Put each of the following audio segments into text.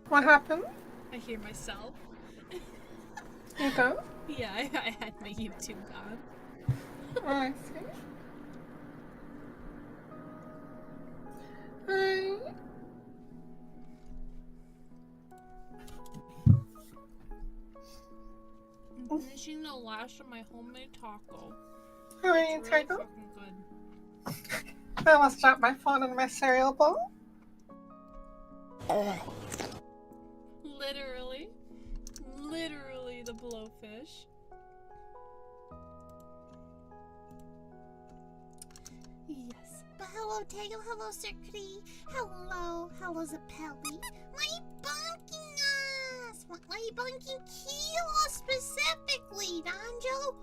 What happened? I hear myself. You go? Yeah, I had my YouTube on. Oh, I see. Hi. I'm finishing the last of my homemade taco. How are It's you, really Tiger? fucking good. I almost dropped my phone in my cereal bowl. Literally the blowfish. Yes. But hello, Tago. Hello, Sir Cree. Hello. Hello, Zapelli. Why are you bonking us? Why are you bonking Keala specifically, Donjo?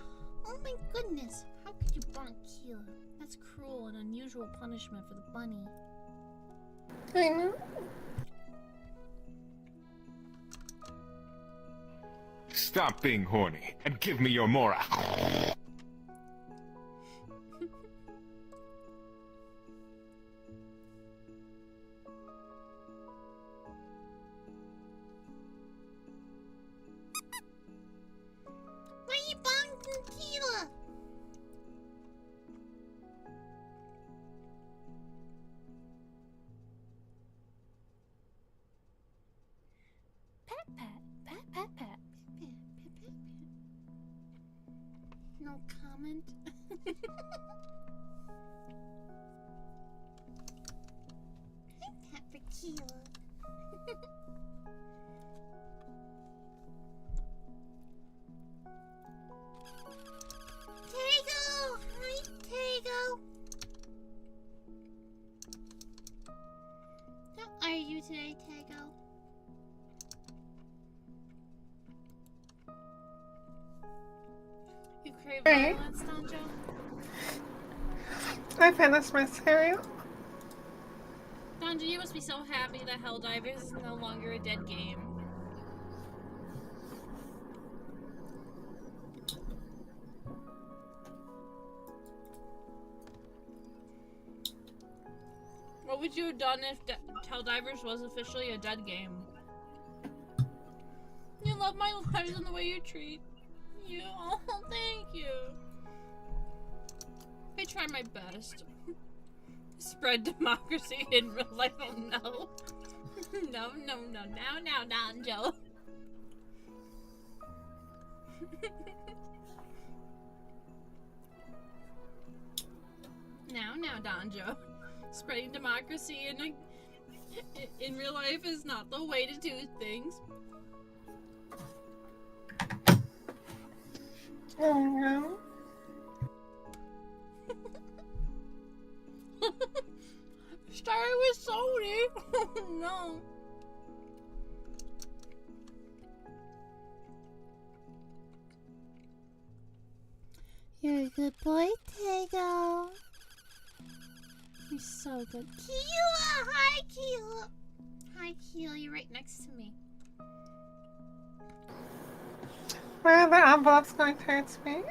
Oh my goodness. How could you bonk Keala? That's cruel and unusual punishment for the bunny. I know. Stop being horny and give me your Mora. Why are you bonking Keala? Pat, pat, pat, pat, pat, pat, pat, pat, pat. No comment. Pat for Keala. Tago! Hi, Tago! How are you today, Tago? You crave Hey. violence, Donjo? I finished my cereal. Donjo, you must be so happy that Helldivers is no longer a dead game. What would you have done if Helldivers was officially a dead game? You love my lives and the way you treat you. Oh, thank you. I try my best. Spread democracy in real life. Oh no. No, now, Donjo. now, Donjo. Spreading democracy in real life is not the way to do things. Oh no. Started with Sony. No. You're a good boy, Tago. You're so good. Keala! Hi, Keala! Hi, Keala. You're right next to me. Where are the envelopes going towards me?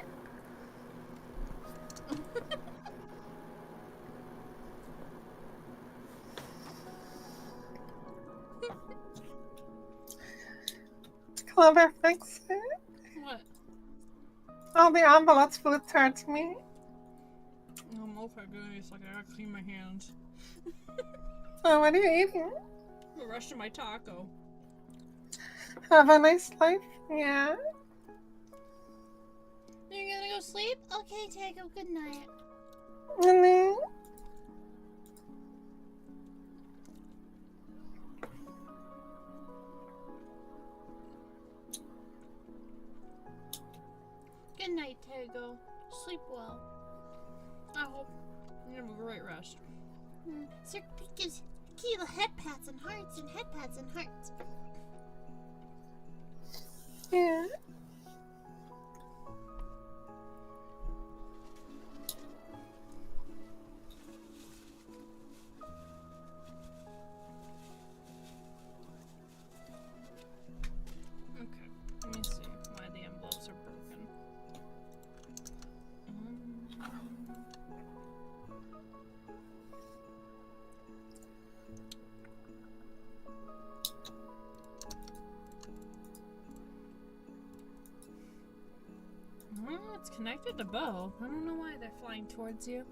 Clever fix it. What? All the envelopes flew towards me. Oh my goodness, like I gotta clean my hands. Oh, what are you eating? The rest of my taco. Have a nice life. Yeah. You're gonna go sleep? Okay, Tago. Good night. And then... Good night, Tago. Sleep well. I hope you have a great rest. Sir gives Keala head pats and hearts and head pats and hearts. Yeah. Okay, let me see why the envelopes are broken. It's connected to both. I don't know why they're flying towards you.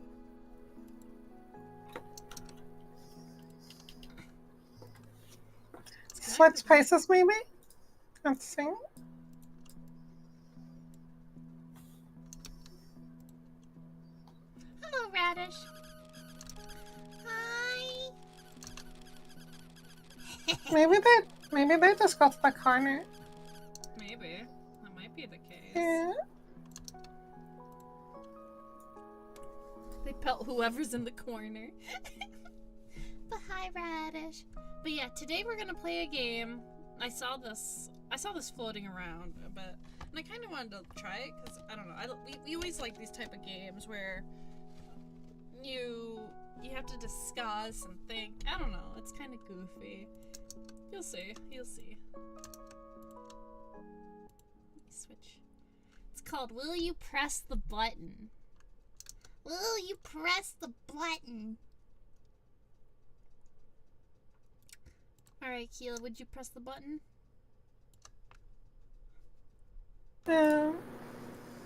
Switch places, maybe? Let's see. Hello, Radish. Hi. Maybe they just go to the corner. Maybe. That might be the case. Yeah. They pelt whoever's in the corner. But hi, Radish. But yeah, today we're gonna play a game. I saw this floating around, and I kind of wanted to try it because I don't know. We always like these type of games where you have to discuss and think. I don't know. It's kind of goofy. You'll see. You'll see. Switch. It's called Will You Press the Button? Will you press the button? Alright, Keala, would you press the button?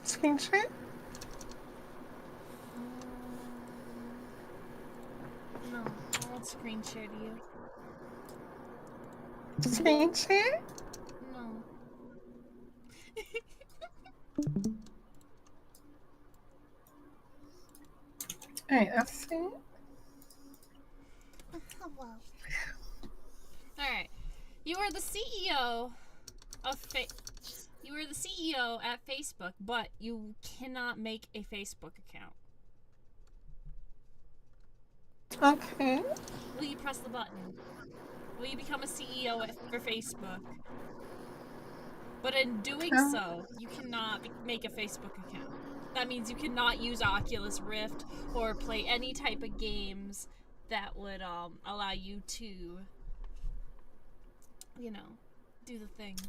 Screen share? No, I won't screen share to you. Screen share? No. Alright, let's see. Hello. Alright. You are the CEO of You are the CEO at Facebook, but you cannot make a Facebook account. Okay. Will you press the button? Will you become a CEO for Facebook? But in doing so, you cannot make a Facebook account. That means you cannot use Oculus Rift or play any type of games that would allow you to, you know, do the thing.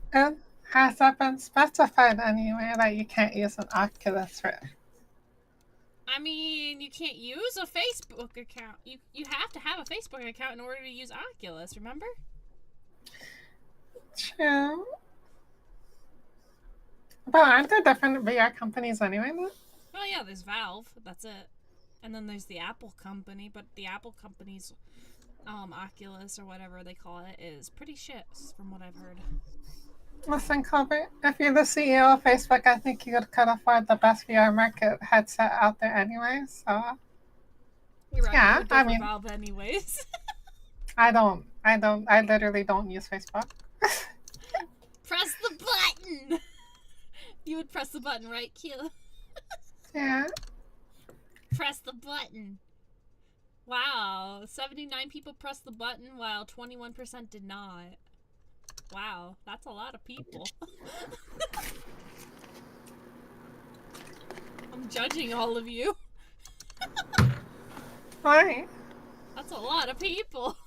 Has that been specified anywhere that you can't use an Oculus Rift? I mean, you can't use a Facebook account. You have to have a Facebook account in order to use Oculus, remember? True. But aren't there different VR companies anyway, though? Oh yeah, there's Valve, that's it. And then there's the Apple company, but the Apple company's Oculus or whatever they call it is pretty shit, from what I've heard. Listen, Colbert, if you're the CEO of Facebook, I think you could afford the best VR market headset out there anyway, so... You're right, yeah, you would go I for mean... Valve anyways. I literally don't use Facebook. Press the button! You would press the button, right, Keala? Yeah. Press the button. Wow, 79 people pressed the button while 21% did not. Wow, that's a lot of people. I'm judging all of you. Why? That's a lot of people.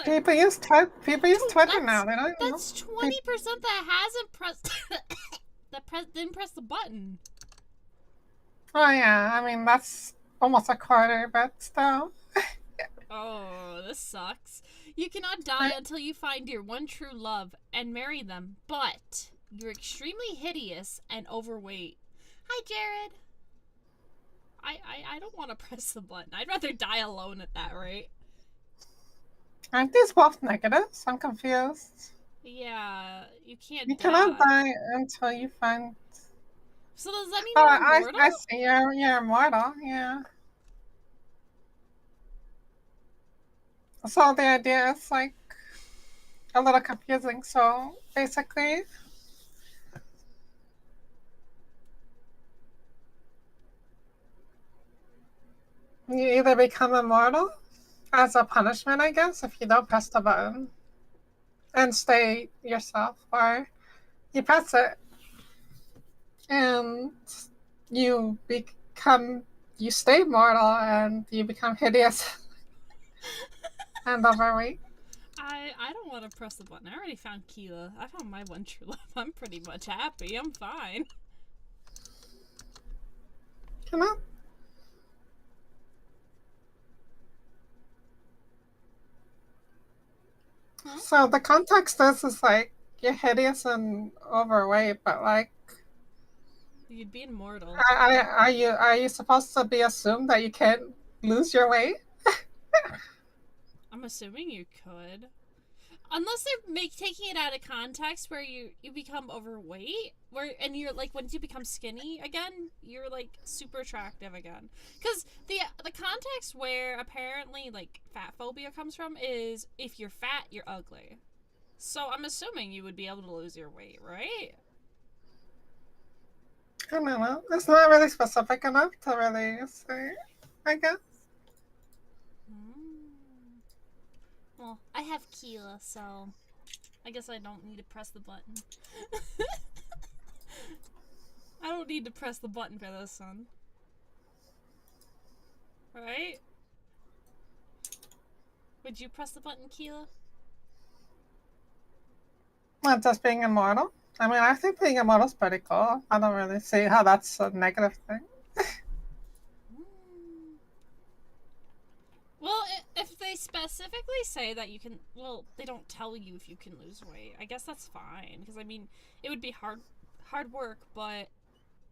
People use Twitter now. They don't. That's 20% that hasn't pressed. Didn't press the button. Oh yeah, I mean that's almost a quarter, but still. Oh, this sucks. You cannot die until you find your one true love and marry them, but you're extremely hideous and overweight. Hi, Jared. I don't want to press the button. I'd rather die alone at that rate. Aren't these both negatives? I'm confused. Yeah, you can't You die. cannot die until you find... So does that mean you're immortal? I see. You're immortal, yeah. So the idea is like a little confusing. So basically, you either become immortal as a punishment, I guess, if you don't press the button and stay yourself, or you press it and you stay mortal and you become hideous and overweight. I don't want to press the button. I already found Keala. I found my one true love. I'm pretty much happy. I'm fine. Come on. Huh? So the context is like you're hideous and overweight, but like You'd be immortal. Are you supposed to be assumed that you can't lose your weight? I'm assuming you could. Unless they're taking it out of context where you become overweight, and you're like, once you become skinny again, you're like super attractive again. Because the context where apparently like fat phobia comes from is if you're fat, you're ugly. So I'm assuming you would be able to lose your weight, right? I don't know. It's not really specific enough to really say, I guess. Well, I have Keala, so I guess I don't need to press the button. I don't need to press the button for this one. Right? Would you press the button, Keala? Not just being immortal. I mean, I think being immortal is pretty cool. I don't really see how that's a negative thing. Well, if they specifically say that you can, well, they don't tell you if you can lose weight. I guess that's fine, because I mean, it would be hard work, but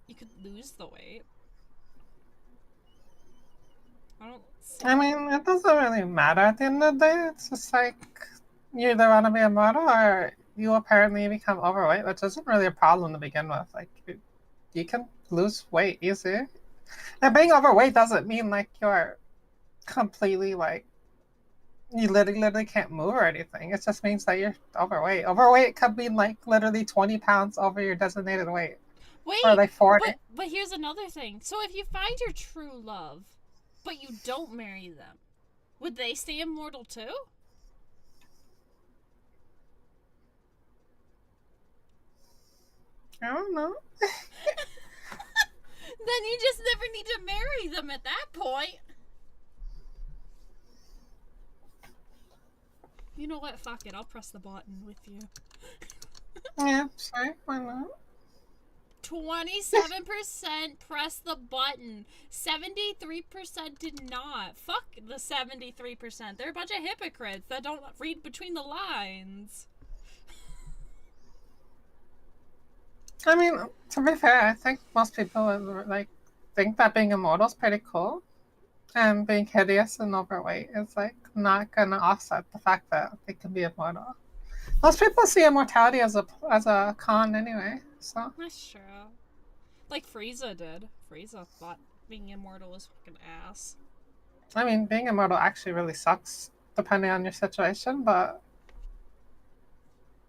you could lose the weight. I mean, it doesn't really matter at the end of the day. It's just like you either want to be immortal or you apparently become overweight, which isn't really a problem to begin with. Like, you can lose weight easy. And being overweight doesn't mean like you're completely like you literally can't move or anything. It just means that you're overweight. Overweight could mean like literally 20 pounds over your designated weight. Wait, or like 40. But here's another thing. So if you find your true love, but you don't marry them, would they stay immortal too? I don't know. Then you just never need to marry them at that point. You know what? Fuck it. I'll press the button with you. Yeah, sure. Why not? 27% press the button. 73% did not. Fuck the 73%. They're a bunch of hypocrites that don't read between the lines. I mean, to be fair, I think most people would like think that being immortal is pretty cool, and being hideous and overweight is like not gonna offset the fact that they can be immortal. Most people see immortality as a con anyway, so. That's true. Like Frieza did. Frieza thought being immortal was fucking ass. I mean, being immortal actually really sucks depending on your situation, but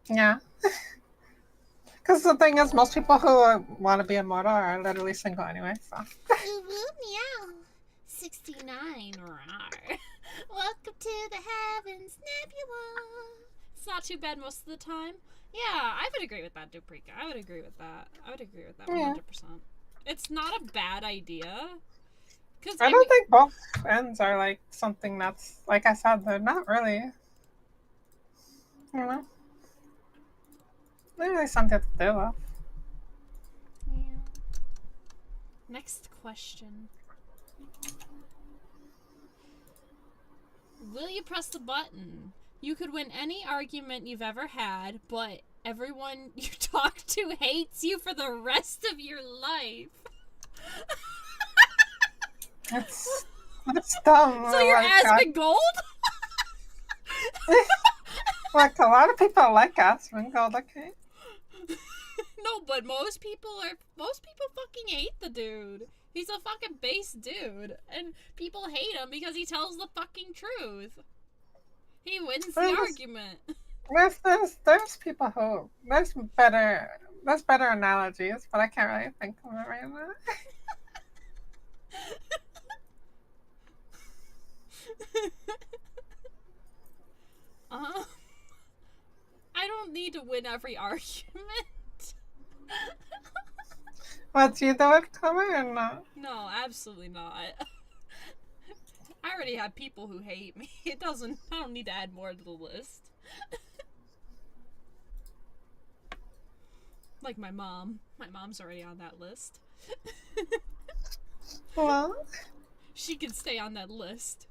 yeah. Because the thing is, most people who want to be immortal are literally single anyway, so. Ooh, meow. 69. Rawr. Welcome to the Heavens Nebula. It's not too bad most of the time. Yeah, I would agree with that, Duprika. I would agree with that. 100%. It's not a bad idea. I don't think both ends are like something that's, like I said, they're not really, you know, they're really something to do with. Yeah. Next question. Will you press the button? You could win any argument you've ever had, but everyone you talk to hates you for the rest of your life. That's dumb. So your ass been gold? Like, a lot of people like Aspen Gold, okay? No, but most people fucking hate the dude. He's a fucking base dude. And people hate him because he tells the fucking truth. He wins the argument. There's people who, there's better analogies, but I can't really think of it right now. I don't need to win every argument. What, do you do it, Comer, or not? No, absolutely not. I already have people who hate me. I don't need to add more to the list. Like my mom. My mom's already on that list. Well, she can stay on that list.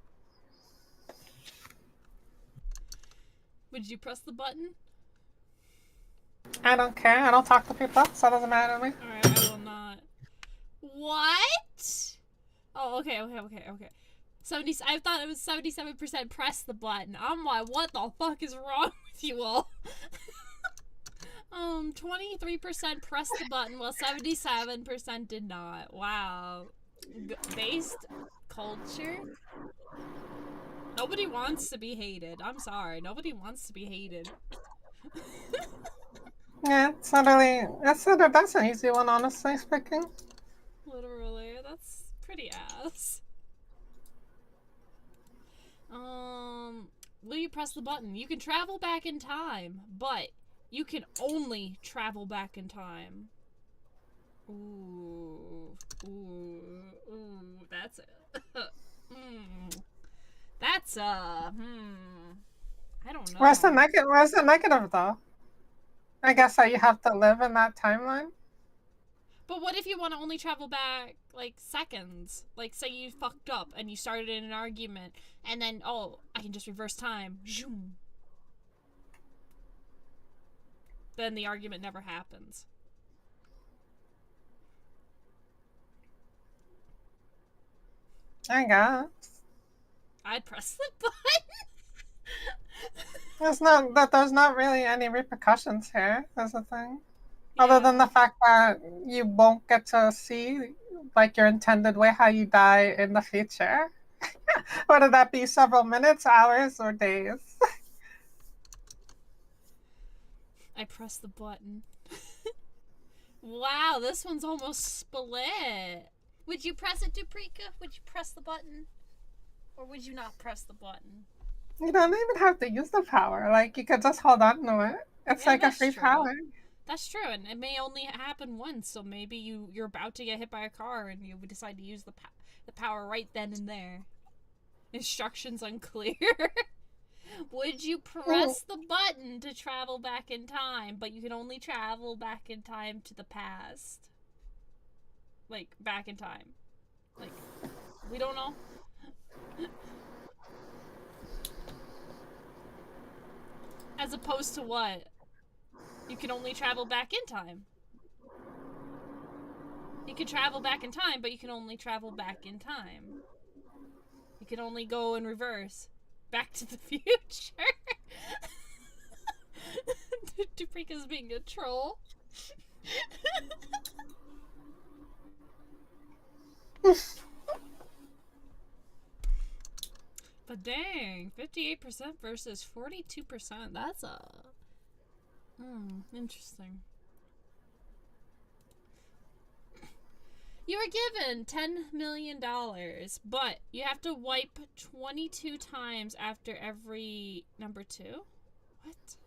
Would you press the button? I don't care. I don't talk to people, so it doesn't matter to me. Alright, I will not. What? Oh, okay. I thought it was 77% press the button. I'm like, what the fuck is wrong with you all? 23% pressed the button while 77% did not. Wow. Based culture? Nobody wants to be hated. I'm sorry. Nobody wants to be hated. Yeah, it's literally, that's an easy one, honestly speaking. Literally, that's pretty ass. Will you press the button? You can travel back in time, but you can only travel back in time. Ooh, that's it. That's I don't know. Where's the negative though? I guess that you have to live in that timeline. But what if you want to only travel back, like, seconds? Like, say you fucked up and you started in an argument, and then, oh, I can just reverse time. Zoom. Then the argument never happens. I guess. I'd press the button. There's not really any repercussions here, is the thing. Other than the fact that you won't get to see, like, your intended way how you die in the future. Whether that be several minutes, hours, or days. I press the button. Wow, this one's almost split. Would you press it, Duprika? Would you press the button? Or would you not press the button? You don't even have to use the power. Like, you could just hold on to it. It's like a free power. That's true, and it may only happen once, so maybe you're about to get hit by a car and you decide to use the power right then and there. Instructions unclear. Would you press the button to travel back in time, but you can only travel back in time to the past? Like, back in time. Like, we don't know. As opposed to what? You can only travel back in time. You can travel back in time, but you can only travel back in time. You can only go in reverse. Back to the future. Duprika's being a troll. But dang, 58% versus 42%. That's interesting. You are given $10 million, but you have to wipe 22 times after every number 2? What?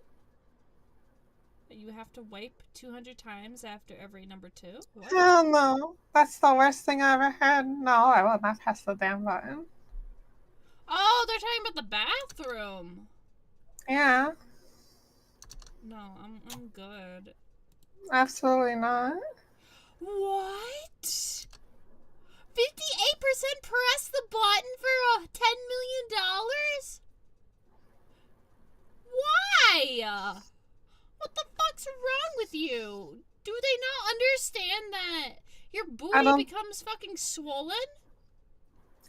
You have to wipe 200 times after every number 2? What? Hell no. That's the worst thing I ever heard. No, I will not press the damn button. Oh, they're talking about the bathroom. Yeah. No, I'm good. Absolutely not. What? 58% press the button for $10 million? Why? What the fuck's wrong with you? Do they not understand that your booty becomes fucking swollen?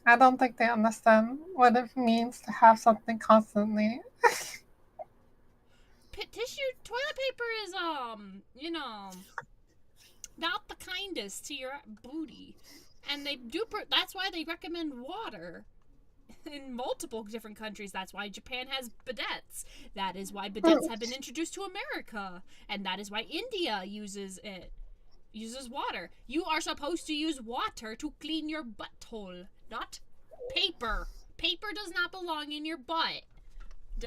I don't think they understand what it means to have something constantly. Toilet paper is, not the kindest to your booty. And that's why they recommend water. In multiple different countries, that's why Japan has bidets. That is why bidets have been introduced to America. And that is why India uses water. You are supposed to use water to clean your butthole, not paper. Paper does not belong in your butt.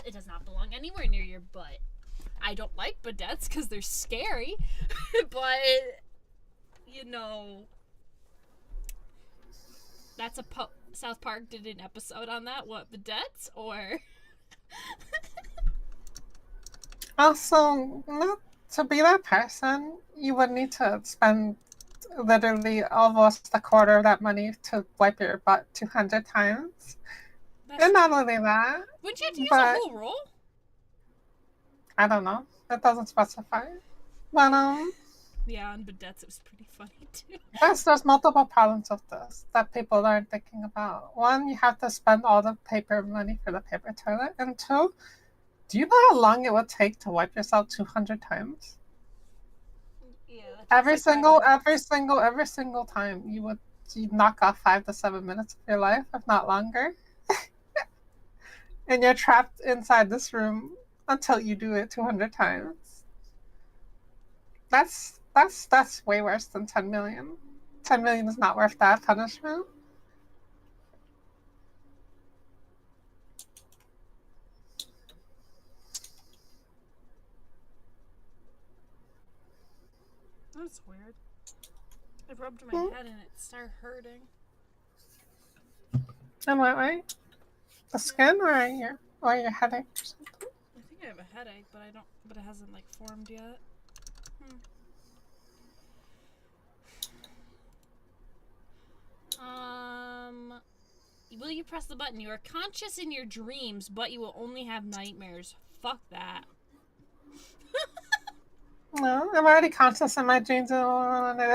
It does not belong anywhere near your butt. I don't like bidets because they're scary, but, that's South Park did an episode on that. What, bidets or? Also, not to be that person, you would need to spend literally almost a quarter of that money to wipe your butt 200 times. And not only that, wouldn't you have to use a whole roll? I don't know. It doesn't specify. But Yeah, on Bidets it was pretty funny too. Yes, there's multiple problems with this that people aren't thinking about. One, you have to spend all the paper money for the paper toilet, and two, do you know how long it would take to wipe yourself 200 times? Yeah, that takes Every like 5 single, every minutes. single, every single time you'd knock off 5 to 7 minutes of your life, if not longer, and you're trapped inside this room until you do it 200 times. That's way worse than 10 million. 10 million is not worth that punishment. That's weird. I rubbed my head and it started hurting. In what way? The skin or your headache or something? I think I have a headache, but it hasn't like formed yet. Will you press the button? You are conscious in your dreams, but you will only have nightmares. Fuck that. No, I'm already conscious in my dreams, and it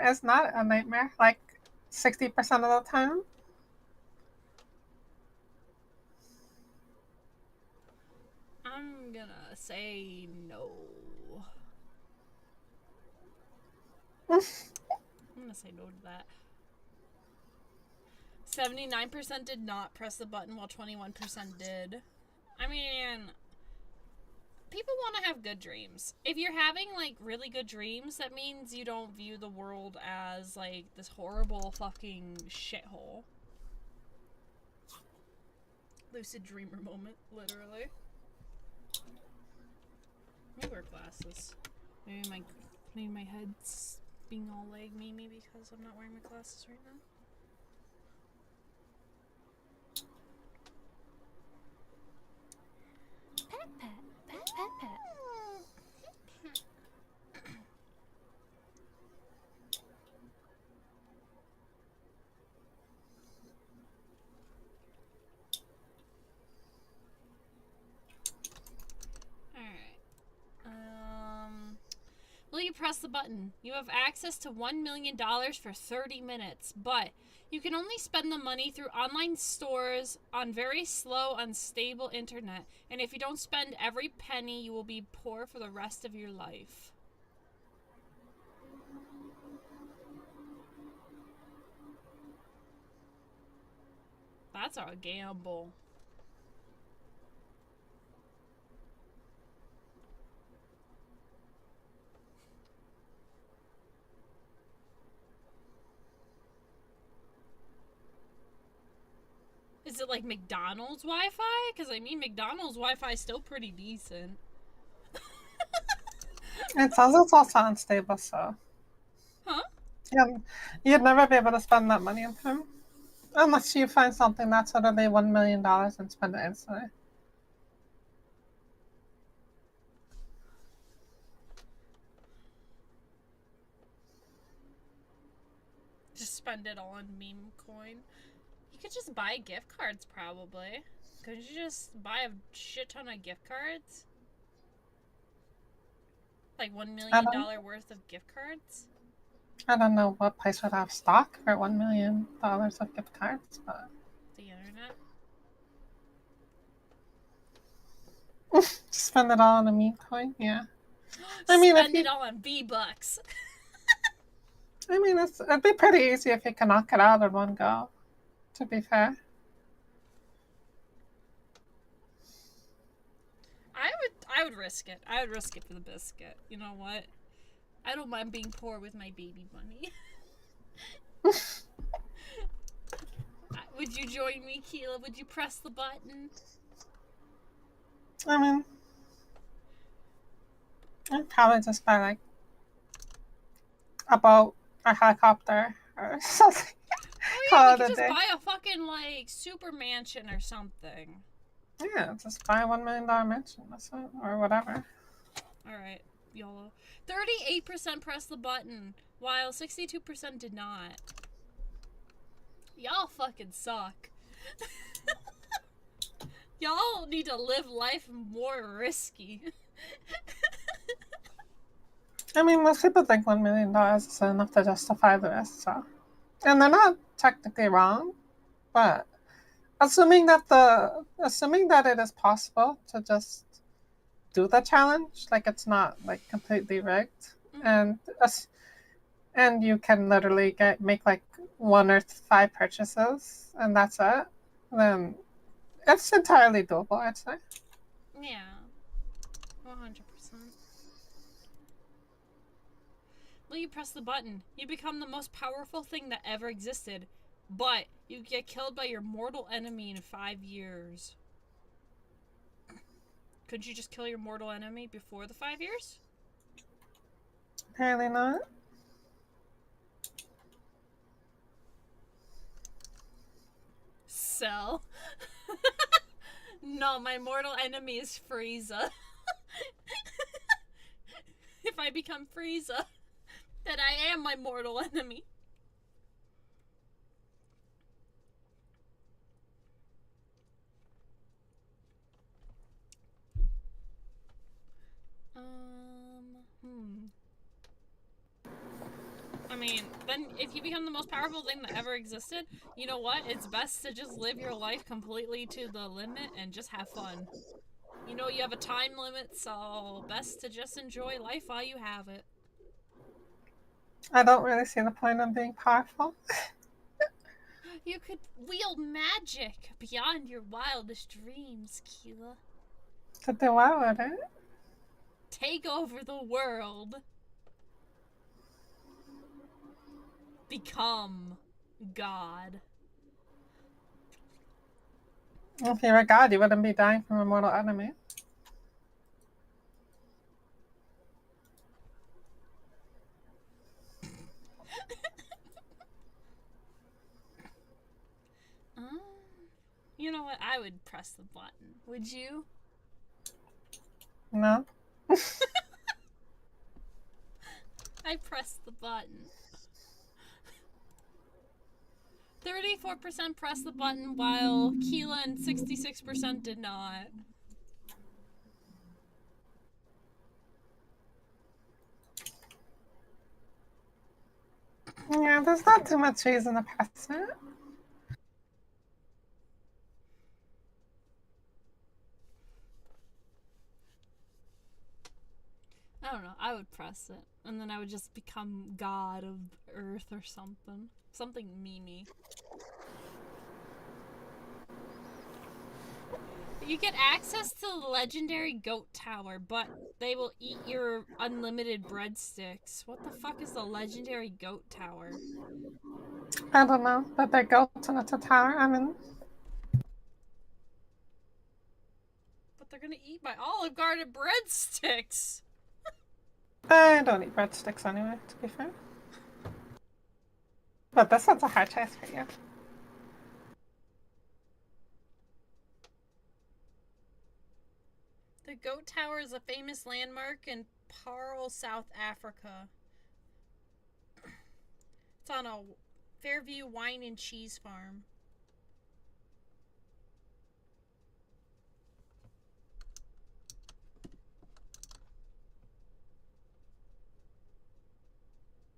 is not a nightmare. Like 60% of the time. I'm gonna say no. I'm gonna say no to that. 79% did not press the button, while 21% did. I mean, people want to have good dreams. If you're having like really good dreams, that means you don't view the world as like this horrible fucking shithole. Lucid dreamer moment, literally. Let me wear glasses. Maybe my head's being all lag me because I'm not wearing my glasses right now. Pet, pet, pet, pet, pet. Will you press the button? You have access to $1 million for 30 minutes, but you can only spend the money through online stores on very slow, unstable internet. And if you don't spend every penny, you will be poor for the rest of your life. That's a gamble. Is it like McDonald's Wi-Fi? Because I mean, McDonald's Wi-Fi is still pretty decent. It says it's also unstable, so. Huh? Yeah, you'd never be able to spend that money on him. Unless you find something that's literally $1 million and spend it instantly. Just spend it all on meme coin. You could just buy gift cards, probably. Couldn't you just buy a shit ton of gift cards? Like $1 million worth of gift cards? I don't know what place would have stock for $1 million of gift cards, but The internet? spend it all on a meme coin, yeah. I mean, spend it all on V-Bucks. I mean, it'd be pretty easy if you can knock it out in one go, to be fair. I would risk it. I would risk it for the biscuit. You know what? I don't mind being poor with my baby money. Would you join me, Keala? Would you press the button? I mean, I'd probably just buy like a boat, a helicopter, or something. Oh Call yeah, it we a could just day. buy a fucking like super mansion or something. Yeah, just buy a $1 million mansion, that's it, or whatever. Alright, YOLO. 38% pressed the button, while 62% did not. Y'all fucking suck. Y'all need to live life more risky. I mean, most people think $1 million is enough to justify the risk, so. And they're not technically wrong, but assuming that it is possible to just do the challenge, like it's not like completely rigged, and and you can literally make like 1 or 5 purchases, and that's it, then it's entirely doable, I'd say. Yeah. 100%. Well, you press the button. You become the most powerful thing that ever existed. But you get killed by your mortal enemy in 5 years. Could you just kill your mortal enemy before the 5 years? Apparently not. Sell. No, my mortal enemy is Frieza. If I become Frieza, then I am my mortal enemy. I mean, then if you become the most powerful thing that ever existed, you know what? It's best to just live your life completely to the limit and just have fun. You know, you have a time limit, so best to just enjoy life while you have it. I don't really see the point of being powerful. You could wield magic beyond your wildest dreams, Keela. To do what with it? Take over the world. Become God. If you were God, you wouldn't be dying from a mortal enemy. You know what? I would press the button. Would you? No. I pressed the button. 34% pressed the button while Keela and 66% did not. Yeah, there's not too much reason to press it. I don't know. I would press it. And then I would just become God of Earth or something. Something memey. You get access to the legendary goat tower, but they will eat your unlimited breadsticks. What the fuck is the legendary goat tower? I don't know, but they go to the tower. I mean, But they're gonna eat my Olive Garden breadsticks! I don't eat breadsticks anyway, to be fair. But this one's a hard choice for you. The goat tower is a famous landmark in Paarl, South Africa. It's on a Fairview wine and cheese farm.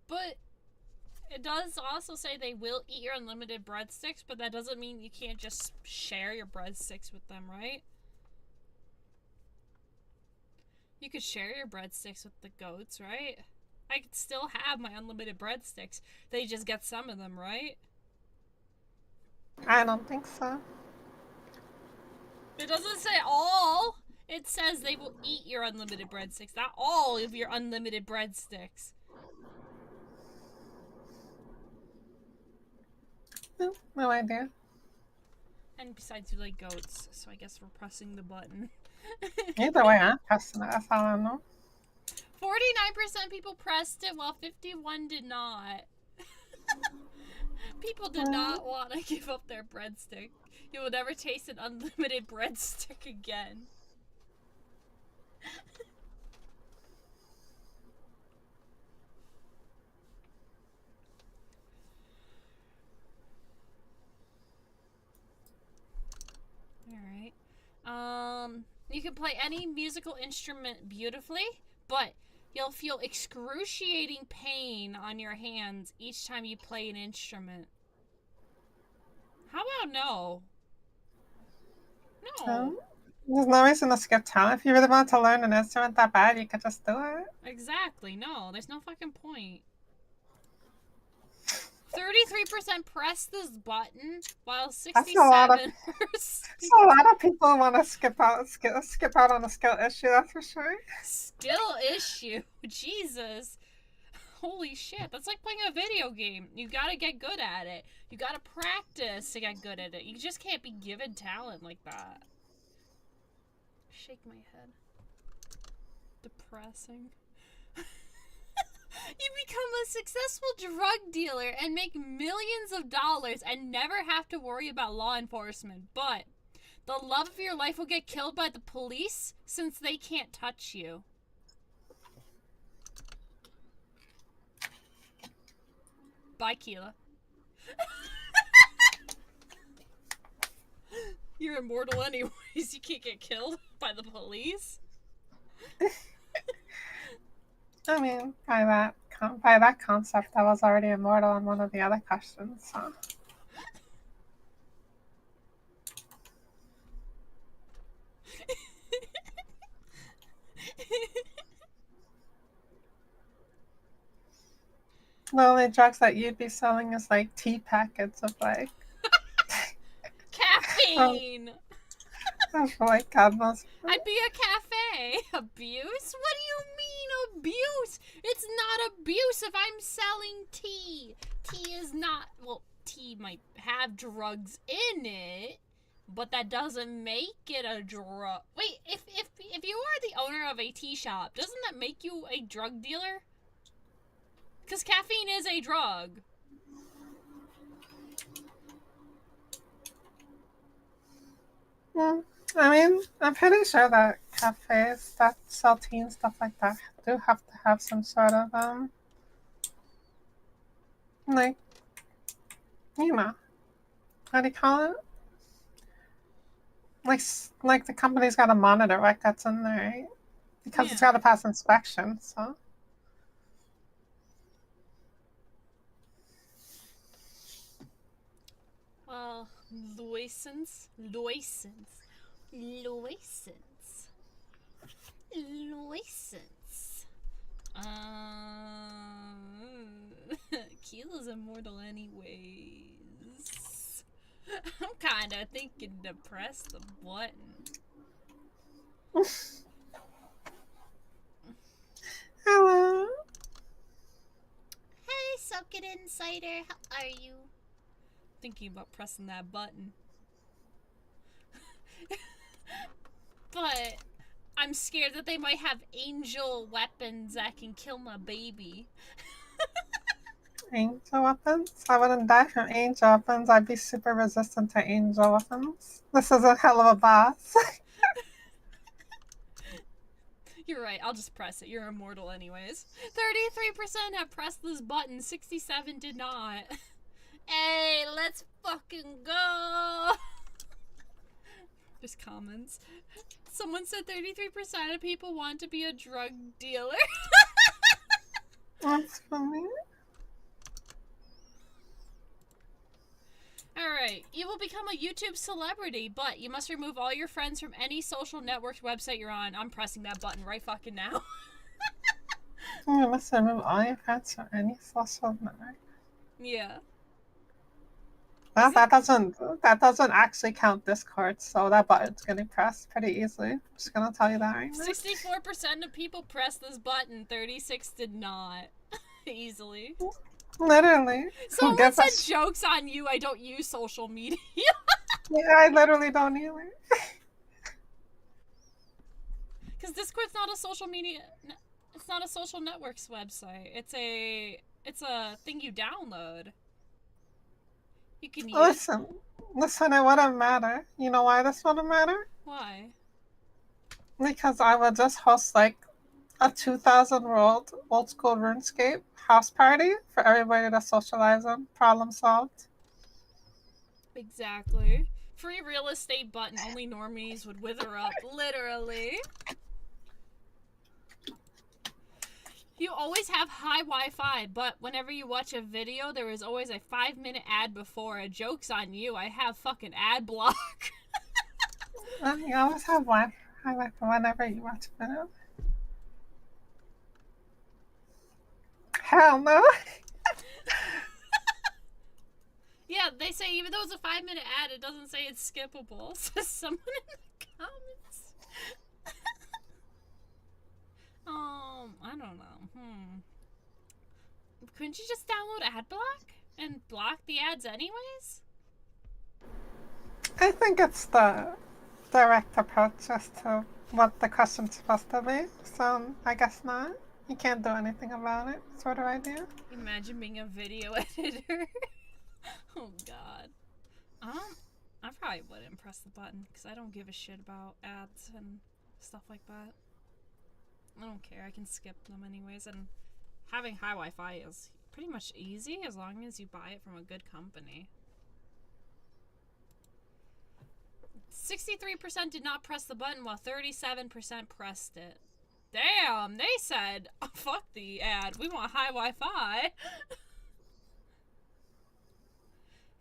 But it does also say they will eat your unlimited breadsticks, but that doesn't mean you can't just share your breadsticks with them, right? You could share your breadsticks with the goats, right? I could still have my unlimited breadsticks. They just get some of them, right? I don't think so. It doesn't say all. It says they will eat your unlimited breadsticks, not all of your unlimited breadsticks. No idea. And besides, you like goats, so I guess we're pressing the button. Either way, I'm pressing it. That's all I know. 49% people pressed it, while 51 did not. People did not want to give up their breadstick. You will never taste an unlimited breadstick again. Alright. You can play any musical instrument beautifully, but You'll feel excruciating pain on your hands each time you play an instrument. How about no? No. There's no reason to skip talent. If you really want to learn an instrument that bad, you could just do it. Exactly. No, there's no fucking point. 33% press this button, while 67%. A lot of people want to skip out on a skill issue. That's for sure. Skill issue. Jesus. Holy shit, that's like playing a video game. You gotta get good at it. You gotta practice to get good at it. You just can't be given talent like that. Shake my head. Depressing. You become a successful drug dealer and make millions of dollars and never have to worry about law enforcement. But the love of your life will get killed by the police since they can't touch you. Bye, Keala. You're immortal anyways. You can't get killed by the police. I mean, by that concept, I was already immortal on one of the other questions, so. The only drugs that you'd be selling is like tea packets of like caffeine. Like God knows. I'd be a cafe. Abuse? What do you mean abuse? It's not abuse if I'm selling tea. Tea is not, well, tea might have drugs in it, but that doesn't make it a drug. Wait, if you are the owner of a tea shop, doesn't that make you a drug dealer? Because caffeine is a drug. I mean, I'm pretty sure that cafes that sell tea and stuff like that do have to have some sort of, like, you know, how do you call it? Like the company's got to monitor what gets in there, right? Because it's got to pass inspection, so. Well, license. Keela's immortal anyways. I'm kinda thinking to press the button. Hello. Hey, Suck It Insider. How are you? Thinking about pressing that button. But I'm scared that they might have angel weapons that can kill my baby. Angel weapons? I wouldn't die from angel weapons. I'd be super resistant to angel weapons. This is a hell of a boss. You're right, I'll just press it. You're immortal anyways. 33% have pressed this button, 67 did not. Hey, let's fucking go! Just comments. Someone said 33% of people want to be a drug dealer. That's funny. Alright, you will become a YouTube celebrity, but you must remove all your friends from any social network website you're on. I'm pressing that button right fucking now. You must remove all your friends from any social network. Yeah. Well, that doesn't actually count Discord, so that button's getting pressed pretty easily. I'm just gonna tell you that right now. 64% of people pressed this button, 36 did not. Easily. Literally. Someone said jokes on you, I don't use social media. Yeah, I literally don't either. Because Discord's not a social media, it's not a social networks website. It's a thing you download. You can use. Listen, it wouldn't matter. You know why this wouldn't matter? Why? Because I would just host like a 2,000 world old school RuneScape house party for everybody to socialize on. Problem solved. Exactly. Free real estate button, only normies would wither up, literally. You always have high Wi-Fi, but whenever you watch a video, there is always a 5-minute ad before. A joke's on you. I have fucking ad block. You always have Wi-Fi whenever you watch a video. Hell no. Yeah, they say even though it's a 5-minute ad, it doesn't say it's skippable. Says someone in the comments. I don't know. Couldn't you just download ad block and block the ads anyways? I think it's the direct approach as to what the question's supposed to be. So I guess not. You can't do anything about it, sort of idea. Imagine being a video editor. Oh god. I probably wouldn't press the button because I don't give a shit about ads and stuff like that. I don't care. I can skip them anyways, and having high Wi-Fi is pretty much easy as long as you buy it from a good company. 63% did not press the button while 37% pressed it. Damn, they said, oh, fuck the ad. We want high Wi-Fi.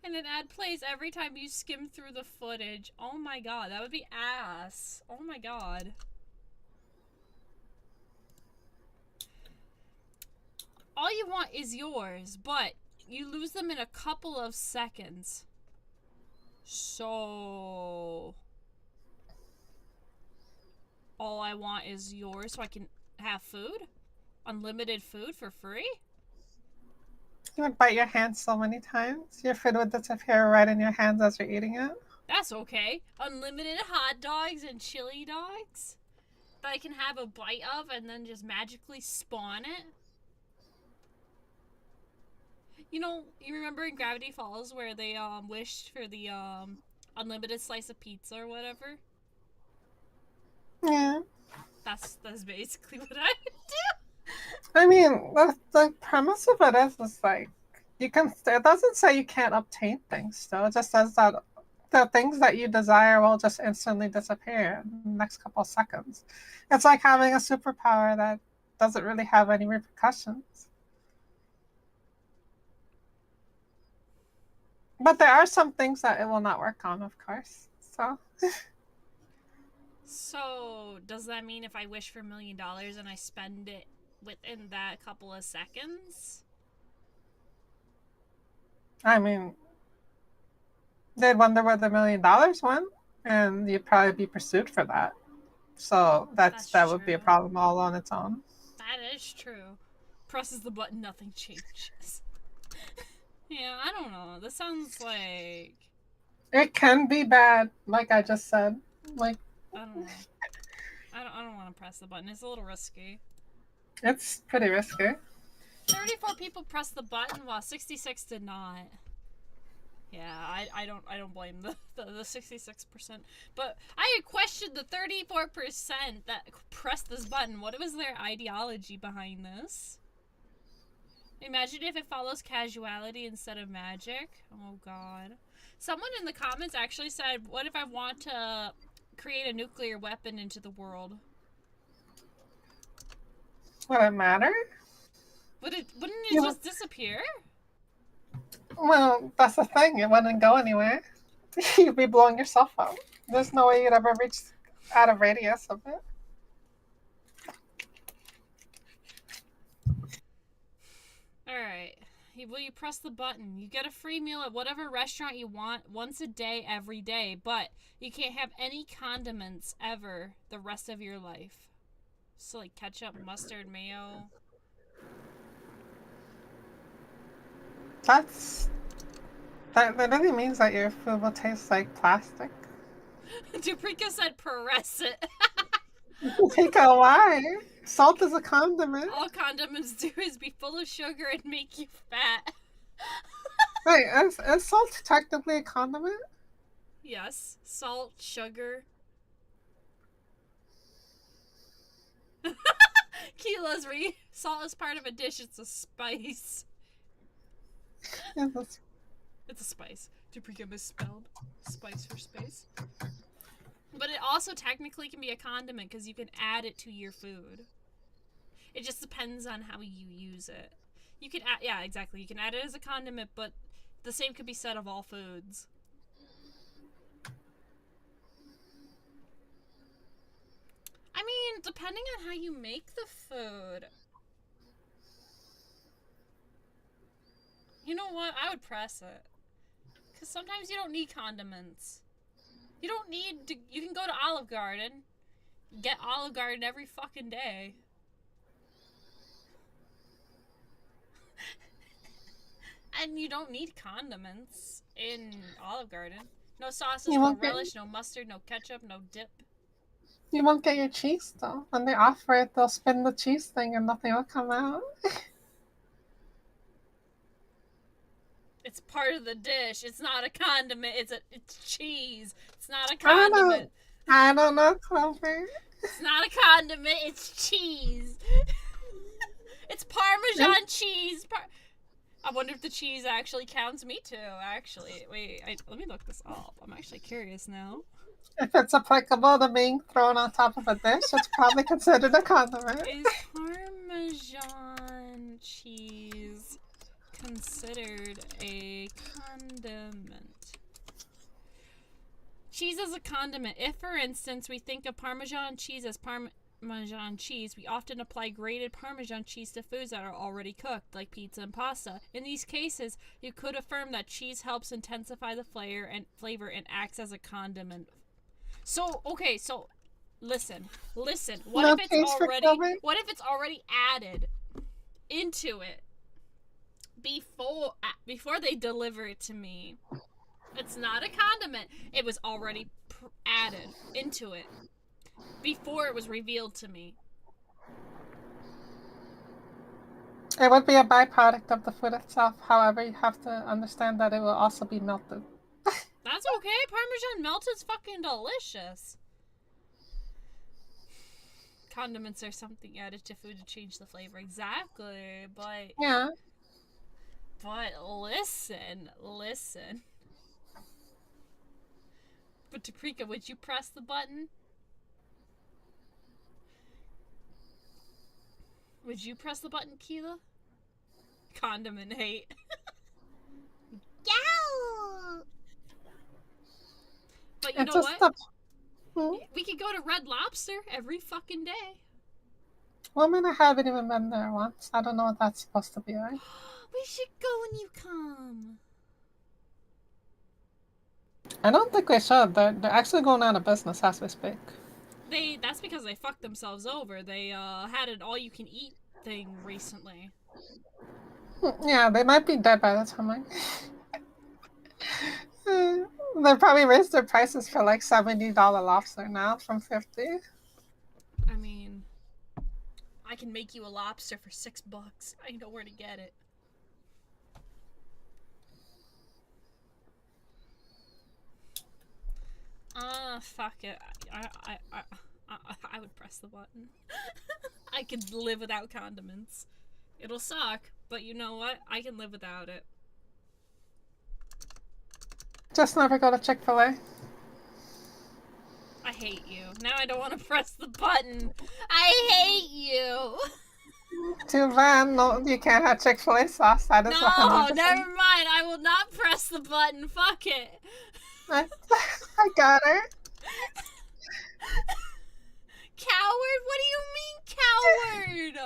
And an ad plays every time you skim through the footage. Oh my god, that would be ass. Oh my god. All you want is yours, but you lose them in a couple of seconds. So... all I want is yours so I can have food? Unlimited food for free? You would bite your hand so many times. Your food would disappear right in your hands as you're eating it. That's okay. Unlimited hot dogs and chili dogs that I can have a bite of and then just magically spawn it. You know, you remember in Gravity Falls where they wished for the unlimited slice of pizza or whatever? Yeah. That's basically what I would do. I mean, the premise of it is like, you can, it doesn't say you can't obtain things, though. It just says that the things that you desire will just instantly disappear in the next couple of seconds. It's like having a superpower that doesn't really have any repercussions. But there are some things that it will not work on, of course. So. So, does that mean if I wish for $1 million and I spend it within that couple of seconds? I mean, they'd wonder where the $1 million went, and you'd probably be pursued for that. So that would be a problem all on its own. That is true. Presses the button, nothing changes. Yeah, I don't know. This sounds like... it can be bad, like I just said. Like, I don't know. I don't want to press the button. It's a little risky. It's pretty risky. 34 people pressed the button while 66 did not. Yeah, I don't blame the 66%. But I questioned the 34% that pressed this button. What was their ideology behind this? Imagine if it follows casuality instead of magic. Oh god. Someone in the comments actually said, what if I want to create a nuclear weapon into the world? Would it matter? Wouldn't it just disappear? Well, that's the thing. It wouldn't go anywhere. You'd be blowing yourself up. There's no way you'd ever reach out of radius of it. Alright. Will you press the button? You get a free meal at whatever restaurant you want once a day, every day, but you can't have any condiments ever the rest of your life. So like ketchup, mustard, mayo. That really means that your food will taste like plastic. Duprika said press it. Take a why? Salt is a condiment. All condiments do is be full of sugar and make you fat. Wait, is salt technically a condiment? Yes. Salt, sugar. Keela's salt is part of a dish. It's a spice. It's a spice. Duprika misspelled. Spice for space. But it also technically can be a condiment because you can add it to your food. It just depends on how you use it. You can add, yeah, exactly. You can add it as a condiment, but the same could be said of all foods. I mean, depending on how you make the food. You know what? I would press it. Because sometimes you don't need condiments. You don't need to. You can go to Olive Garden. Get Olive Garden every fucking day. And you don't need condiments in Olive Garden. No sauces, no relish, no mustard, no ketchup, no dip. You won't get your cheese though. When they offer it, they'll spin the cheese thing and nothing will come out. It's part of the dish. It's not a condiment. It's cheese. It's not a condiment. I don't know, Clover. It's not a condiment. It's cheese. It's Parmesan cheese. I wonder if the cheese actually counts. Me too, actually. Wait, let me look this up. I'm actually curious now. If it's applicable to being thrown on top of a dish, it's probably considered a condiment. Is Parmesan cheese considered a condiment? Cheese as a condiment. If, for instance, we think of Parmesan cheese as Parmesan cheese, we often apply grated Parmesan cheese to foods that are already cooked, like pizza and pasta. In these cases, you could affirm that cheese helps intensify the flavor and acts as a condiment. So, okay, so listen. What if it's already added into it before they deliver it to me? It's not a condiment. It was already added into it before it was revealed to me. It would be a byproduct of the food itself. However, you have to understand that it will also be melted. That's okay. Parmesan melted is fucking delicious. Condiments are something added to food to change the flavor. Exactly, but... Yeah. But listen. But Taprika, would you press the button? Would you press the button, Keela? Condiment hate. Yow! But you know what? Hmm? We could go to Red Lobster every fucking day. Well, I mean, I haven't even been there once. I don't know what that's supposed to be like. We should go when you come. I don't think we should. They're actually going out of business as we speak. That's because they fucked themselves over. They had an all-you-can-eat thing recently. Yeah, they might be dead by the time they probably raised their prices for like $70 lobster now from $50. I mean, I can make you a lobster for $6. I know where to get it. Fuck it. I would press the button. I could live without condiments. It'll suck, but you know what? I can live without it. Just never go to Chick-fil-A. I hate you. Now I don't want to press the button. I hate you. Too bad. No, you can't have Chick-fil-A sauce. That is 100%. No, never mind. I will not press the button. Fuck it. I got her. Coward? What do you mean coward?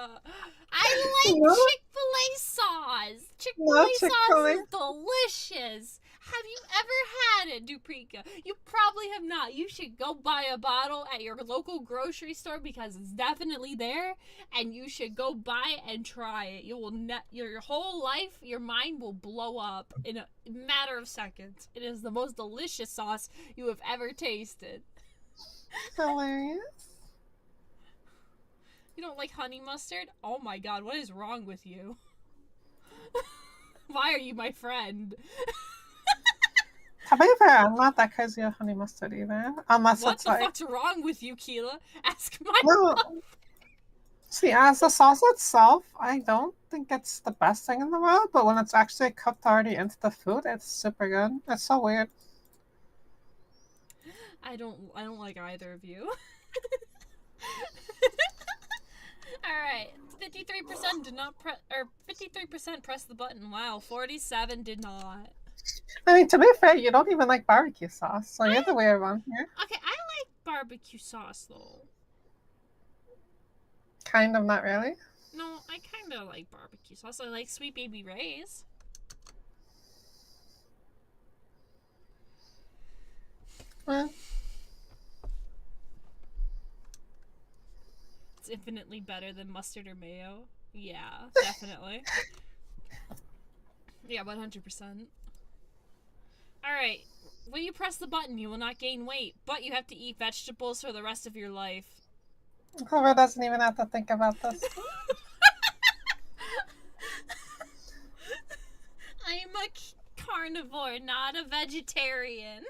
I like Chick-fil-A sauce. Chick-fil-A sauce is delicious. Have you ever had it, Duprika? You probably have not. You should go buy a bottle at your local grocery store because it's definitely there, and you should go buy it and try it. You will your whole life, your mind will blow up in a matter of seconds. It is the most delicious sauce you have ever tasted. Hilarious. You don't like honey mustard? Oh my god, what is wrong with you? Why are you my friend? To be fair, I'm not that crazy of honey mustard either. Unless what it's the like... fuck's wrong with you, Keela? Ask my mom. See, as the sauce itself, I don't think it's the best thing in the world, but when it's actually cooked already into the food, it's super good. It's so weird. I don't like either of you. Alright, 53% did not press, or 53% pressed the button. Wow, 47 did not. I mean, to be fair, you don't even like barbecue sauce, so you're the weird one here. Okay, I like barbecue sauce though. Kind of, not really. No, I kind of like barbecue sauce. I like Sweet Baby Ray's. Well, It's infinitely better than mustard or mayo. Yeah, definitely. Yeah, 100%. Alright, when you press the button, you will not gain weight, but you have to eat vegetables for the rest of your life. Clover doesn't even have to think about this. I'm a carnivore, not a vegetarian.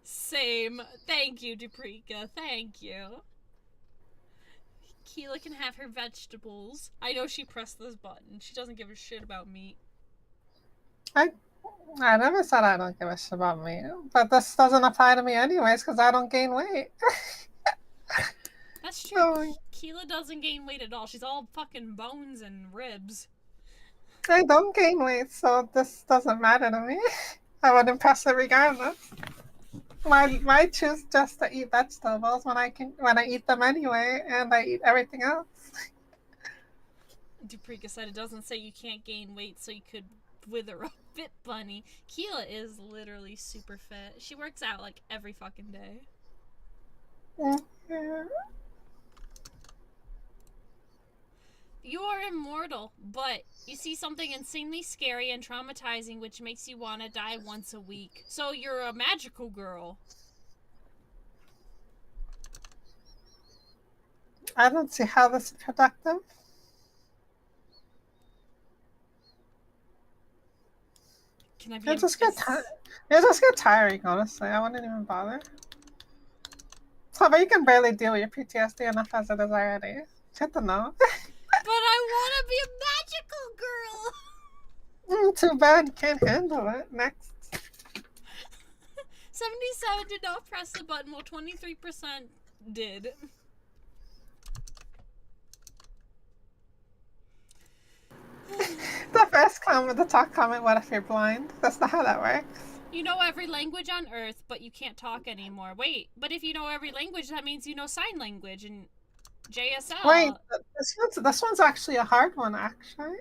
Same. Thank you, Duprika. Thank you. Keela can have her vegetables. I know she pressed this button. She doesn't give a shit about meat. I never said I don't give a shit about meat, but this doesn't apply to me anyways because I don't gain weight. That's true. So, Keela doesn't gain weight at all. She's all fucking bones and ribs. I don't gain weight, so this doesn't matter to me. I wouldn't press it regardless. Why choose just to eat vegetables when I eat them anyway, and I eat everything else? Duprika said it doesn't say you can't gain weight, so you could wither a fit bunny. Keela is literally super fit. She works out like every fucking day. Yeah. You are immortal, but you see something insanely scary and traumatizing which makes you want to die once a week. So you're a magical girl. I don't see how this is productive. Can I be It just get tiring, honestly. I wouldn't even bother. So, but you can barely deal with your PTSD enough as it is already. Good to know. But I want to be a magical girl! Too bad, can't handle it. Next. 77 did not press the button, while 23% did. The first comment, the top comment, what if you're blind? That's not how that works. You know every language on Earth, but you can't talk anymore. Wait, but if you know every language, that means you know sign language and JSL. Wait, this one's actually a hard one, actually.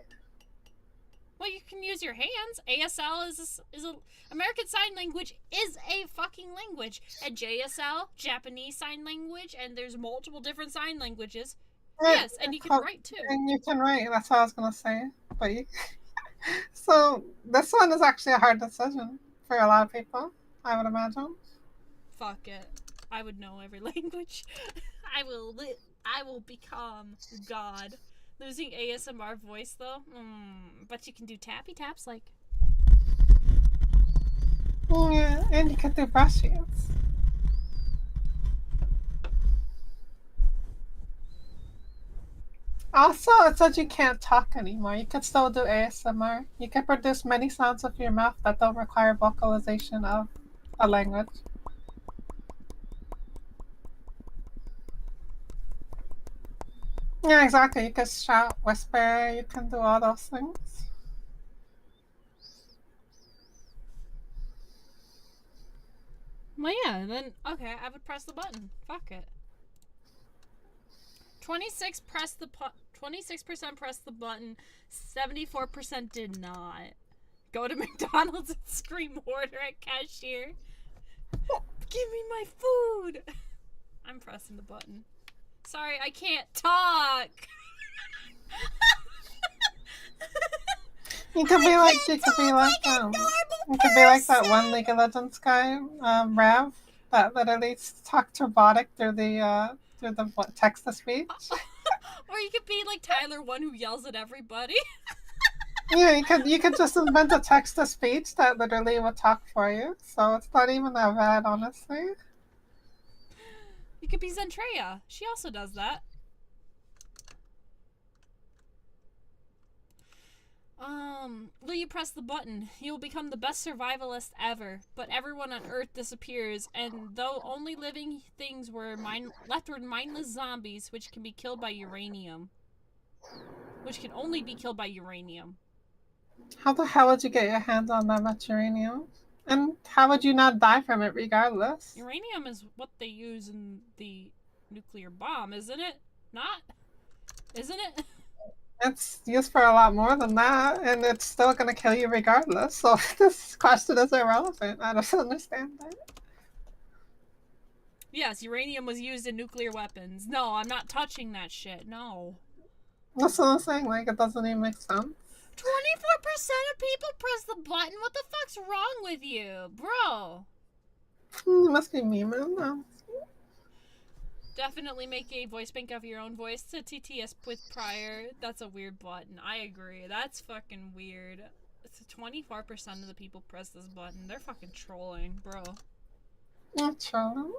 Well, you can use your hands. ASL is a American Sign Language is a fucking language. And JSL, Japanese Sign Language, and there's multiple different sign languages. Yes, and you can write too. And you can write. That's what I was gonna say. But so this one is actually a hard decision for a lot of people, I would imagine. Fuck it. I would know every language. I will become God. Losing ASMR voice though, but you can do tappy taps like. Yeah, and you can do brushes. Also, it says you can't talk anymore. You can still do ASMR. You can produce many sounds with your mouth that don't require vocalization of a language. Yeah, exactly. You can shout, whisper, you can do all those things. Well, yeah, then, okay, I would press the button. Fuck it. 26% pressed the button, 74% did not. Go to McDonald's and scream order at cashier. Give me my food! I'm pressing the button. Sorry, I can't talk! You could be like that one League of Legends guy, Rav, that literally talked robotic through the text to speech. Or you could be like Tyler, one who yells at everybody. Yeah, you could just invent a text to speech that literally will talk for you. So it's not even that bad, honestly. You could be Zentreya. She also does that. Will you press the button? You will become the best survivalist ever, but everyone on Earth disappears, and though only living things were left were mindless zombies, which can be killed by uranium. Which can only be killed by uranium. How the hell would you get your hands on that much uranium? And how would you not die from it regardless? Uranium is what they use in the nuclear bomb, isn't it? Not? Isn't it? It's used for a lot more than that, and it's still gonna kill you regardless. So this question is irrelevant. I don't understand that. Yes, uranium was used in nuclear weapons. No, I'm not touching that shit. No. That's what I'm saying. Like, it doesn't even make sense. 24% of people press the button. What the fuck's wrong with you, bro? You must be memeing though. Definitely make a voice bank of your own voice to TTS with prior. That's a weird button. I agree. That's fucking weird. 24% of the people press this button. They're fucking trolling, bro. Not trolling.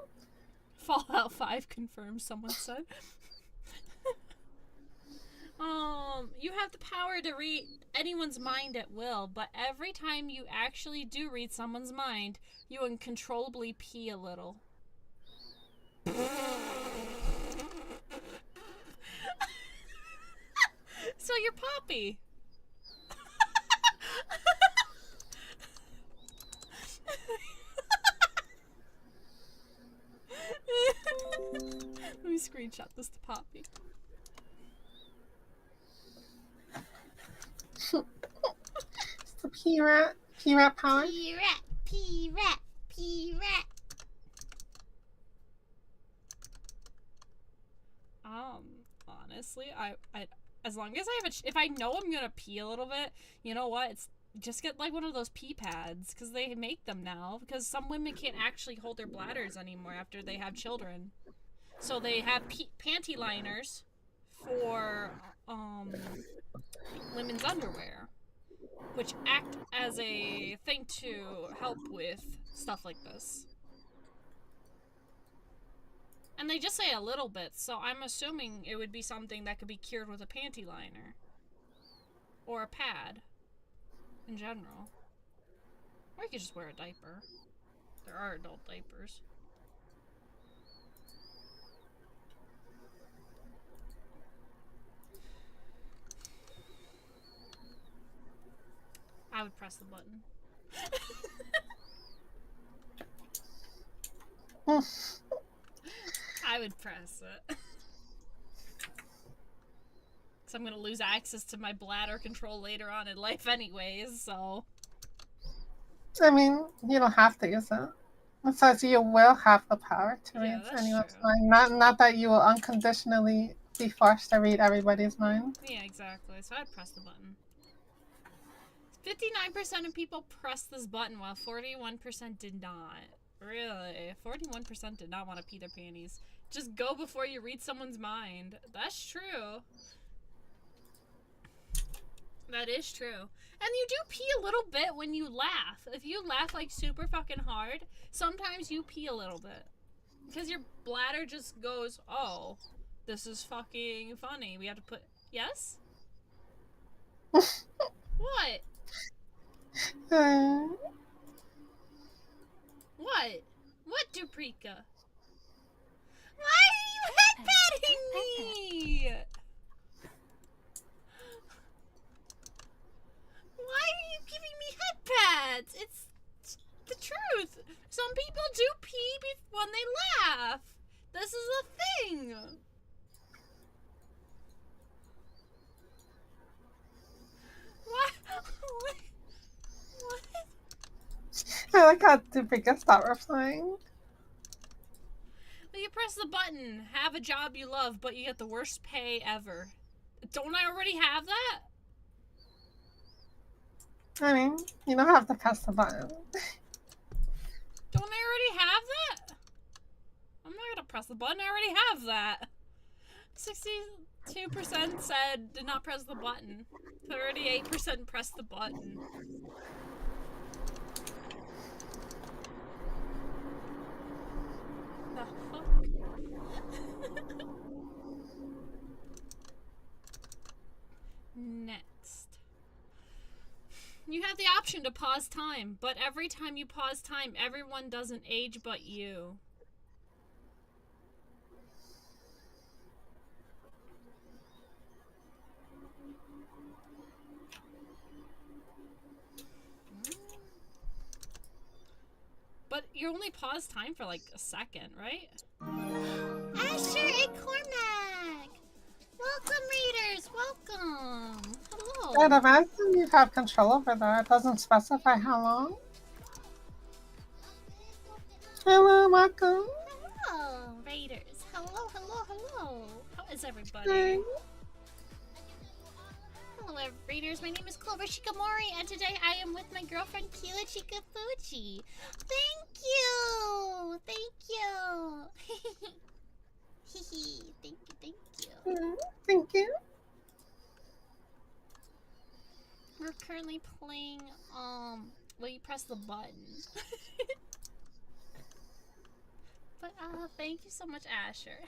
Fallout 5 confirmed, someone said. You have the power to read anyone's mind at will, but every time you actually do read someone's mind, you uncontrollably pee a little. So you're Poppy. Let me screenshot this to Poppy. It's the P-rat. P-rat power. P-rat, P-rat, P-rat. Honestly, I as long as I have if I know I'm gonna pee a little bit, you know what? It's just get like one of those pee pads, because they make them now, because some women can't actually hold their bladders anymore after they have children. So they have panty liners for women's underwear, which act as a thing to help with stuff like this. And they just say a little bit, so I'm assuming it would be something that could be cured with a panty liner. Or a pad. In general. Or you could just wear a diaper. There are adult diapers. I would press the button. I would press it. Because I'm going to lose access to my bladder control later on in life anyways, so... I mean, you don't have to use it. It says you will have the power to read anyone's mind. Not that you will unconditionally be forced to read everybody's mind. Yeah, exactly. So I'd press the button. 59% of people pressed this button, while 41% did not. Really? 41% did not want to pee their panties. Just go before you read someone's mind. That's true. That is true. And you do pee a little bit when you laugh. If you laugh like super fucking hard, sometimes you pee a little bit. Because your bladder just goes, oh, this is fucking funny. We have to put... Yes? What? What? What, Duprika? Why are you headbutting me? Why are you giving me headpats? It's the truth. Some people do pee when they laugh. This is a thing. What? What? I like how Duprika stopped replying. You press the button. Have a job you love, but you get the worst pay ever. Don't I already have that? I mean, you don't have to press the button. Don't I already have that? I'm not gonna press the button. I already have that. 62% said did not press the button. 38% pressed the button. The fuck? Next. option to pause time, but every time you pause time, everyone doesn't age but you. But you only pause time for like a second, right? Asher and Cormac! Welcome, readers! Welcome! Hello! I'd imagine you have control over that. It doesn't specify how long. Hello, welcome. Hello, raiders! Hello, hello, hello! How is everybody? Hey. Hello, readers. My name is Clover Shikamori, and today I am with my girlfriend Keala Chikafuji. Thank you! Thank you! Hehe, thank you, thank you. Thank you. We're currently playing, well, you press the button. But, thank you so much, Asher.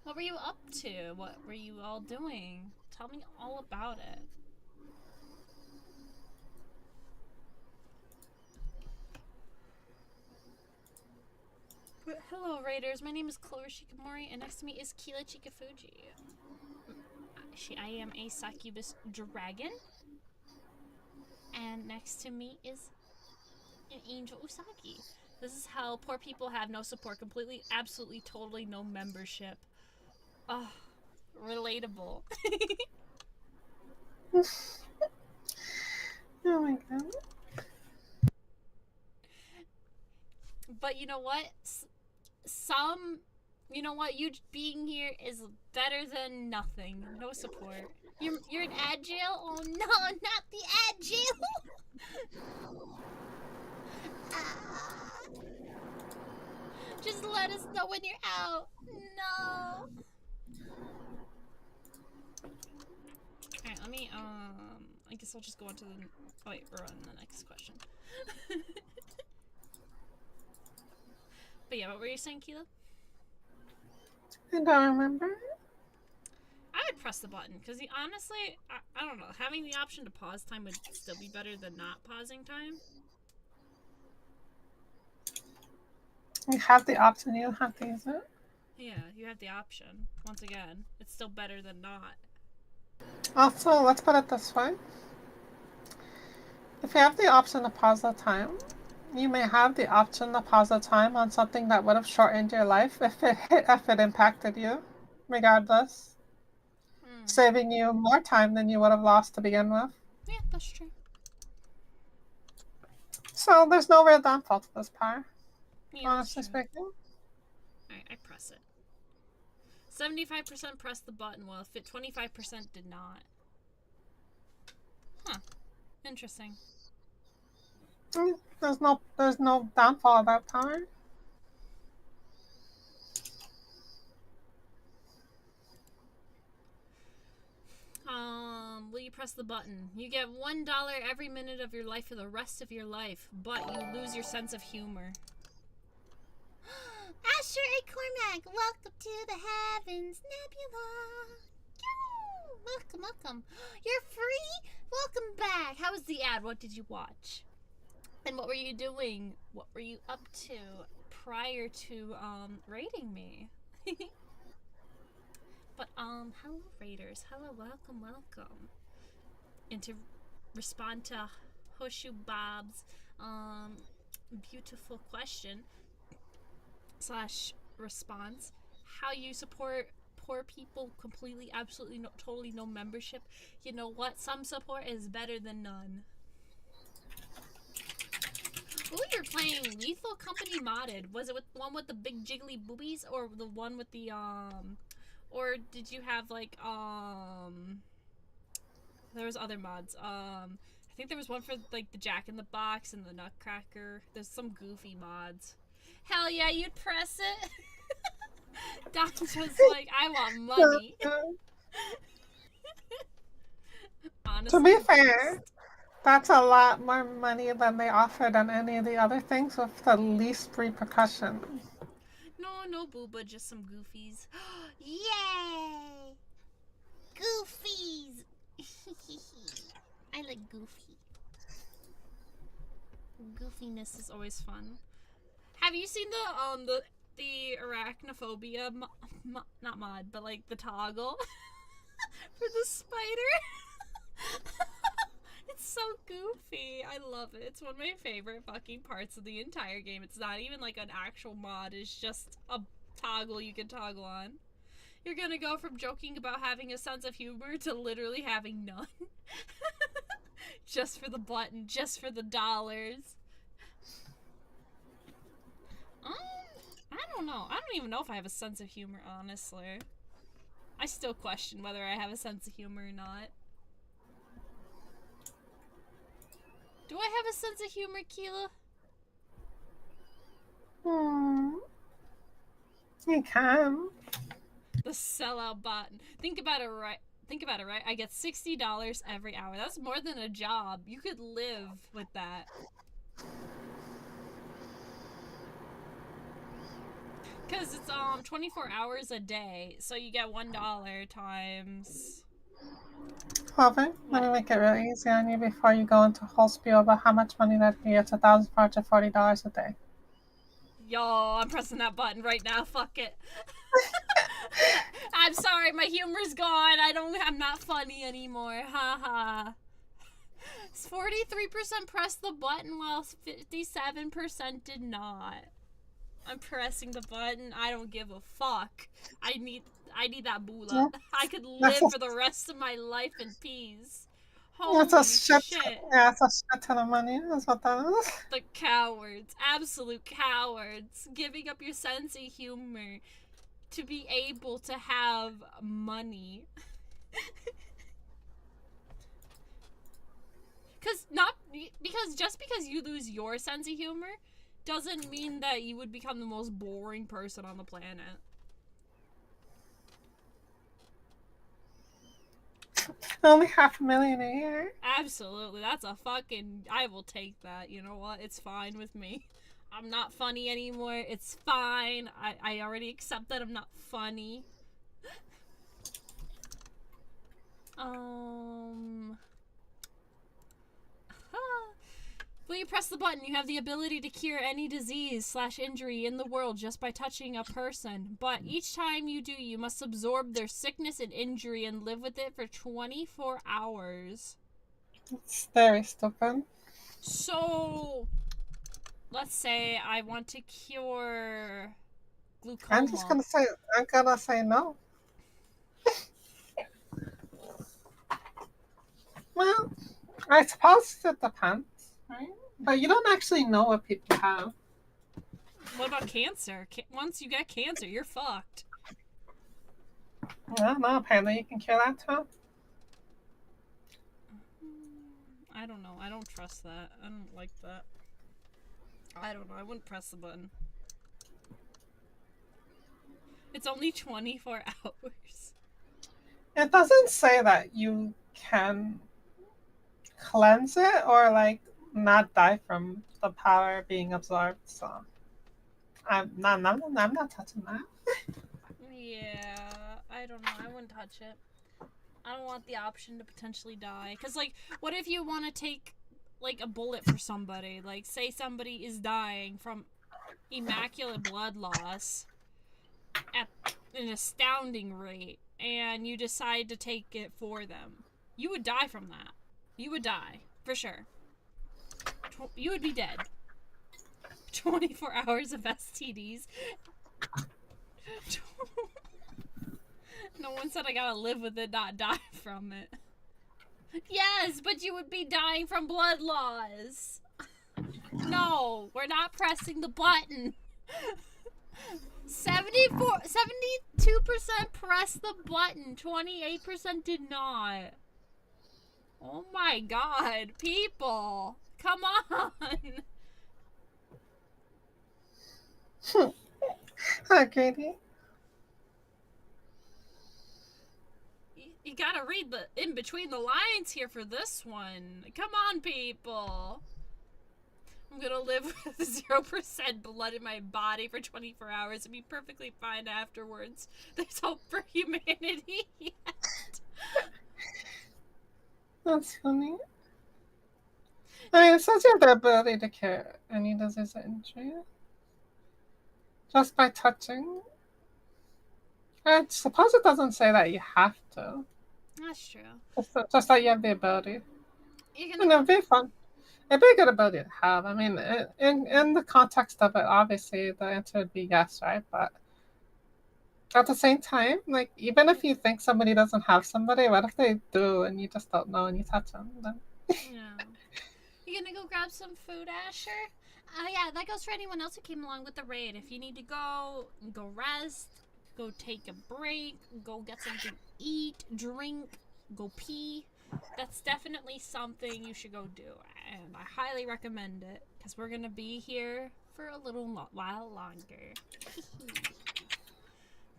What were you up to? What were you all doing? Tell me all about it. But hello, Raiders. My name is Clover Shikamori, and next to me is Keala Chikafuji. I am a succubus dragon. And next to me is an angel Usagi. This is how poor people have no support, completely, absolutely, totally no membership. Oh, relatable. Oh my god. But you know what? You know what? You being here is better than nothing. No support. You're in ad jail? Oh no, not the ad jail! Just let us know when you're out. No. Alright, let me, I guess I'll just go on to the, oh wait, we're on the next question. But yeah, what were you saying, Keala? I don't remember. I would press the button, because honestly, I don't know, having the option to pause time would still be better than not pausing time. You have the option, you don't have to use it. Yeah, you have the option. Once again, it's still better than not. Also, let's put it this way. If you have the option to pause the time, you may have the option to pause the time on something that would have shortened your life if it impacted you, regardless. Saving you more time than you would have lost to begin with. Yeah, that's true. So there's no real downfall to this power, Yeah, honestly speaking. Alright, I press it. 75% pressed the button, while 25% did not. Huh. Interesting. There's no downfall of that power. Will you press the button? You get $1 every minute of your life for the rest of your life, but you lose your sense of humor. Asher and Cormac, welcome to the Heavens Nebula. Welcome, welcome. You're free? Welcome back. How was the ad? What did you watch? And what were you doing? What were you up to prior to raiding me? But hello Raiders. Hello, welcome, welcome. And to respond to Hoshu Bob's beautiful question / response, how you support poor people completely, absolutely, no, totally no membership. You know what? Some support is better than none. Oh, you're playing Lethal Company modded. Was it with the one with the big jiggly boobies, or the one with the or did you have like there was other mods. I think there was one for like the Jack in the Box and the Nutcracker. There's some goofy mods. Hell yeah, you'd press it. Doc's just like, I want money. Honestly, To be fair, that's a lot more money than they offered on any of the other things with the least repercussion. No booba, just some goofies. Yay! Goofies! I like Goofy. Goofiness is always fun. Have you seen the arachnophobia not mod, but like the toggle for the spider? It's so goofy. I love it. It's one of my favorite fucking parts of the entire game. It's not even like an actual mod. It's just a toggle you can toggle on. You're gonna go from joking about having a sense of humor to literally having none. Just for the button, just for the dollars. I don't know. I don't even know if I have a sense of humor, honestly. I still question whether I have a sense of humor or not. Do I have a sense of humor, Keela? You can. The sellout button. Think about it, right? I get $60 every hour. That's more than a job. You could live with that. Because it's 24 hours a day, so you get $1 times. However, let me make it really easy on you before you go into a whole spiel about how much money that'd be. It's $1,440 a day. Yo, I'm pressing that button right now. Fuck it. I'm sorry, my humor's gone. I'm not funny anymore. Haha. 43% pressed the button while 57% did not. I'm pressing the button. I don't give a fuck. I need that boolah. I could live for the rest of my life in peace. Holy shit. Yeah, it's a shit ton of money. That's what that is. The cowards. Absolute cowards. Giving up your sense of humor to be able to have money. Because just because you lose your sense of humor doesn't mean that you would become the most boring person on the planet. Only $500,000 a year. Absolutely. That's a fucking... I will take that. You know what? It's fine with me. I'm not funny anymore. It's fine. I already accept that I'm not funny. When you press the button, you have the ability to cure any disease/injury in the world just by touching a person. But each time you do, you must absorb their sickness and injury and live with it for 24 hours. It's very stupid. So, let's say I want to cure glaucoma. I'm gonna say no. Well, I suppose it depends, right? But you don't actually know what people have. What about cancer? Once you get cancer, you're fucked. Well, no, apparently you can cure that too. I don't know. I don't trust that. I don't like that. I don't know. I wouldn't press the button. It's only 24 hours. It doesn't say that you can cleanse it or like not die from the power being absorbed, so I'm not touching that. Yeah, I don't know. I wouldn't touch it. I don't want the option to potentially die. Because, like, what if you want to take, like, a bullet for somebody? Like, say somebody is dying from immaculate blood loss at an astounding rate, and you decide to take it for them. You would die from that. You would die, for sure. You would be dead. 24 hours of STDs. No one said I gotta live with it, not die from it. Yes, but you would be dying from blood loss. No, we're not pressing the button. 72% pressed the button. 28% did not. Oh my god, people. Come on. Hi, Grady. You gotta read the in between the lines here for this one. Come on, people. I'm gonna live with 0% blood in my body for 24 hours and be perfectly fine afterwards. There's hope for humanity yet. That's funny. I mean, it says you have the ability to cure any disease or injury just by touching. I suppose it doesn't say that you have to. That's true. Just that you have the ability. You're And gonna it'd be fun. It'd be a good ability to have. I mean, in the context of it, obviously the answer would be yes, right? But at the same time, like even if you think somebody doesn't have somebody, what if they do and you just don't know and you touch them? Then yeah. You gonna go grab some food, Asher? Yeah, that goes for anyone else who came along with the raid. If you need to go rest, go take a break, go get something to eat, drink, go pee. That's definitely something you should go do, and I highly recommend it because we're gonna be here for a little while longer.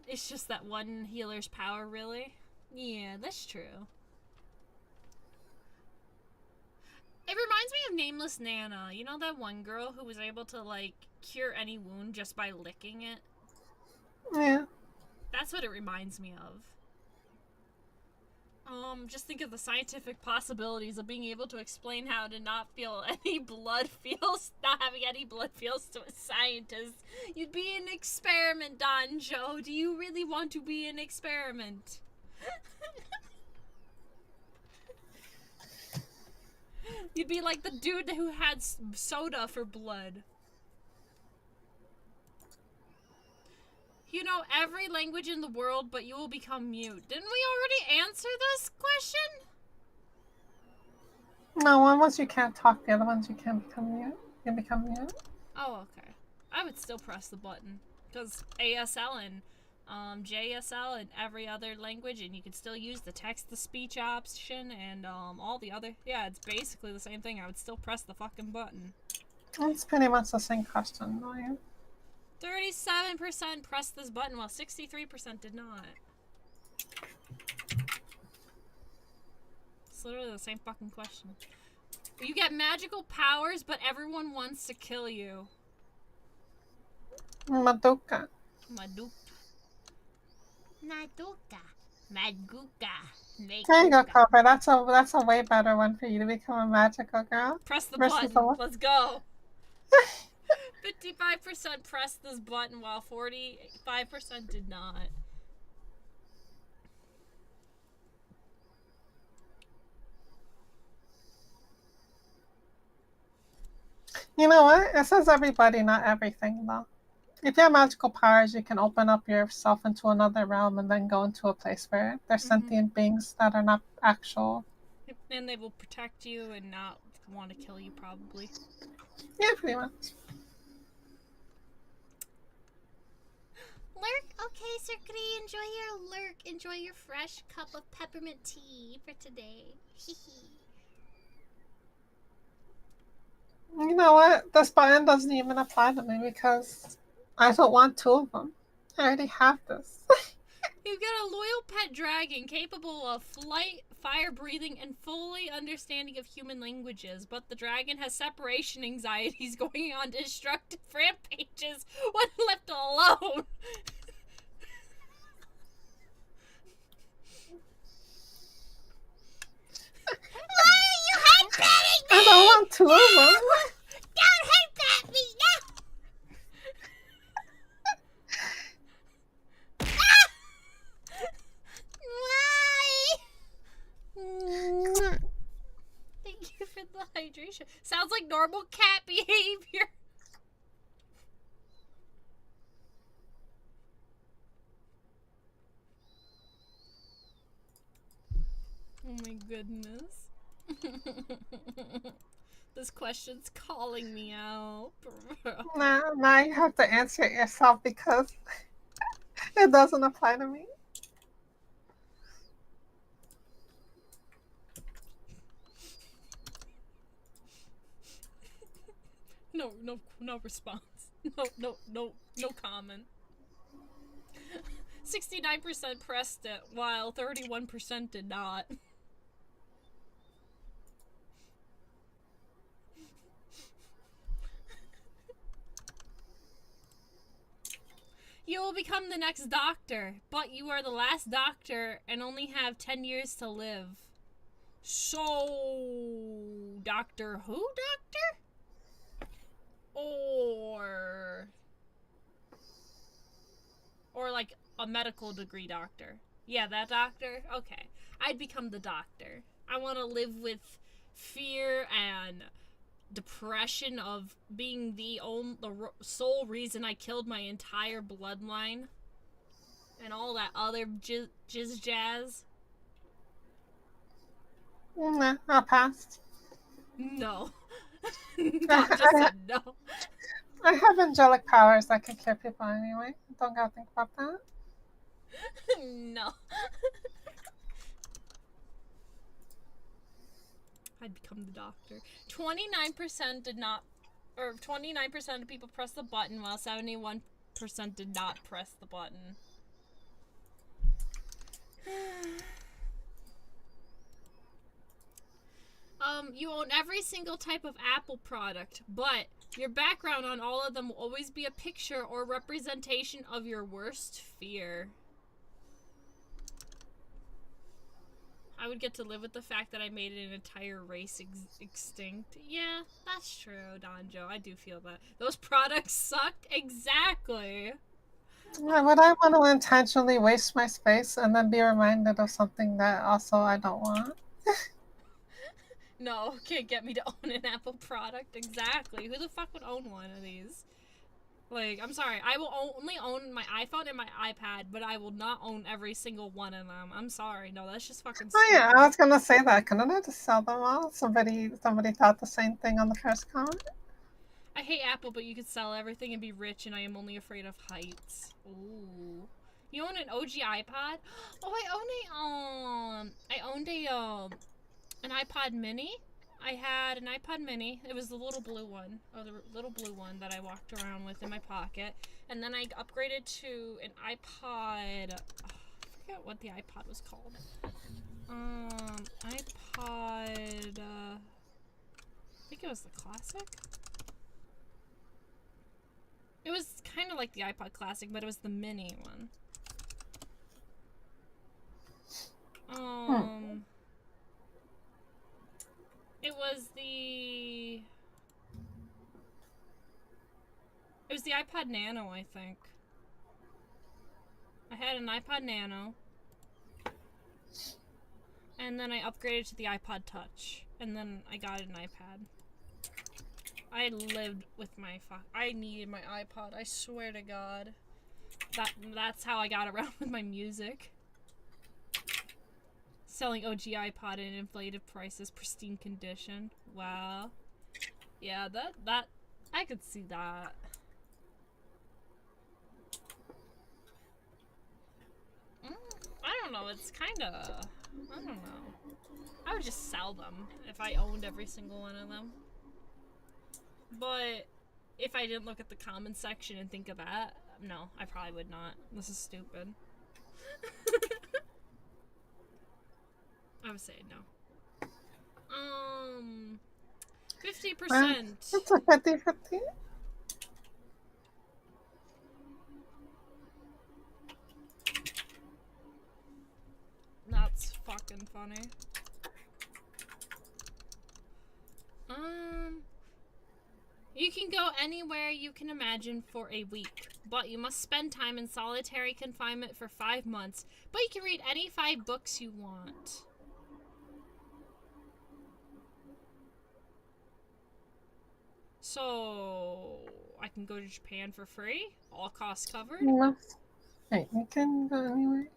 It's just that one healer's power, really. Yeah, that's true. It reminds me of Nameless Nana. You know that one girl who was able to, like, cure any wound just by licking it? yeah. That's what it reminds me of. Just think of the scientific possibilities of being able to explain how to not feel any blood feels, not having any blood feels to a scientist. You'd be an experiment, Donjo. Do you really want to be an experiment? You'd be like the dude who had soda for blood. You know every language in the world, but you will become mute. Didn't we already answer this question? No, one ones you can't talk, the other ones you can become mute. You can become mute. Oh, okay. I would still press the button. Because ASL and JSL and every other language, and you can still use the text-to-speech option and all the other... Yeah, it's basically the same thing. I would still press the fucking button. It's pretty much the same question, though. Yeah. 37% pressed this button, while 63% did not. It's literally the same fucking question. You get magical powers, but everyone wants to kill you. Madoka. Maduka. Naduka. Maguka. There you go, Cobra. That's a way better one for you to become a magical girl. Press the Versus button. the- Let's go. 55% pressed this button, while 45% did not. You know what? It says everybody, not everything, though. If you have magical powers, you can open up yourself into another realm and then go into a place where there's sentient beings that are not actual. And they will protect you and not want to kill you, probably. Yeah, pretty much. Lurk? Okay, Sir Kree, enjoy your lurk. Enjoy your fresh cup of peppermint tea for today. Hehe. You know what? This button doesn't even apply to me because I don't want two of them. I already have this. You get a loyal pet dragon capable of flight, fire breathing, and fully understanding of human languages, but the dragon has separation anxieties, going on destructive rampages when left alone. Why are you headbutting me? I don't want two of them. Don't headbutt me! No! Why? Thank you for the hydration. Sounds like normal cat behavior. Oh my goodness. This question's calling me out. Now you have to answer it yourself because it doesn't apply to me. No response. No comment. 69% pressed it, while 31% did not. You will become the next doctor, but you are the last doctor and only have 10 years to live. So, Doctor Who doctor? Or like a medical degree doctor. Yeah, that doctor? Okay. I'd become the doctor. I want to live with fear and depression of being the sole reason I killed my entire bloodline and all that other jizz jazz. Nah, I'll pass. No. Doctor said no. I have angelic powers that can cure people anyway. Don't gotta think about that. No. I'd become the doctor. 29% did not, or 29% of people pressed the button, while 71% did not press the button. You own every single type of Apple product, but your background on all of them will always be a picture or representation of your worst fear. I would get to live with the fact that I made an entire race extinct. Yeah, that's true, Donjo. I do feel that. Those products suck. Exactly. Why would I want to intentionally waste my space and then be reminded of something that also I don't want? No, can't get me to own an Apple product. Exactly. Who the fuck would own one of these? Like, I'm sorry. I will only own my iPhone and my iPad, but I will not own every single one of them. I'm sorry. No, that's just fucking stupid. Oh yeah, I was gonna say that. Couldn't I just sell them all? Somebody thought the same thing on the first comment. I hate Apple, but you could sell everything and be rich, and I am only afraid of heights. Ooh. You own an OG iPod? Oh, I owned an iPod Mini. I had an iPod Mini. It was the little blue one, or the little blue one that I walked around with in my pocket. And then I upgraded to an iPod. Oh, I forget what the iPod was called. iPod. I think it was the Classic. It was kind of like the iPod Classic, but it was the mini one. It was the iPod Nano, I think. I had an iPod Nano. And then I upgraded to the iPod Touch. And then I got an iPad. I lived with I needed my iPod, I swear to God. That's how I got around with my music. Selling OG iPod in inflated prices, pristine condition. Wow. Yeah, that I could see that. I don't know, it's kinda, I don't know. I would just sell them if I owned every single one of them. But if I didn't look at the comment section and think of that, no, I probably would not. This is stupid. I would say no. 50%. It's a 50-50. That's fucking funny. You can go anywhere you can imagine for a week, but you must spend time in solitary confinement for 5 months. But you can read any 5 books you want. So, I can go to Japan for free? All costs covered? No. Wait, you can go anywhere.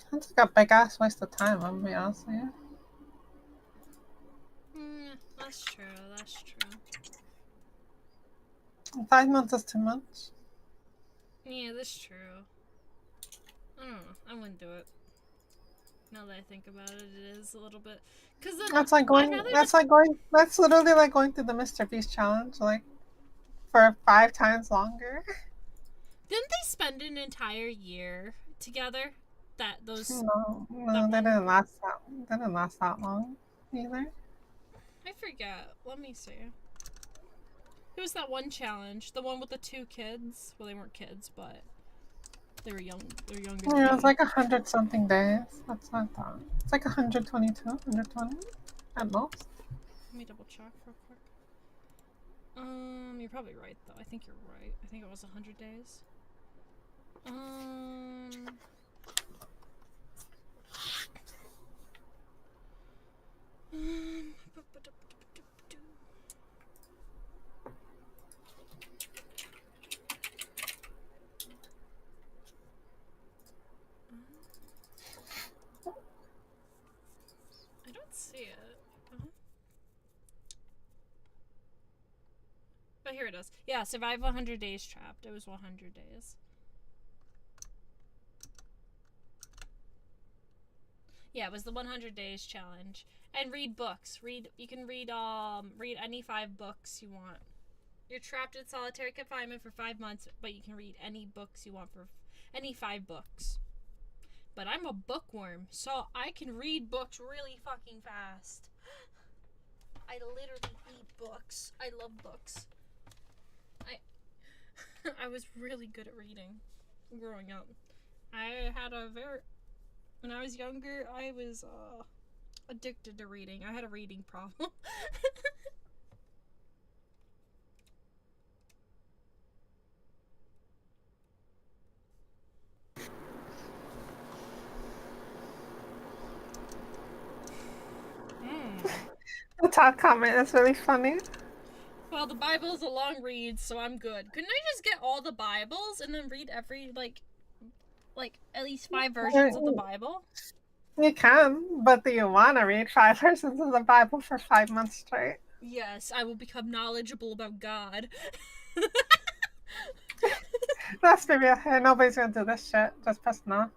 That's like a big ass waste of time, I'm gonna be honest with you. That's true, that's true. 5 months is too much. Yeah, that's true. I don't know, I wouldn't do it. Now that I think about it, it is a little bit. Cause then that's literally like going through the Mr. Beast challenge, like, for 5 times longer. Didn't they spend an entire year together? No, they didn't last that long either. I forget. Let me see. It was that one challenge, the one with the 2 kids. Well, they weren't kids, but they were young. They're younger. Than Yeah, me. it's like 100 something days. That's not that. It's like 122, 120 at most. Let me double check real quick. You're probably right though. I think you're right. I think it was 100 days. I don't see it. But here it is. Yeah, survive 100 days trapped. It was 100 days. Yeah, it was the 100 days challenge. And read books. You can read any 5 books you want. You're trapped in solitary confinement for 5 months, but you can read any books you want for any 5 books. But I'm a bookworm, so I can read books really fucking fast. I literally eat books. I love books. I was really good at reading growing up. When I was younger, I was addicted to reading. I had a reading problem. The top comment is really funny. Well, the Bible is a long read, so I'm good. Couldn't I just get all the Bibles and then read every, like at least 5 versions of the Bible? You can, but do you want to read 5 versions of the Bible for 5 months straight? Yes, I will become knowledgeable about God. Let's be real here. Nobody's gonna do this shit. Just press no.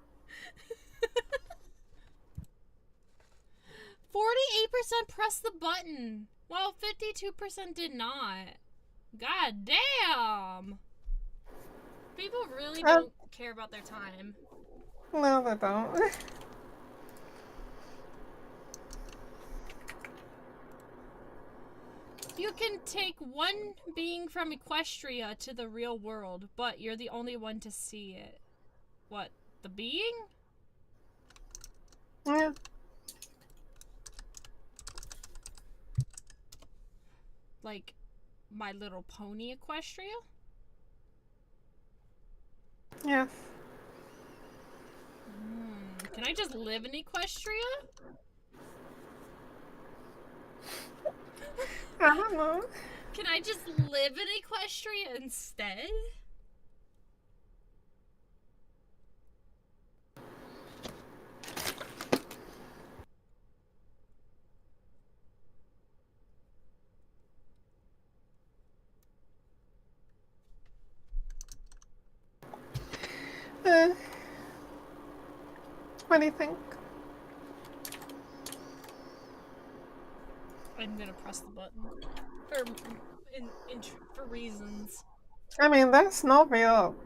48% pressed the button, while 52% did not. God damn! People really don't care about their time. No, they don't. You can take one being from Equestria to the real world, but you're the only one to see it. What? The being? Yeah. Like My Little Pony Equestria? Yes. Can I just live in Equestria? I don't know. Can I just live in Equestria instead? What do you think? I'm gonna press the button for reasons. I mean, there's no real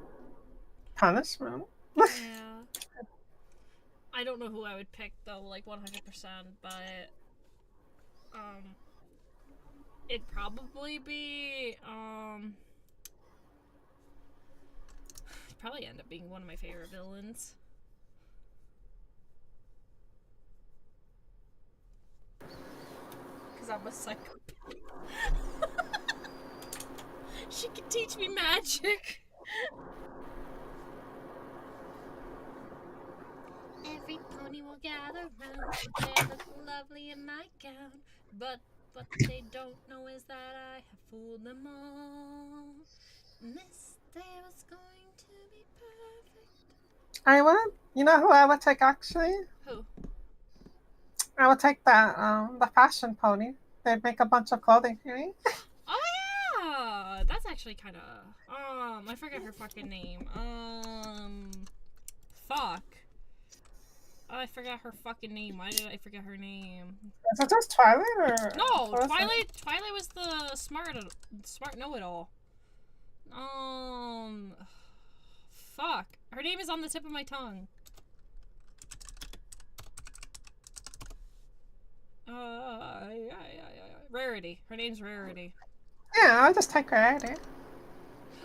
punishment. Yeah. I don't know who I would pick though, like 100%, but it'd probably be it'd probably end up being one of my favorite villains. Because I'm a psychopath. She can teach me magic. Every pony will gather round. They look lovely in my gown. But what they don't know is that I have fooled them all. And this day was going to be perfect. I would. You know who I would take actually? Who? I would take that the fashion pony. They'd make a bunch of clothing for me. Oh yeah, that's actually kind of I forgot her fucking name. Fuck. I forgot her fucking name. Why did I forget her name? Is it just Twilight or No, what was Twilight. Twilight was the smart know-it-all. Fuck. Her name is on the tip of my tongue. Rarity. Her name's Rarity. Yeah, I'll just take rarity.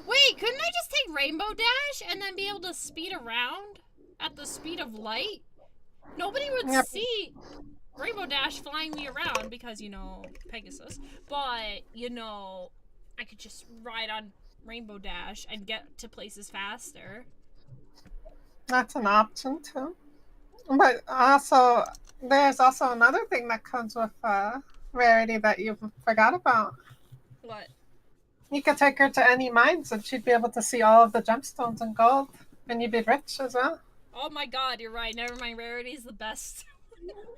Wait, couldn't I just take Rainbow Dash and then be able to speed around at the speed of light? Nobody would Yep. see Rainbow Dash flying me around because, Pegasus. But, I could just ride on Rainbow Dash and get to places faster. That's an option too. But also, there's also another thing that comes with rarity that you forgot about. What? You could take her to any mines and she'd be able to see all of the gemstones and gold, and you'd be rich as well. Oh my god, you're right. Never mind, Rarity's the best.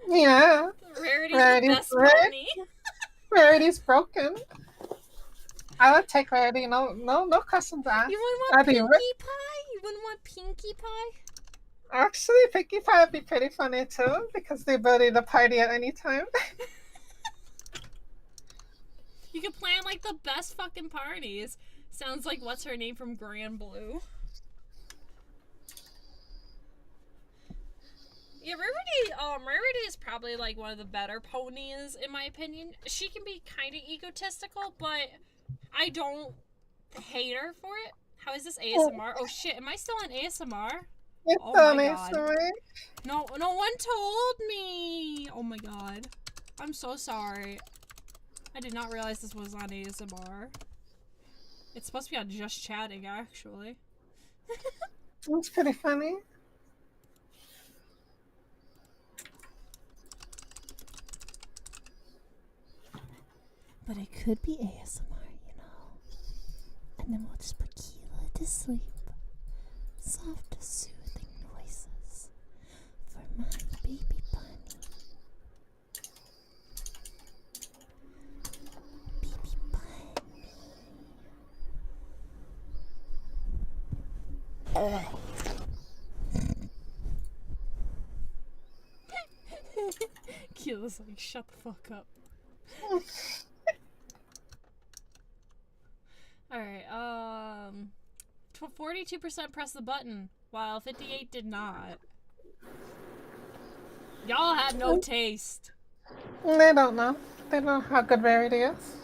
Yeah. Rarity's Rarity's the best rare. pony. Rarity's broken. I would take rarity. No questions asked. You wouldn't want I'd be Pinkie Pie? You wouldn't want Pinkie Pie? Actually, Pinkie Pie would be pretty funny too, because the ability to party at any time. You could plan like the best fucking parties. Sounds like what's her name from Grand Blue. Yeah, Rarity is probably like one of the better ponies in my opinion. She can be kind of egotistical, but I don't hate her for it. How is this ASMR? Oh shit, am I still on ASMR? It's Oh so my nice god. to me. No one told me. Oh my god. I'm so sorry. I did not realize this was on ASMR. It's supposed to be on Just Chatting, actually. It's pretty funny. But it could be ASMR, And then we'll just put Keala to sleep. Soft, soothing noises for my baby bunny. Baby bunny. Keela's like, shut the fuck up. Alright, 42% pressed the button, while 58 did not. Y'all have no taste. They don't know. They don't know how good rarity is.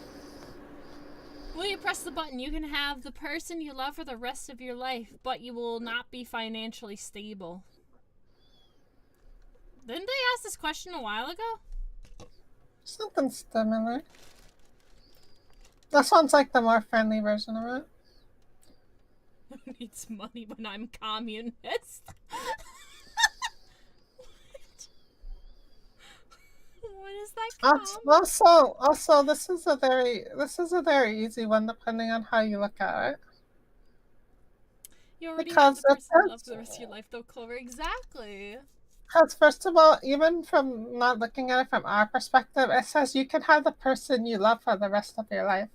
Will you press the button? You can have the person you love for the rest of your life, but you will not be financially stable. Didn't they ask this question a while ago? Something similar. This one's like the more friendly version of it. Who needs money when I'm communist? What is that comment? Also, this is a very easy one depending on how you look at it. You already Because have the person you love for the rest of your life, though, Clover. Exactly. Because first of all, even from not looking at it from our perspective, it says you can have the person you love for the rest of your life.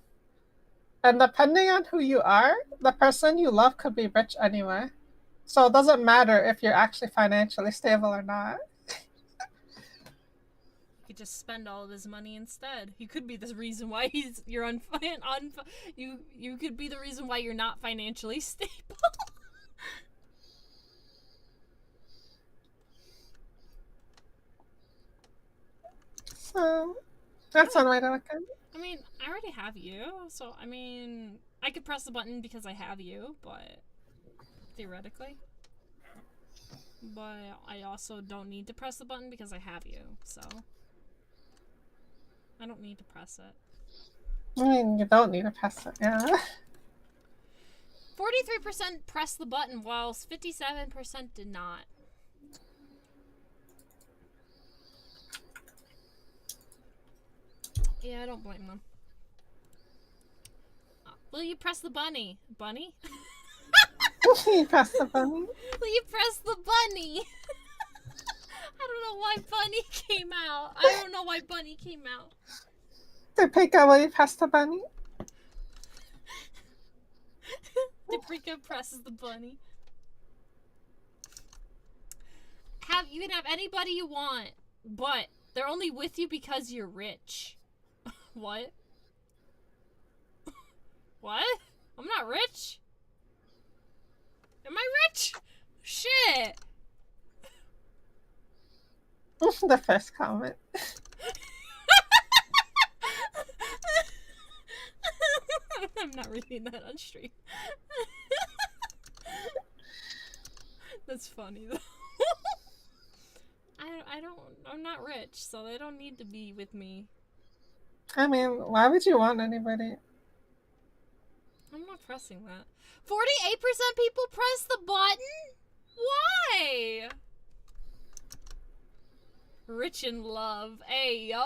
And depending on who you are, the person you love could be rich anyway. So it doesn't matter if you're actually financially stable or not. He could just spend all of his money instead. He could be the reason why you could be the reason why you're not financially stable. So that's one way to look at it. I mean, I already have you, so I mean, I could press the button because I have you, but theoretically. But I also don't need to press the button because I have you, so I don't need to press it. I mean, you don't need to press it, yeah. 43% pressed the button, whilst 57% did not. Yeah, I don't blame them. Will you press the bunny? Bunny? You press the button. Will you press the bunny? I don't know why bunny came out. I don't know why bunny came out. Paprika, will you press the bunny? Paprika presses the bunny. You can have anybody you want, but they're only with you because you're rich. What? What? I'm not rich. Am I rich? Shit. The first comment. I'm not reading that on stream. That's funny though. I'm not rich, so they don't need to be with me. I mean, why would you want anybody? I'm not pressing that. 48% people press the button? Why? Rich in love. Hey, yo?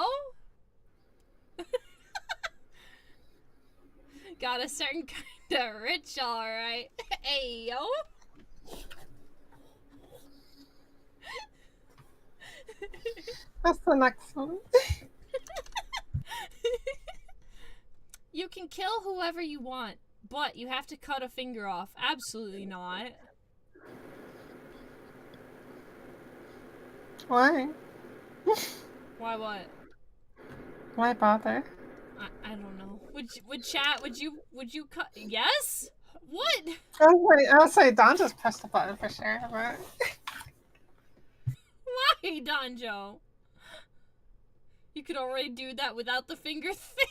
Got a certain kind of rich, alright. Hey, yo? That's the next one. You can kill whoever you want, but you have to cut a finger off. Absolutely not. Why? Why what? Why bother? I don't know. Would you cut? Yes? What? I was like, Don just pressed the button for sure, but... Why, Donjo? You could already do that without the finger thing.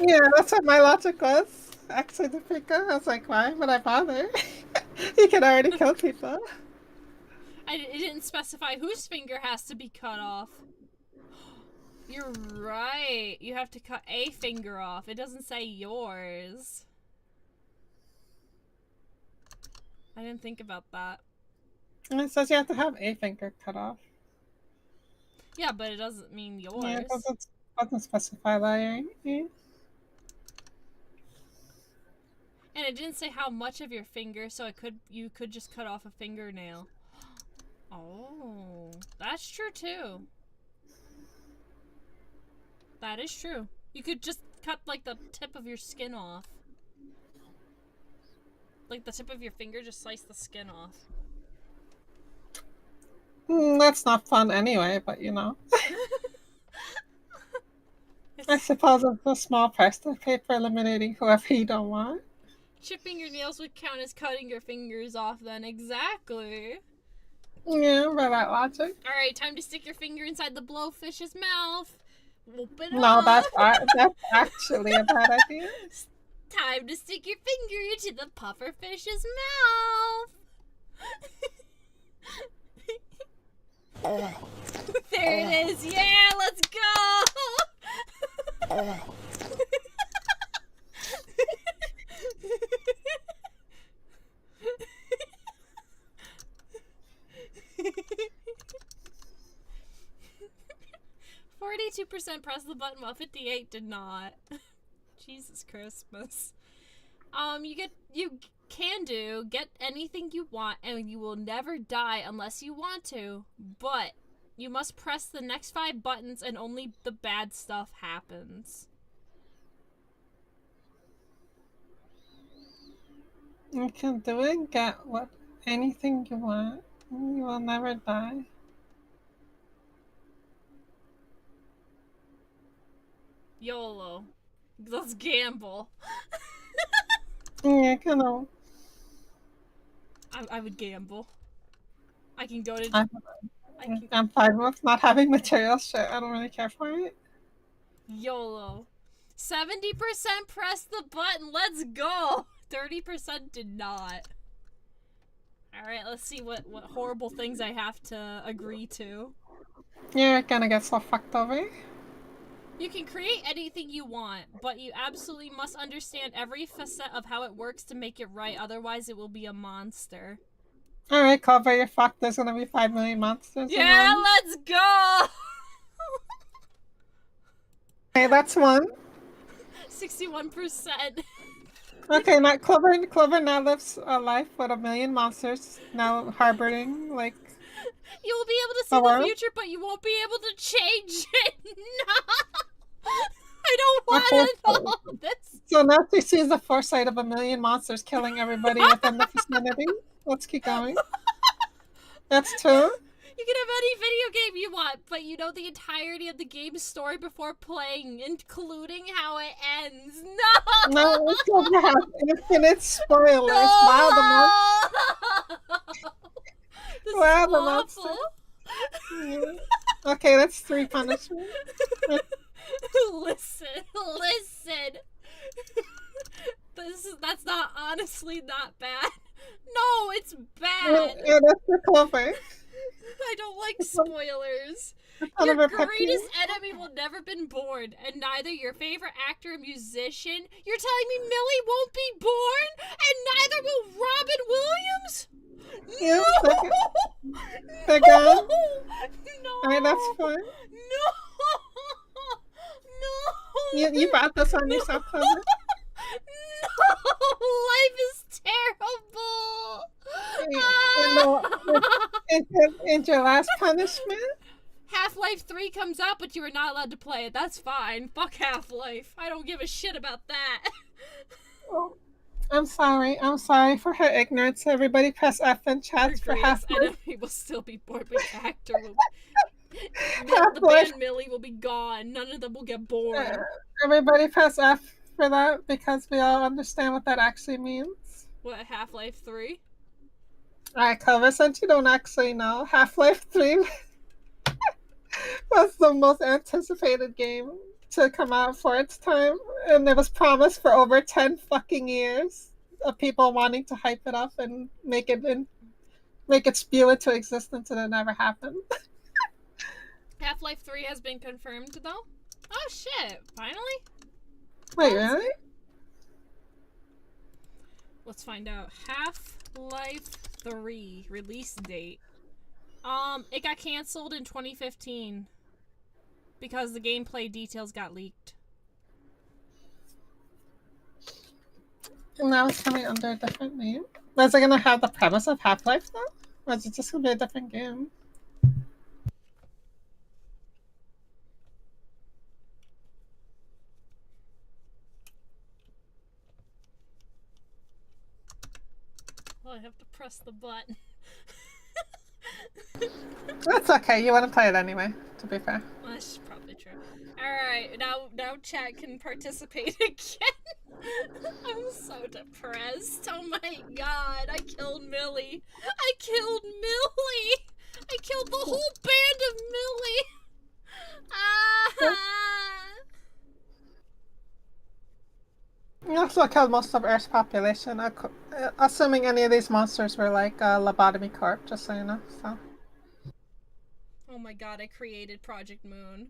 Yeah, that's what my logic was. Actually, the finger. I was like, why would I bother? You can already kill people. It didn't specify whose finger has to be cut off. You're right. You have to cut a finger off. It doesn't say yours. I didn't think about that. And it says you have to have a finger cut off. Yeah, but it doesn't mean yours. Yeah, it doesn't specify that. Yeah. And it didn't say how much of your finger, so you could just cut off a fingernail. Oh, that's true too. That is true. You could just cut like the tip of your skin off. Like the tip of your finger, just slice the skin off. That's not fun anyway, but you know. I suppose it's a small price to pay for eliminating whoever you don't want. Chipping your nails would count as cutting your fingers off then. Exactly. Yeah, by that logic. Alright, time to stick your finger inside the blowfish's mouth. Open it No, up. that's actually a bad idea. Time to stick your finger into the pufferfish's mouth. There it is. Yeah, let's go. 42% pressed the button while 58 did not. Jesus Christmas. You can get anything you want and you will never die unless you want to, but you must press the next 5 buttons and only the bad stuff happens. You can do it, get anything you want. You will never die. YOLO. Let's gamble. Yeah, kind of. I would gamble. I can go to... I'm fine with not having material shit. I don't really care for it. YOLO. 70% pressed the button. Let's go. 30% did not. Alright, let's see what horrible things I have to agree to. You're gonna get so fucked over. You can create anything you want, but you absolutely must understand every facet of how it works to make it right, otherwise it will be a monster. Alright, cover your fuck. There's gonna be 5 million monsters. Yeah, let's go! Okay, that's one. 61%. Okay, now Clover now lives a life with 1 million monsters now harboring, like... You will be able to see the future, but you won't be able to change it. No! I don't want to know this. So now she sees the foresight of 1 million monsters killing everybody within the vicinity. Let's keep going. That's 2. You can have any video game you want, but you know the entirety of the game's story before playing, including how it ends. No! No, it's going to have infinite spoilers. No! Wow, This wow, is the awful. monster. Yeah. Okay, that's 3 punishments. Listen. That's not honestly not bad. No, it's bad. Yeah, that's the clover. I don't like spoilers. Kind Your of a pet peeve. greatest enemy will never been born, and neither your favorite actor or musician. You're telling me Millie won't be born, and neither will Robin Williams? Yeah, No! they're gone. No! Alright, that's fine. No! No! You brought this on yourself, Clover. No! Life is terrible! You know, it's your last punishment. Half-Life 3 comes out, but you are not allowed to play it. That's fine. Fuck Half-Life. I don't give a shit about that. Oh, I'm sorry. I'm sorry for her ignorance. Everybody press F in chats for Your greatest Half-Life. enemy will still be born, but the actor will the Half-Life. band Millie will be gone. None of them will get born. Everybody press F for that because we all understand what that actually means. What, Half-Life 3? Alright, Clover, since you don't actually know, Half-Life 3 was the most anticipated game to come out for its time, and it was promised for over 10 fucking years of people wanting to hype it up and make it spew into existence, and it never happened. Half-Life 3 has been confirmed, though? Oh, shit. Finally? Wait, really? Let's find out. Half-Life 3 release date. It got canceled in 2015 because the gameplay details got leaked. And now it's coming under a different name. Was it gonna have the premise of Half-Life though? Or is it just gonna be a different game? Well, I have to press the button. That's okay, you wanna play it anyway, to be fair. Well, that's probably true. Alright, now chat can participate again. I'm so depressed. Oh my god, I killed Millie. I killed Millie! I killed the whole band of Millie! Ah! You also killed most of Earth's population, assuming any of these monsters were like Lobotomy Corp, just so you know, so. Oh my god, I created Project Moon.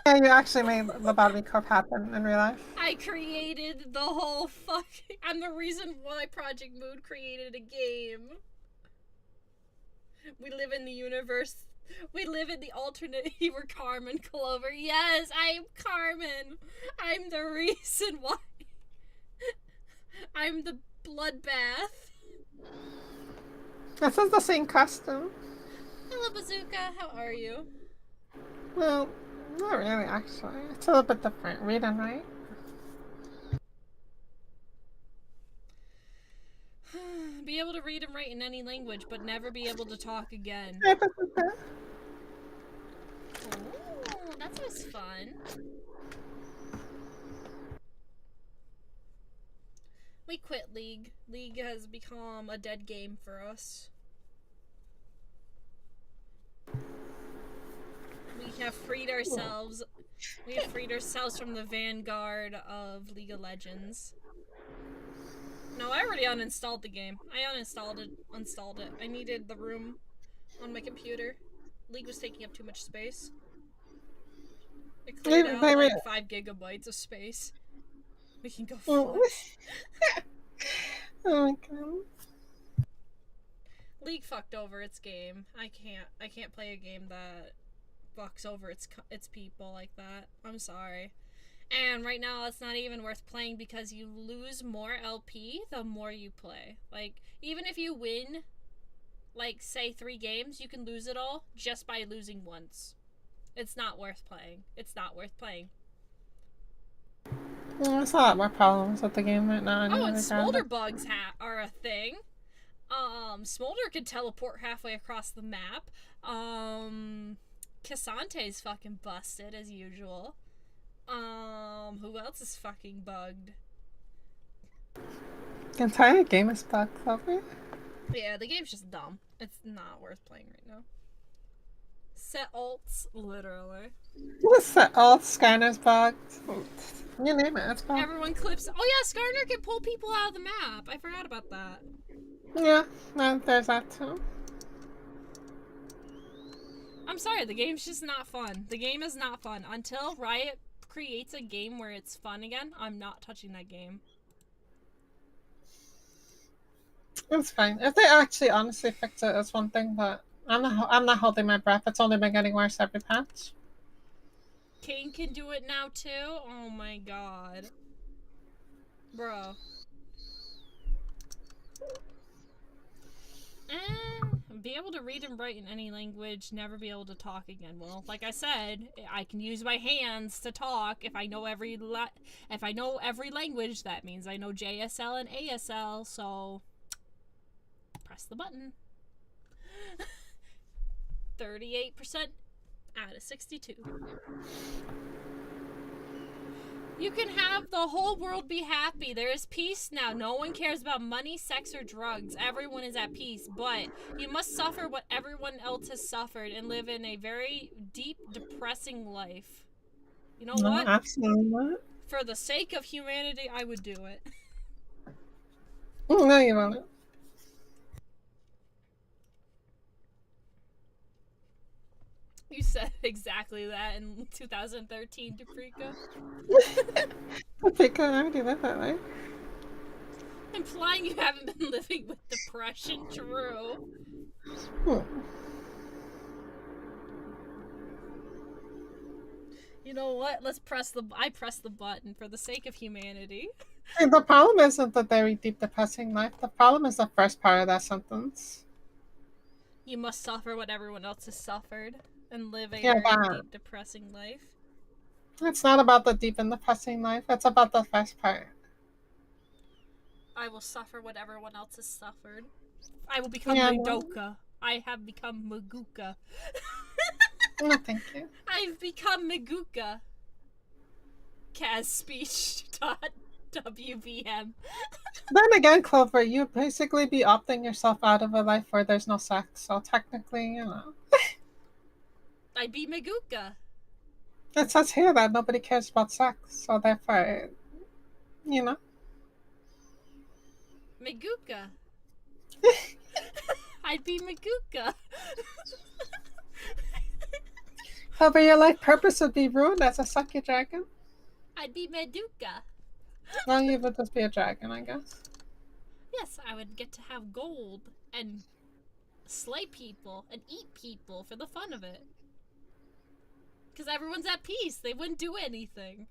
Yeah, you actually made Lobotomy Corp happen in real life. I created the whole fucking... I'm the reason why Project Moon created a game. We live in the universe... We live in the alternate... You were Carmen Clover. Yes, I am Carmen. I'm the reason why. I'm the bloodbath. This is the same costume. Hello, Bazooka. How are you? Well, not really, actually. It's a little bit different. Read and write. Be able to read and write in any language, but never be able to talk again. Hey, Bazooka. Oh, that was fun. We quit League. League has become a dead game for us. We have freed ourselves. We have freed ourselves from the vanguard of League of Legends. No, I already uninstalled the game. I uninstalled it, installed it. I needed the room on my computer. League was taking up too much space. It cleared out like 5 gigabytes of space. We can go flex. Oh my god. League fucked over its game. I can't play a game that fucks over its people like that. I'm sorry. And right now it's not even worth playing because you lose more LP the more you play. Like, even if you win, like, say 3 games, you can lose it all just by losing once. It's not worth playing. It's not worth playing. Well, there's a lot more problems with the game right now. Oh, and smolder bugs are a thing. Smolder can teleport halfway across the map. Cassante's fucking busted as usual. Who else is fucking bugged? The entire game is bugged, Chloe. Yeah, the game's just dumb. It's not worth playing right now. Set alts, literally. All Skyner's bugged. You name it, it's bugged. Everyone clips. Oh yeah, Skarner can pull people out of the map. I forgot about that. Yeah, there's that too. I'm sorry, the game's just not fun. The game is not fun. Until Riot creates a game where it's fun again, I'm not touching that game. It's fine. If they actually honestly fix it, it's one thing, but I'm not holding my breath. It's only been getting worse every patch. Kane can do it now too? Oh my god. Bro. Be able to read and write in any language, never be able to talk again. Well, like I said, I can use my hands to talk. If I know every language, that means I know JSL and ASL, so press the button. 38% out of 62. You can have the whole world be happy. There is peace now. No one cares about money, sex, or drugs. Everyone is at peace. But you must suffer what everyone else has suffered and live in a very deep, depressing life. You know what? Absolutely not. For the sake of humanity, I would do it. No, you won't. You said exactly that in 2013, Duprika. Paprika, I already lived that life. Implying you haven't been living with depression, true. You know what? I press the button for the sake of humanity. And the problem isn't the very deep, depressing life. The problem is the first part of that sentence. You must suffer what everyone else has suffered and live a Yeah, very deep, depressing life. It's not about the deep and depressing life. It's about the first part. I will suffer what everyone else has suffered. I will become Madoka. I have become Maguka. No, thank you. I've become Maguka. Kaz speech. WVM. Then again, Clover, you'd basically be opting yourself out of a life where there's no sex, so technically, you know. I'd be Maguka. It says here that nobody cares about sex, so therefore, you know. Maguka. I'd be Maguka. However, your life purpose would be ruined as a sucky dragon. I'd be Maduka. No, you would just be a dragon, I guess. Yes, I would get to have gold and slay people and eat people for the fun of it. Because everyone's at peace. They wouldn't do anything.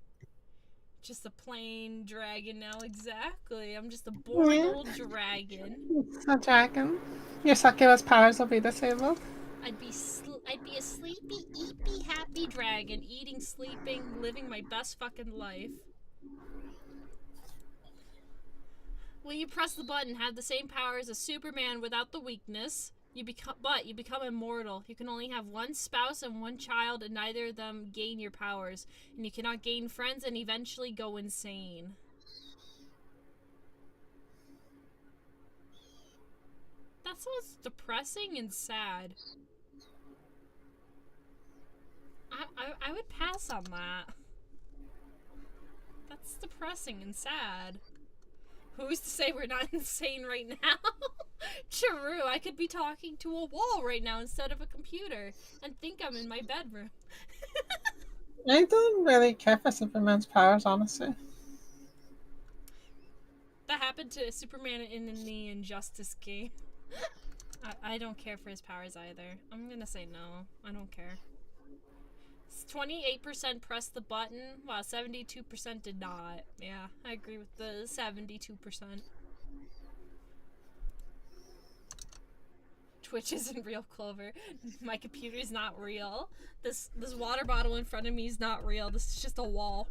Just a plain dragon now, exactly. I'm just a boring old dragon. A dragon. Your succubus powers will be disabled. I'd be a sleepy, eepy, happy dragon, eating, sleeping, living my best fucking life. When you press the button, have the same powers as Superman without the weakness. You become immortal. You can only have one spouse and one child, and neither of them gain your powers. And you cannot gain friends and eventually go insane. That sounds depressing and sad. I would pass on that. That's depressing and sad. Who's to say we're not insane right now? True, I could be talking to a wall right now instead of a computer and think I'm in my bedroom. I don't really care for Superman's powers, honestly. That happened to Superman in the Injustice game. I don't care for his powers either. I'm gonna say no. I don't care. 28% pressed the button, while 72% did not. Yeah, I agree with the 72%. Twitch isn't real, Clover. My computer is not real. This water bottle in front of me is not real. This is just a wall.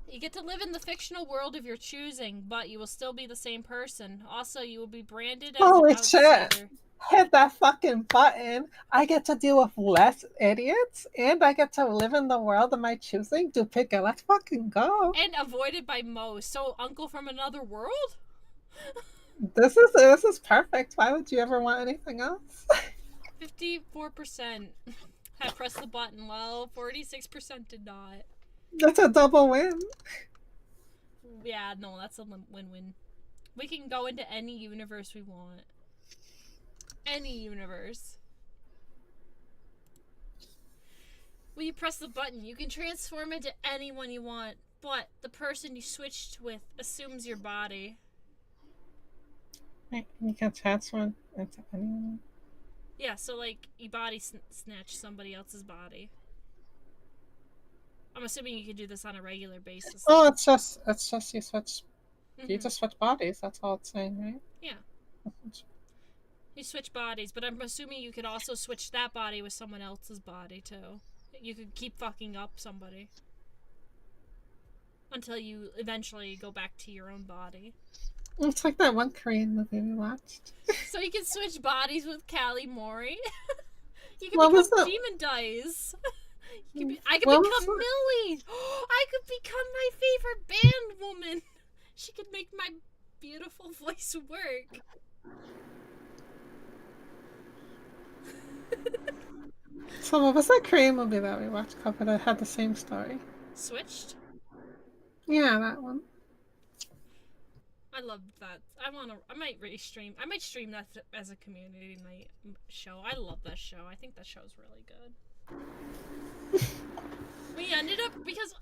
You get to live in the fictional world of your choosing, but you will still be the same person. Also, you will be branded as Holy an outsider. shit! Hit that fucking button. I get to deal with less idiots, and I get to live in the world of my choosing. Dupica, let's fucking go. And avoided by most. So, uncle from another world? This is perfect. Why would you ever want anything else? 54% had pressed the button, while 46% did not. That's a double win. Yeah, no, that's a win-win. We can go into any universe we want. Any universe. When you press the button, you can transform into anyone you want, but the person you switched with assumes your body. Right, you can transfer into anyone. Yeah, so like you body snatch somebody else's body. I'm assuming you can do this on a regular basis. Oh, it's just you switch. Mm-hmm. You just switch bodies. That's all it's saying, right? Yeah. You switch bodies, but I'm assuming you could also switch that body with someone else's body too. You could keep fucking up somebody until you eventually go back to your own body. It's like that one Korean movie we watched. So you can switch bodies with Callie Mori. You can What was become that? Demon Dice. I could What become was that? Millie. I could become my favorite band woman. She could make my beautiful voice work. So what was that Korean movie that we watched cover that had the same story? Switched? Yeah, that one. I loved that. I might restream. I might stream that as a community night show. I love that show. I think that show's really good. We ended up because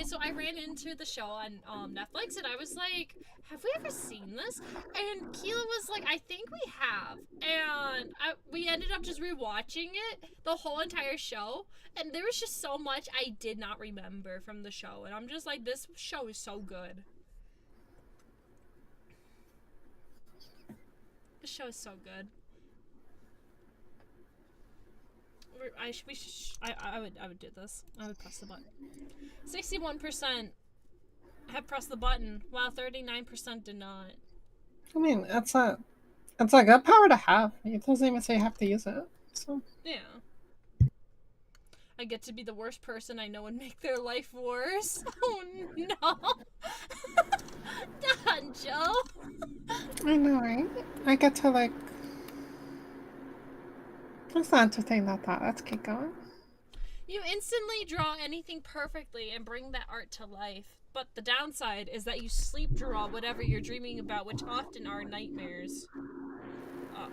so I ran into the show on Netflix and I was like, have we ever seen this? And Keela was like, I think we have. And we ended up just rewatching it, the whole entire show, and there was just so much I did not remember from the show, and I'm just like, this show is so good. The show is so good. I would do this. I would press the button. 61% have pressed the button, while 39% did not. I mean, it's a good power to have. It doesn't even say you have to use it. So Yeah. I get to be the worst person I know and make their life worse. Oh no. Done, Joe. I know, right? I get to like. Let's not entertain that thought. Let's keep going. You instantly draw anything perfectly and bring that art to life. But the downside is that you sleep draw whatever you're dreaming about, which often are nightmares. Uh-oh.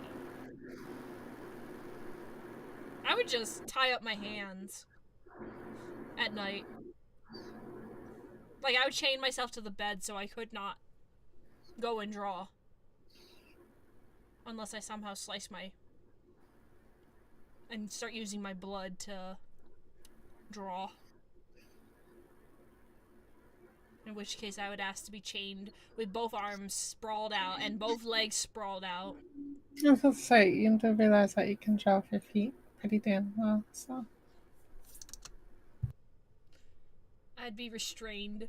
I would just tie up my hands at night. Like, I would chain myself to the bed so I could not go and draw. Unless I somehow slice and start using my blood to draw. In which case I would ask to be chained with both arms sprawled out and both legs sprawled out. I was going to say, you do realize that you can draw with your feet pretty damn well, so. I'd be restrained.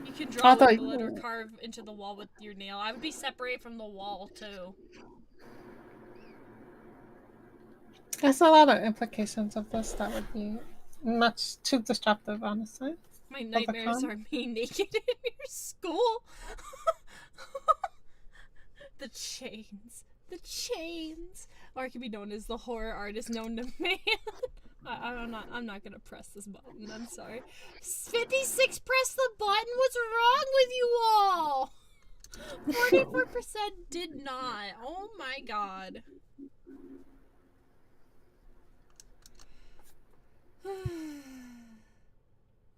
You can draw with blood or carve into the wall with your nail. I would be separated from the wall, too. There's a lot of implications of this that would be much too disruptive, honestly. My nightmares are me naked in your school. The chains. The chains. Or I could be known as the horror artist known to man. I'm not gonna press this button. I'm sorry. 56 press the button? What's wrong with you all? 44% did not. Oh my god.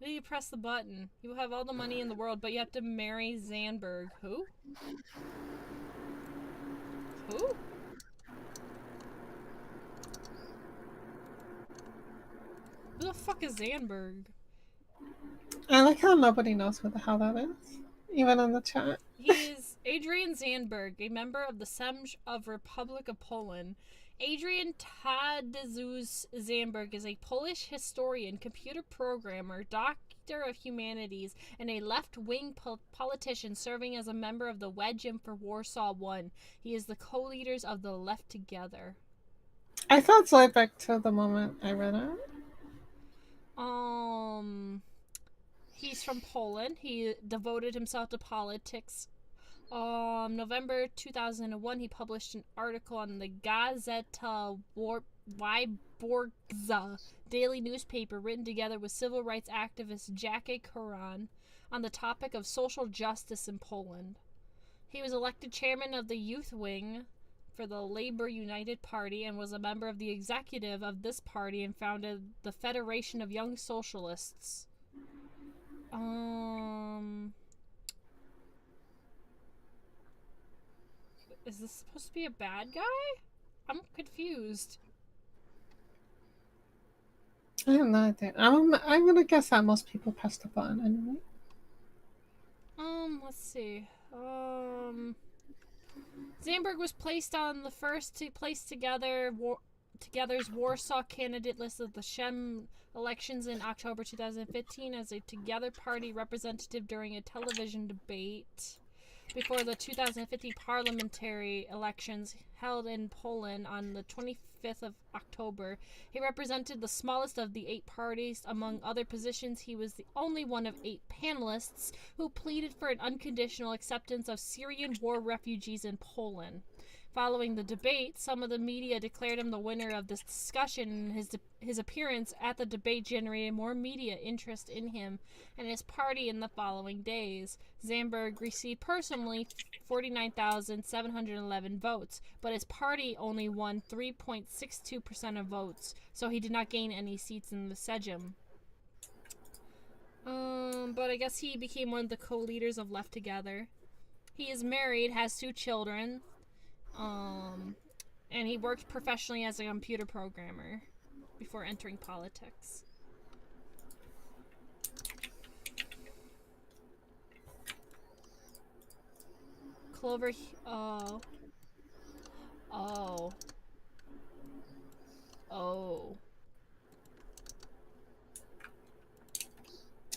You press the button. You have all the money in the world, but you have to marry Zandberg. Who? Who? Who the fuck is Zandberg? I like how nobody knows who the hell that is, even in the chat. He is Adrian Zandberg, a member of the Sejm of Republic of Poland. Adrian Tadeusz Zandberg is a Polish historian, computer programmer, doctor of humanities, and a left-wing politician serving as a member of the Wedge for Warsaw I. He is the co-leaders of the Left Together. I thought Zoidberg till the moment I read it. He's from Poland. He devoted himself to politics November 2001, he published an article on the Gazeta Wyborcza daily newspaper written together with civil rights activist Jackie Kuran on the topic of social justice in Poland. He was elected chairman of the youth wing for the Labour United Party and was a member of the executive of this party and founded the Federation of Young Socialists. Is this supposed to be a bad guy? I'm confused. I have no idea. I'm gonna guess that most people press the button anyway. Let's see. Zandberg was placed on the first to place Together's Warsaw candidate list of the Shem elections in October 2015 as a Together party representative during a television debate before the 2015 parliamentary elections held in Poland on the 25th of October. He represented the smallest of the 8 parties. Among other positions, he was the only one of 8 panelists who pleaded for an unconditional acceptance of Syrian war refugees in Poland. Following the debate, some of the media declared him the winner of this discussion. His appearance at the debate generated more media interest in him and his party in the following days. Zandberg received personally 49,711 votes, but his party only won 3.62% of votes, so he did not gain any seats in the Sejm. But I guess he became one of the co-leaders of Left Together. He is married, has 2 children. And he worked professionally as a computer programmer before entering politics. Clover. Oh.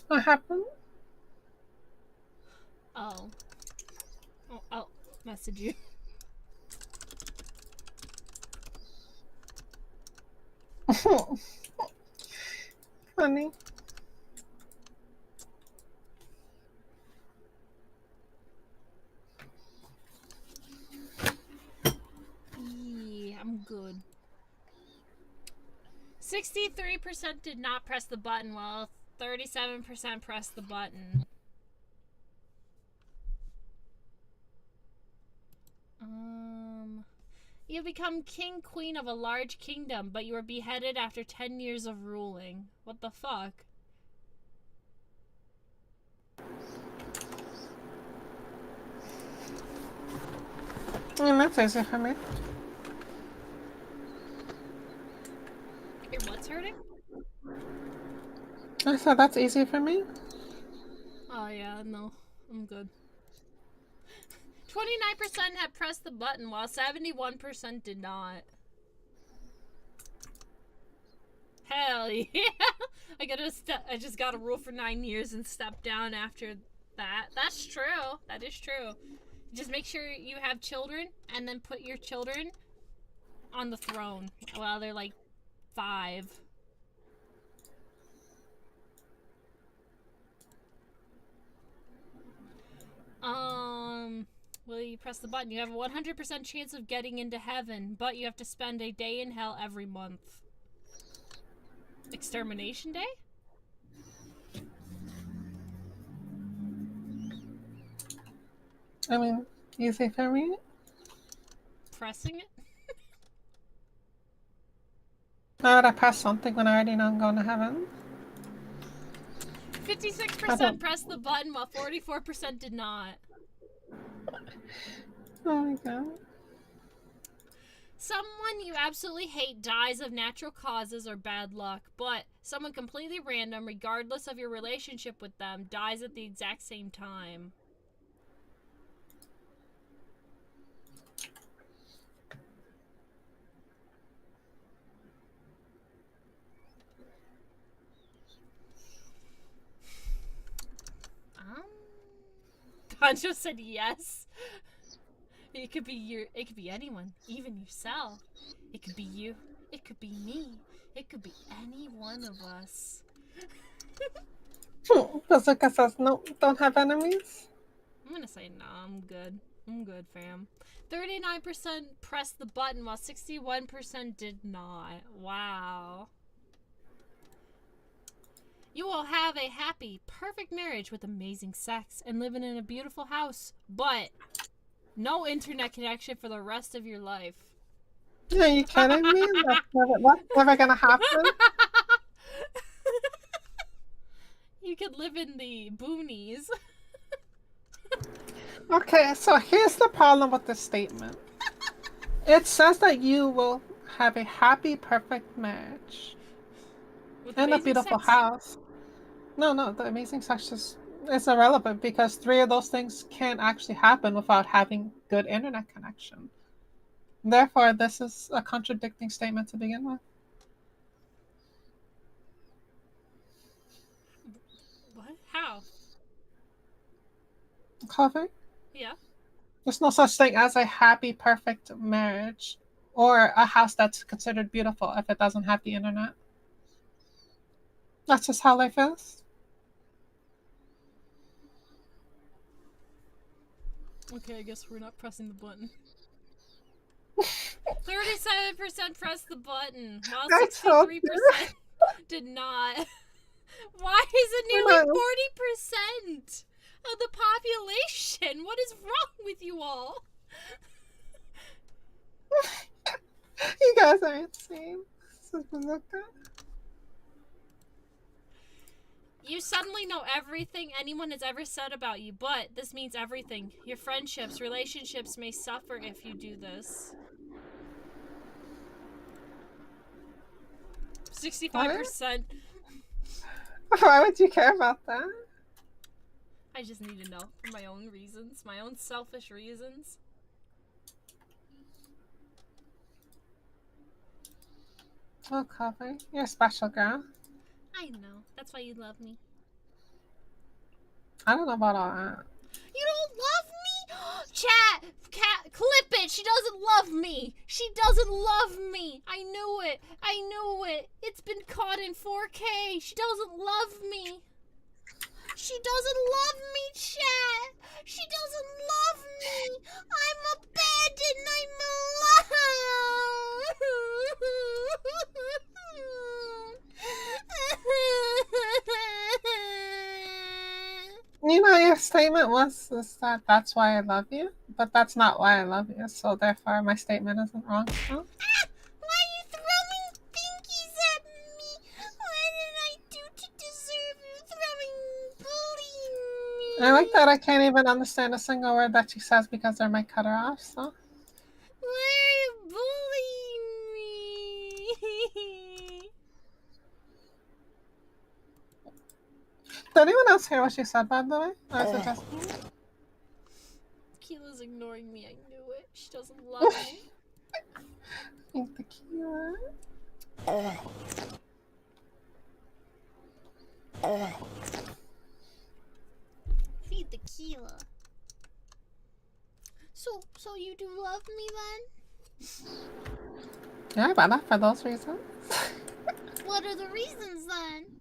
What happened? I'll message you. Funny. Yeah, I'm good. 63% did not press the button, while 37% pressed the button. You become king/queen of a large kingdom, but you are beheaded after 10 years of ruling. What the fuck? That's easy for me. Your what's hurting? I said that's easy for me. Oh yeah, no. I'm good. 29% had pressed the button, while 71% did not. Hell yeah! I just got a rule for 9 years and stepped down after that. That's true. That is true. Just make sure you have children, and then put your children on the throne while they're like 5. Will you press the button? You have a 100% chance of getting into heaven, but you have to spend a day in hell every month. Extermination Day? I mean, easy for me. Pressing it? Why would I press something when I already know I'm going to heaven? 56% pressed the button, while 44% did not. Oh my god. Someone you absolutely hate dies of natural causes or bad luck, but someone completely random, regardless of your relationship with them, dies at the exact same time. Pancho said yes. It could be anyone, even yourself. It could be you. It could be me. It could be any one of us. Bazooka says no, don't have enemies. gonna say no, I'm good. I'm good, fam. 39% pressed the button while 61% did not. Wow. You will have a happy, perfect marriage with amazing sex and living in a beautiful house, but no internet connection for the rest of your life. Are you kidding me? That's never gonna happen. You could live in the boonies. Okay, so here's the problem with this statement. It says that you will have a happy, perfect marriage With and a amazing beautiful sex. house. No, the amazing sex is irrelevant because 3 of those things can't actually happen without having good internet connection. Therefore, this is a contradicting statement to begin with. What? How? Cover? Yeah. There's no such thing as a happy, perfect marriage or a house that's considered beautiful if it doesn't have the internet. That's just how life is. Okay, I guess we're not pressing the button. 37% pressed the button, while I told 63% you. did not. Why is it nearly 40% of the population? What is wrong with you all? You guys are insane. This is Bazooka. You suddenly know everything anyone has ever said about you, but this means everything. Your friendships, relationships may suffer if you do this. 65%. Why would you care about that? I just need to know for my own reasons, my own selfish reasons. Oh, Cover, you're a special girl. I know. That's why you love me. I don't know about all that. You don't love me? Chat! Cat, clip it! She doesn't love me! She doesn't love me! I knew it! I knew it! It's been caught in 4K! She doesn't love me! She doesn't love me, chat! She doesn't love me! I'm abandoned! I'm alone! You know, your statement was is that that's why I love you, but that's not why I love you. So therefore, my statement isn't wrong. So. Why are you throwing pinkies at me? What did I do to deserve you bullying me? I like that I can't even understand a single word that she says because their mic cut her off. So. Why are you bullying me? Did anyone else hear what she said, by the way? Or is it just me? Keela's ignoring me. I knew it. She doesn't love me. Think the Keela. Feed the Keela. So you do love me then? Yeah, but not for those reasons. What are the reasons then?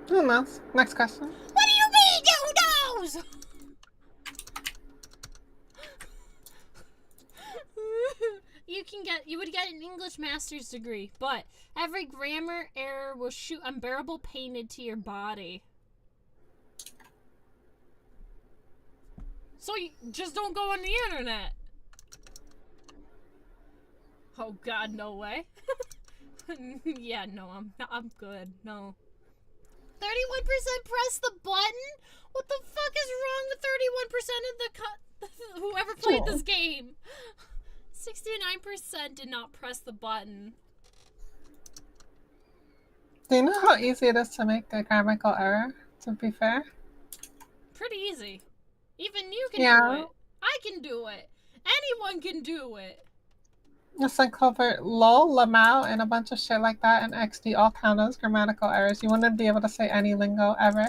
Who knows? Next question. What do you mean? Who knows? You would get an English master's degree, but every grammar error will shoot unbearable pain into your body. So you just don't go on the internet. Oh God, no way. Yeah, no, I'm good. No. 31% press the button? What the fuck is wrong with 31% of the whoever played this game? 69% did not press the button. Do you know how easy it is to make a grammatical error, to be fair? Pretty easy. Even you can do it. I can do it. Anyone can do it. Just uncover lol, lamau, and a bunch of shit like that, and XD all count as grammatical errors. You wouldn't be able to say any lingo ever.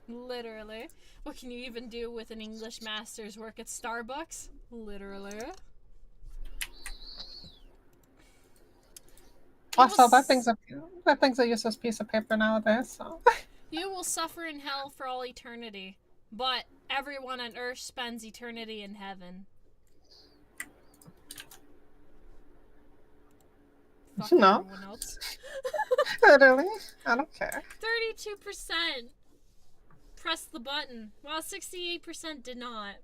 Literally. What can you even do with an English master's work at Starbucks? Literally. Also, that thing's a useless piece of paper nowadays, so. You will suffer in hell for all eternity, but everyone on earth spends eternity in heaven. Fuck No. everyone else. Literally, I don't care. 32% pressed the button, while 68% did not.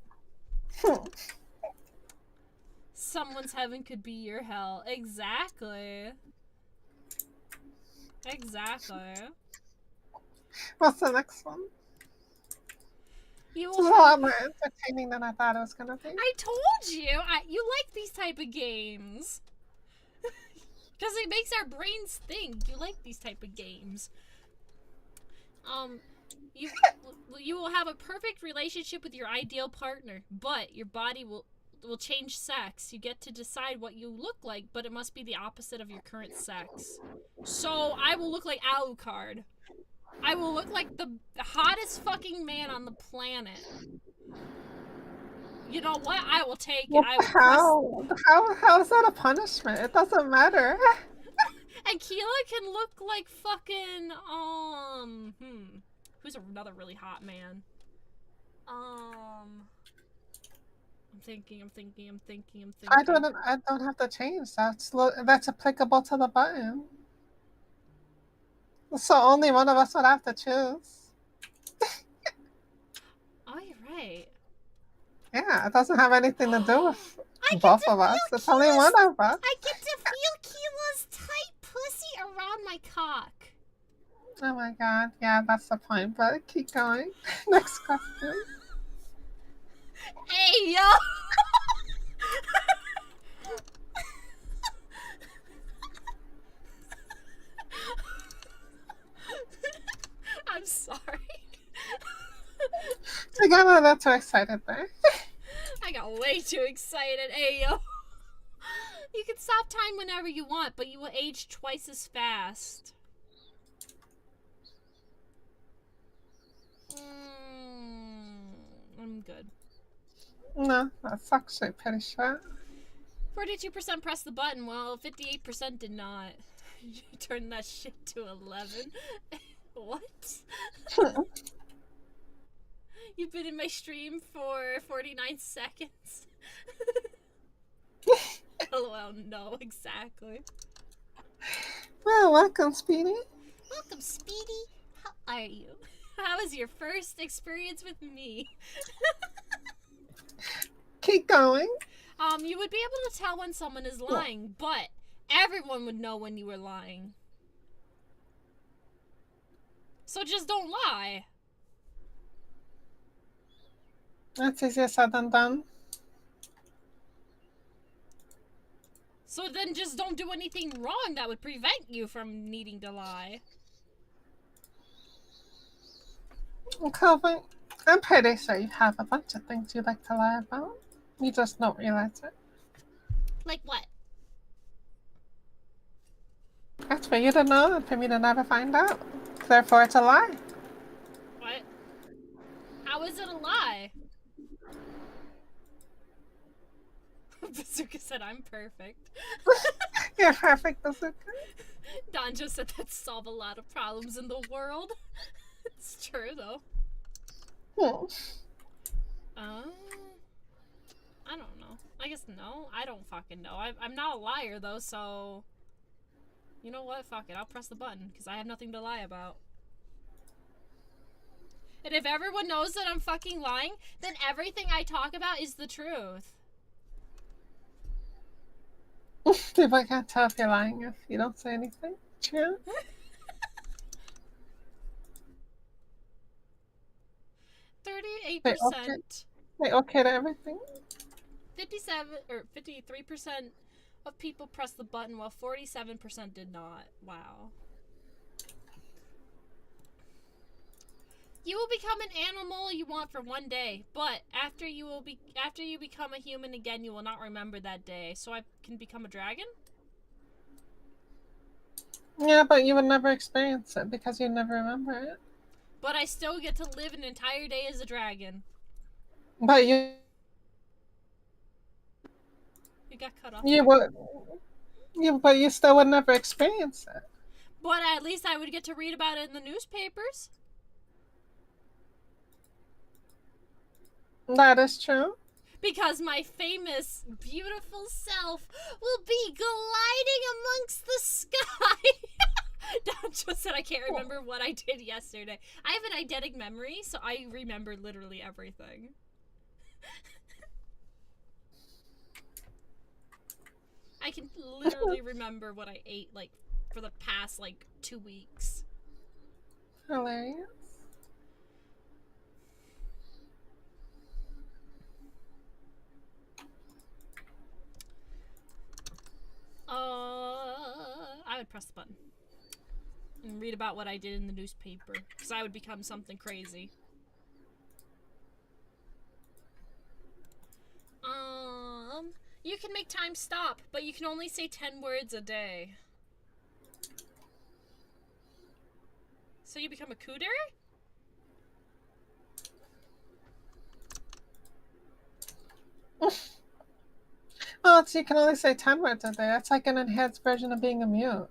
Someone's heaven could be your hell. Exactly. Exactly. What's the next one? You It's will a have... lot more entertaining than I thought it was gonna be. I told you! You like these type of games. Because it makes our brains think. You like these type of games. You will have a perfect relationship with your ideal partner, but your body will change sex. You get to decide what you look like, but it must be the opposite of your current sex. So I will look like Alucard. I will look like the hottest fucking man on the planet. You know what? I will take it. I will How is that a punishment? It doesn't matter. And Keala can look like fucking who's another really hot man? I'm thinking. I don't have to change. That's applicable to the button. So only one of us would have to choose. Oh, you're right. Yeah, it doesn't have anything to do with I get both to of us. feel It's only one of us. I get to feel Keela's tight pussy around my cock. Oh my god. Yeah, that's the point. But keep going. Next question. Hey, yo! I'm sorry. I got a little too excited there. I got way too excited. Hey, yo. You can stop time whenever you want, but you will age twice as fast. I'm good. No, that's actually pretty short. 42% pressed the button, while 58% did not. You turned that shit to 11. What? You've been in my stream for 49 seconds. LOL, no, exactly. Well, welcome, Speedy. Welcome, Speedy. How are you? How was your first experience with me? Keep going. You would be able to tell when someone is lying, but everyone would know when you were lying. So just don't lie. That's easier said than done. So then just don't do anything wrong that would prevent you from needing to lie. Calvin, I'm pretty sure you have a bunch of things you'd like to lie about. You just don't realize it. Like what? That's for you to know and for me to never find out. Therefore, it's a lie. What? How is it a lie? Bazooka said I'm perfect. You're perfect, Bazooka. Donjo said that'd solve a lot of problems in the world. It's true, though. I don't know. I guess no. I don't fucking know. I'm not a liar, though, so... You know what? Fuck it. I'll press the button, because I have nothing to lie about. And if everyone knows that I'm fucking lying, then everything I talk about is the truth. People can't tell if you're lying if you don't say anything. True. 38%. Wait, okay to everything? 53% of people pressed the button, while 47% did not. Wow. You will become an animal you want for one day, but after you become a human again, you will not remember that day. So I can become a dragon? Yeah, but you would never experience it because you never remember it. But I still get to live an entire day as a dragon. But you got cut off. But you still would never experience it. But at least I would get to read about it in the newspapers. That is true. Because my famous, beautiful self will be gliding amongst the sky. Donjo said I can't remember what I did yesterday. I have an eidetic memory, so I remember literally everything. I can literally remember what I ate, like, for the past, like, 2 weeks. Hilarious. I would press the button. And read about what I did in the newspaper. Because I would become something crazy. You can make time stop, but you can only say 10 words a day. So you become a cooter? Well, you can only say 10 words a day. That's like an enhanced version of being a mute.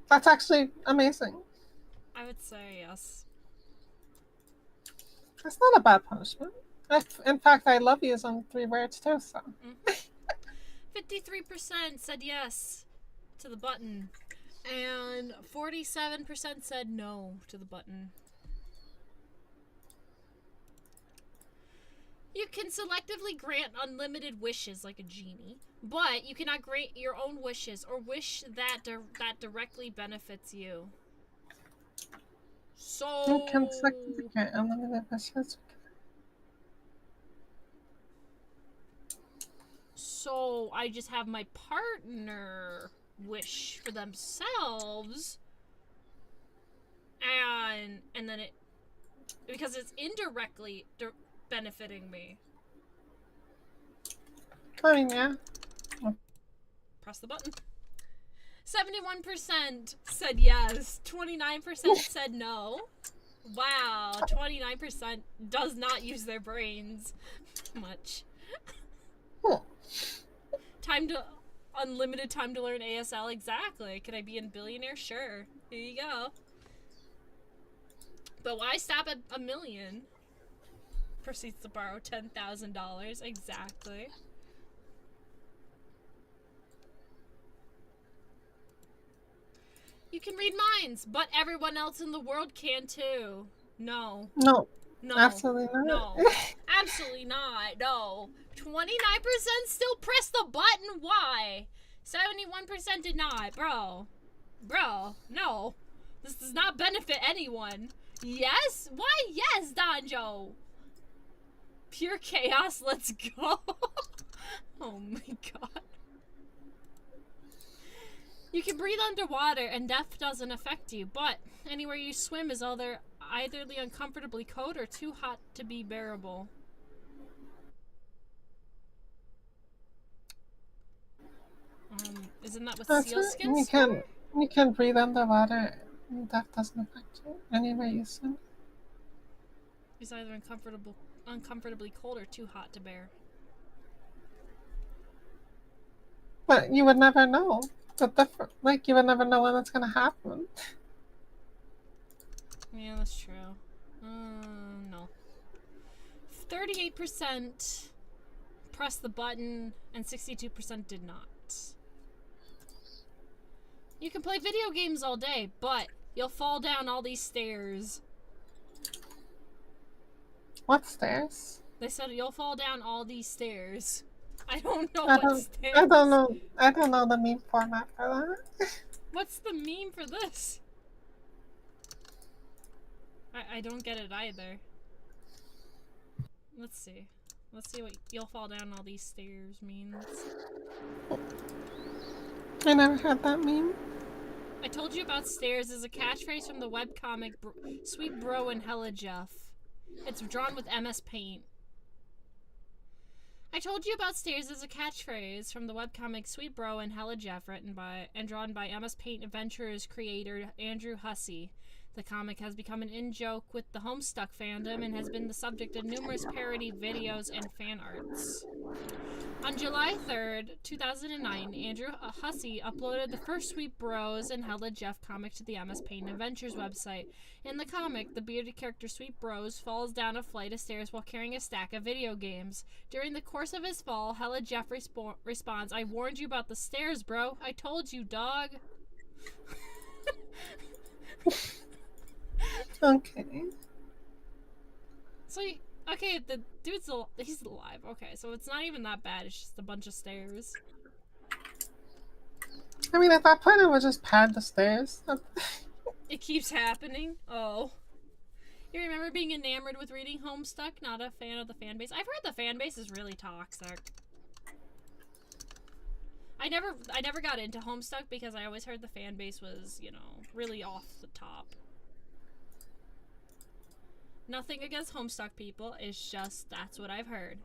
That's actually amazing. I would say yes. That's not a bad punishment. In fact, I love using 3 words too, so. 53% said yes to the button. And 47% said no to the button. You can selectively grant unlimited wishes like a genie, but you cannot grant your own wishes or wish that directly benefits you. So You can selectively grant unlimited wishes. So I just have my partner wish for themselves, and then it, because it's indirectly benefiting me. I mean, yeah. Press the button. 71% said yes. 29% said no. Wow, 29% does not use their brains much. Unlimited time to learn ASL, exactly. Could I be a billionaire? Sure. Here you go. But why stop at $1 million? Proceeds to borrow $10,000, exactly. You can read minds, but everyone else in the world can too. No. No. No. Absolutely not. No. Absolutely not. No. 29% still press the button. Why? 71% did not. Bro. No. This does not benefit anyone. Yes? Why yes, Donjo? Pure chaos. Let's go. Oh my god. You can breathe underwater and death doesn't affect you, but anywhere you swim is either uncomfortably cold or too hot to be bearable. Isn't that what sealskins for? You can breathe underwater and that doesn't affect you. Anywhere you swim. It's either uncomfortably cold or too hot to bear. But you would never know. You would never know when it's gonna happen. Yeah, that's true. No. 38% pressed the button and 62% did not. You can play video games all day, but you'll fall down all these stairs. What stairs? They said you'll fall down all these stairs. I don't know stairs. I don't know the meme format for that. What's the meme for this? I don't get it either. Let's see. Let's see what you'll fall down all these stairs means. I never heard that meme. I told you about stairs is a catchphrase from the webcomic Sweet Bro and Hella Jeff. It's drawn with MS Paint. I told you about stairs as a catchphrase from the webcomic Sweet Bro and Hella Jeff, written by and drawn by MS Paint Adventures creator Andrew Hussey. The comic has become an in-joke with the Homestuck fandom and has been the subject of numerous parody videos and fan arts. On July 3rd, 2009, Andrew Hussey uploaded the first Sweet Bros and Hella Jeff comic to the MS Paint Adventures website. In the comic, the bearded character Sweet Bros falls down a flight of stairs while carrying a stack of video games. During the course of his fall, Hella Jeff responds, "I warned you about the stairs, bro. I told you, dog." Okay. So, okay, the dude's he's alive. Okay, so it's not even that bad. It's just a bunch of stairs. I mean, at that point, I would just pad the stairs. It keeps happening. Oh. You remember being enamored with reading Homestuck? Not a fan of the fan base? I've heard the fan base is really toxic. I never got into Homestuck because I always heard the fan base was, you know, really off the top. Nothing against Homestuck people, it's just that's what I've heard.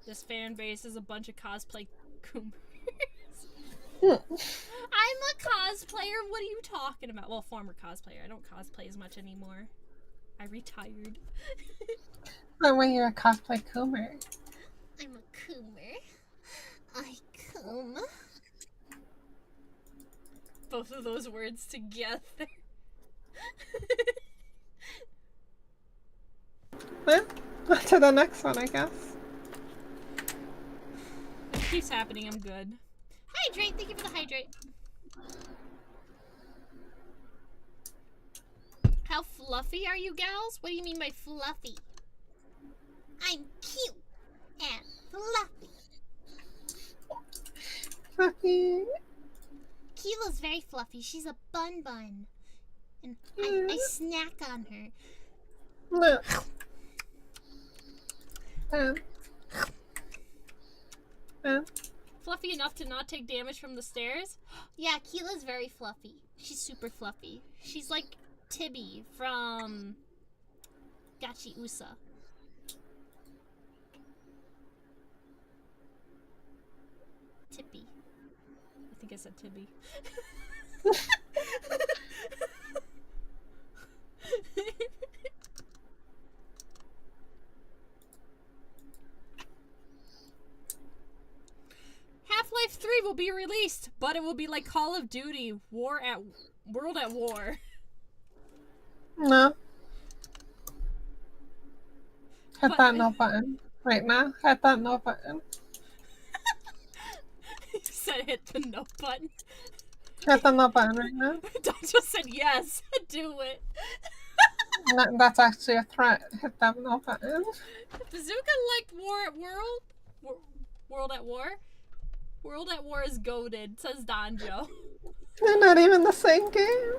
This fan base is a bunch of cosplay coomers. I'm a cosplayer, what are you talking about? Well, former cosplayer. I don't cosplay as much anymore. I retired. But when you're a cosplay coomer. I'm a coomer. I coom. Both of those words together. Well, on to the next one, I guess. If it keeps happening, I'm good. Hydrate, thank you for the hydrate. How fluffy are you gals? What do you mean by fluffy? I'm cute and fluffy. Fluffy. Keela's very fluffy. She's a bun bun. And I snack on her. Look. Fluffy enough to not take damage from the stairs? Yeah, Keela's very fluffy. She's super fluffy. She's like Tibby from Gachi Usa. Tippy. I think I said Tibby. Half-Life 3 will be released, but it will be like Call of Duty, World at War. No. Hit that no button. Right now. Hit that no button. You said hit the no button. Hit the no button right now. Don't just said yes. Do it. That's actually a threat. Hit that no button. Bazooka liked World at War. World at War is goated, says Donjo. They're not even the same game.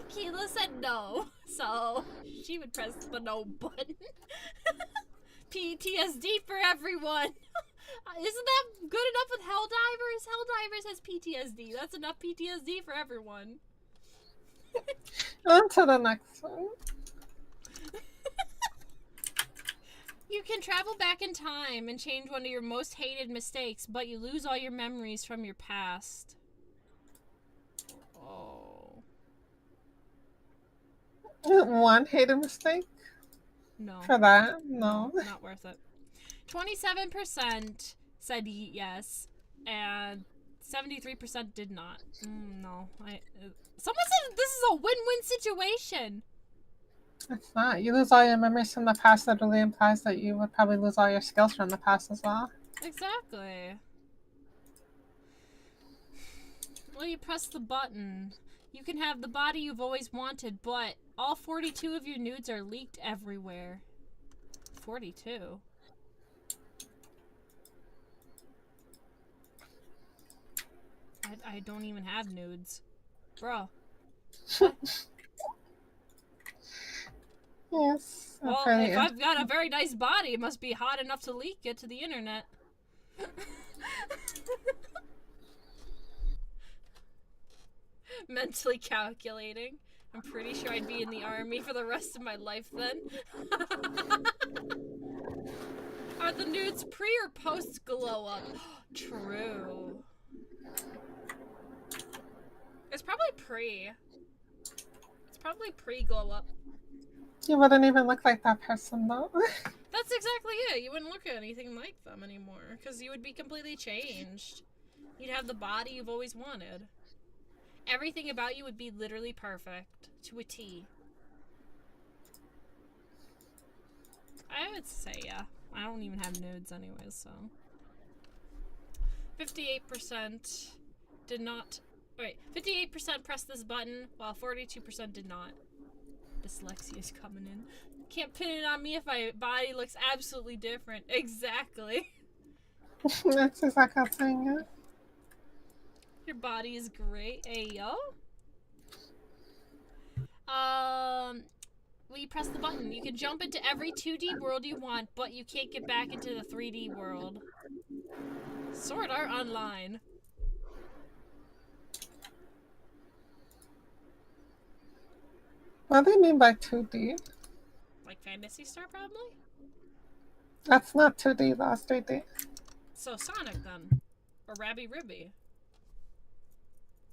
Keela said no, so she would press the no button. PTSD for everyone. Isn't that good enough with Helldivers? Helldivers has PTSD. That's enough PTSD for everyone. On to the next one. You can travel back in time and change one of your most hated mistakes, but you lose all your memories from your past. Oh. One hated mistake? No. For that? No. Not worth it. 27% said yes, and 73% did not. No. Someone said this is a win-win situation. It's not. You lose all your memories from the past. That really implies that you would probably lose all your skills from the past as well. Exactly. Well, you press the button. You can have the body you've always wanted, but all 42 of your nudes are leaked everywhere. 42? I don't even have nudes. Bro. Yes. Well, if I've got a very nice body, it must be hot enough to leak it to the internet. Mentally calculating. I'm pretty sure I'd be in the army for the rest of my life then. Are the nudes pre or post glow up? True. pre. It's probably pre-glow up. You wouldn't even look like that person, though. That's exactly it. You wouldn't look at anything like them anymore. Because you would be completely changed. You'd have the body you've always wanted. Everything about you would be literally perfect. To a T. I would say, yeah. I don't even have nudes anyways, so. 58% did not. Wait, 58% pressed this button, while 42% did not. Dyslexia is coming in. Can't pin it on me if my body looks absolutely different. Exactly. That's exactly how I'm saying it. Your body is great. Hey, yo. Will you press the button? You can jump into every 2D world you want, but you can't get back into the 3D world. Sword Art Online. What do you mean by 2D? Like Fantasy Star, probably? That's not 2D, that's 3D. So Sonic, then. Or Rabby Ribby.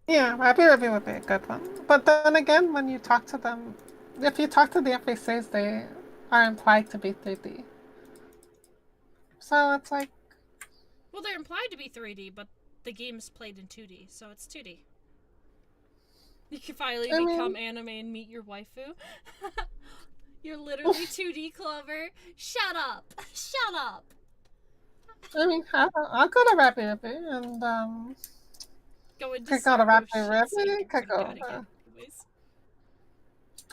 Yeah, Rabbit Review would be a good one. But then again, when you talk to them, if you talk to the NPCs, they are implied to be 3D. So it's like... Well, they're implied to be 3D, but the game's played in 2D, so it's 2D. You can finally become anime and meet your waifu. You're literally 2D, Clover. Shut up! Shut up! I mean, I'll go to Rabbit Review and, Go into could go to Rabbit so Review, you could can go get to... anyways.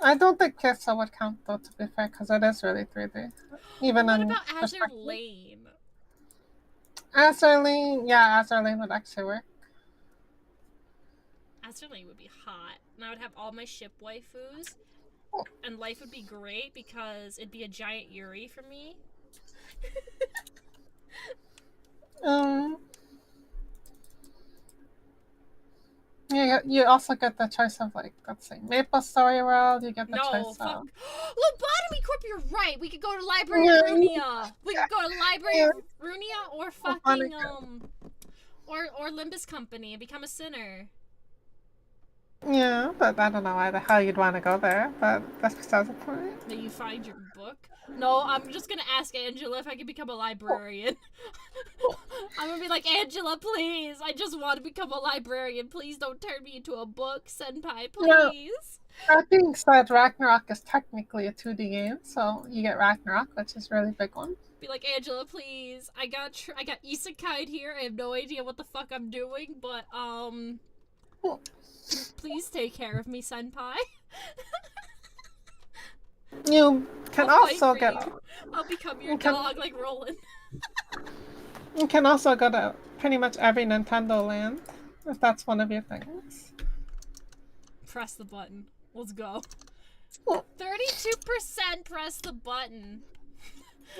I don't think Kissa would count, though, to be fair, because it is really 3D. Even What in about Azure Lane? Azure Lane, yeah, Azure Lane would actually work. Azure Lane would be hot. And I would have all my ship waifus. And life would be great because it'd be a giant Yuri for me. Yeah, you also get the choice of, like, let's say, Maple Story World, you get the choice fuck. of... Lobotomy Corp, you're right! We could go to Library Yeah. of Runia! We could go to Library Yeah. of Runia or fucking, or Limbus Company and become a sinner. Yeah, but I don't know why the hell you'd want to go there, but that's besides the point. That you find your book? No, I'm just gonna ask Angela if I can become a librarian. I'm gonna be like, Angela, please! I just want to become a librarian. Please don't turn me into a book, Senpai, please! That being said, Ragnarok is technically a 2D game, so you get Ragnarok, which is a really big one. Be like, Angela, please! I got isekai'd here. I have no idea what the fuck I'm doing, but, please take care of me, Senpai. You can also get... I'll become your dog, like Roland. You can also go to pretty much every Nintendo land, if that's one of your things. Press the button. Let's go. 32% press the button.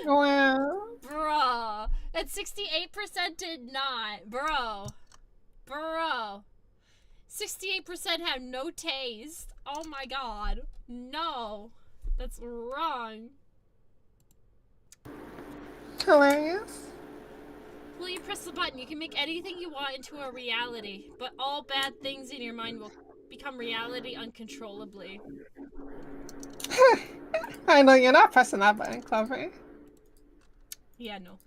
Well... Bro. And 68% did not. Bro. 68% have no taste. Oh my god. No. That's wrong. Hilarious. Will you press the button? You can make anything you want into a reality, but all bad things in your mind will become reality uncontrollably. I know you're not pressing that button, Clover. Yeah, no.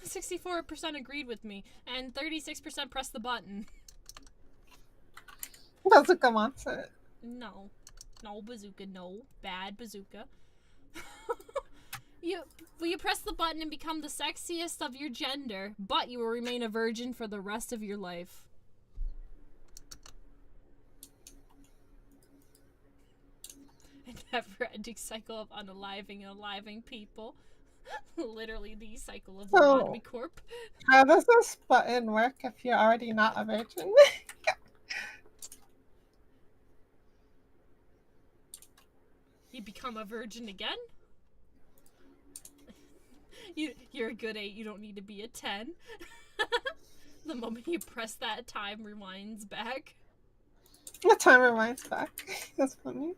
64% agreed with me, and 36% pressed the button. Bazooka wants it. No. No, bazooka, no. Bad bazooka. Will you press the button and become the sexiest of your gender, but you will remain a virgin for the rest of your life? A never-ending cycle of unaliving and aliving people. Literally the cycle of Lobotomy Corp. How does this button work if you're already not a virgin? You become a virgin again? You're a good 8, you don't need to be a 10. The moment you press that, time rewinds back. The time rewinds back. That's funny.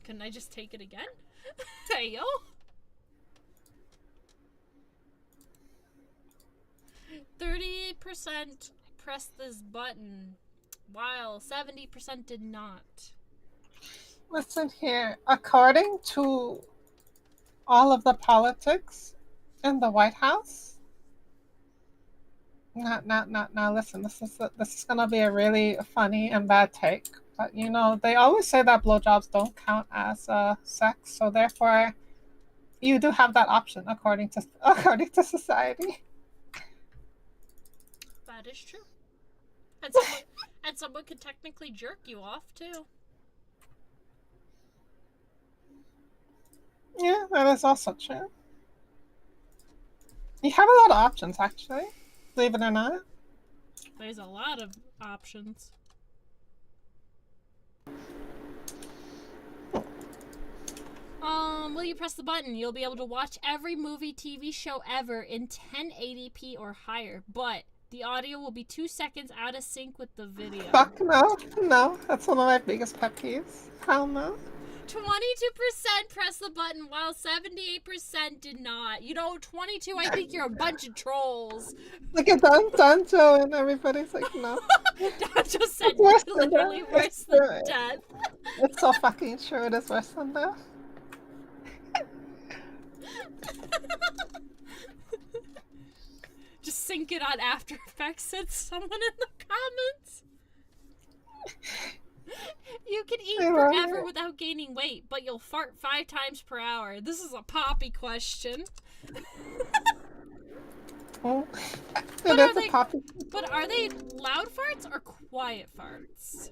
Couldn't I just take it again? Hey, yo! 29% pressed this button, while 70% did not. Listen here. According to all of the politics in the White House, now listen, this is gonna be a really funny and bad take. But you know, they always say that blowjobs don't count as sex, so therefore you do have that option according to society. That is true. And someone could technically jerk you off too. Yeah, that is also true. You have a lot of options, actually, believe it or not. There's a lot of options. Will you press the button? You'll be able to watch every movie, TV show ever in 1080p or higher, but the audio will be 2 seconds out of sync with the video. Fuck no. No, that's one of my biggest pet peeves. Hell no. 22% pressed the button, while 78% did not. You know, 22, I think you're a bunch of trolls. Look at Dancho and everybody's like, no. Dancho said Worse than literally that. worse than death. It's so fucking true. It is worse than that. Just sync it on After Effects, said someone in the comments. You can eat forever without gaining weight, but you'll fart 5 times per hour. This is a Poppy question. Oh. But It is a Poppy. But are they loud farts or quiet farts?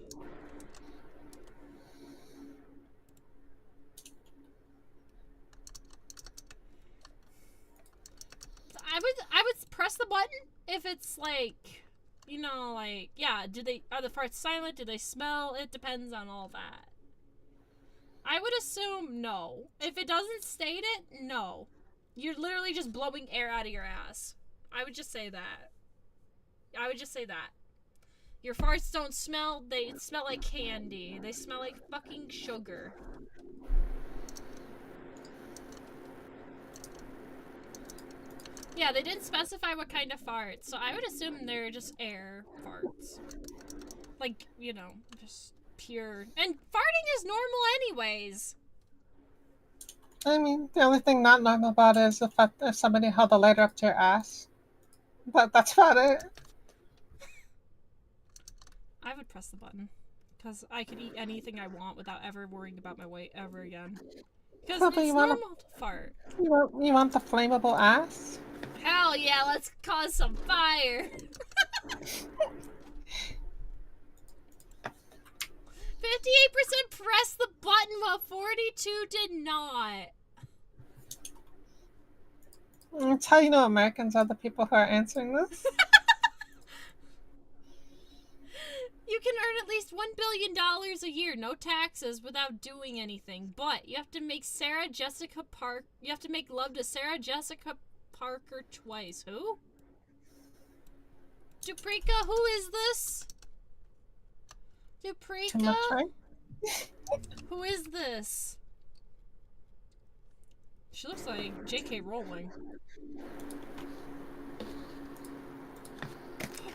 I would press the button if it's like, you know, like, yeah, are the farts silent? Do they smell? It depends on all that. I would assume no. If it doesn't state it, no. You're literally just blowing air out of your ass. I would just say that. Your farts don't smell, they smell like candy. They smell like fucking sugar. Yeah, they didn't specify what kind of farts, so I would assume they're just air farts. Like, you know, just pure. And farting is normal anyways. I mean, the only thing not normal about it is if somebody held a lighter up to your ass. But that's about it. I would press the button. Because I could eat anything I want without ever worrying about my weight ever again. Because it's normal to fart. You want the flammable ass? Hell yeah, let's cause some fire! 58% pressed the button while 42 did not. That's how you know Americans are the people who are answering this. You can earn at least $1 billion a year, no taxes, without doing anything. But you have to make you have to make love to Sarah Jessica Parker twice. Who? Duprika, who is this? Duprika? Too much, right? Who is this? She looks like J.K. Rowling.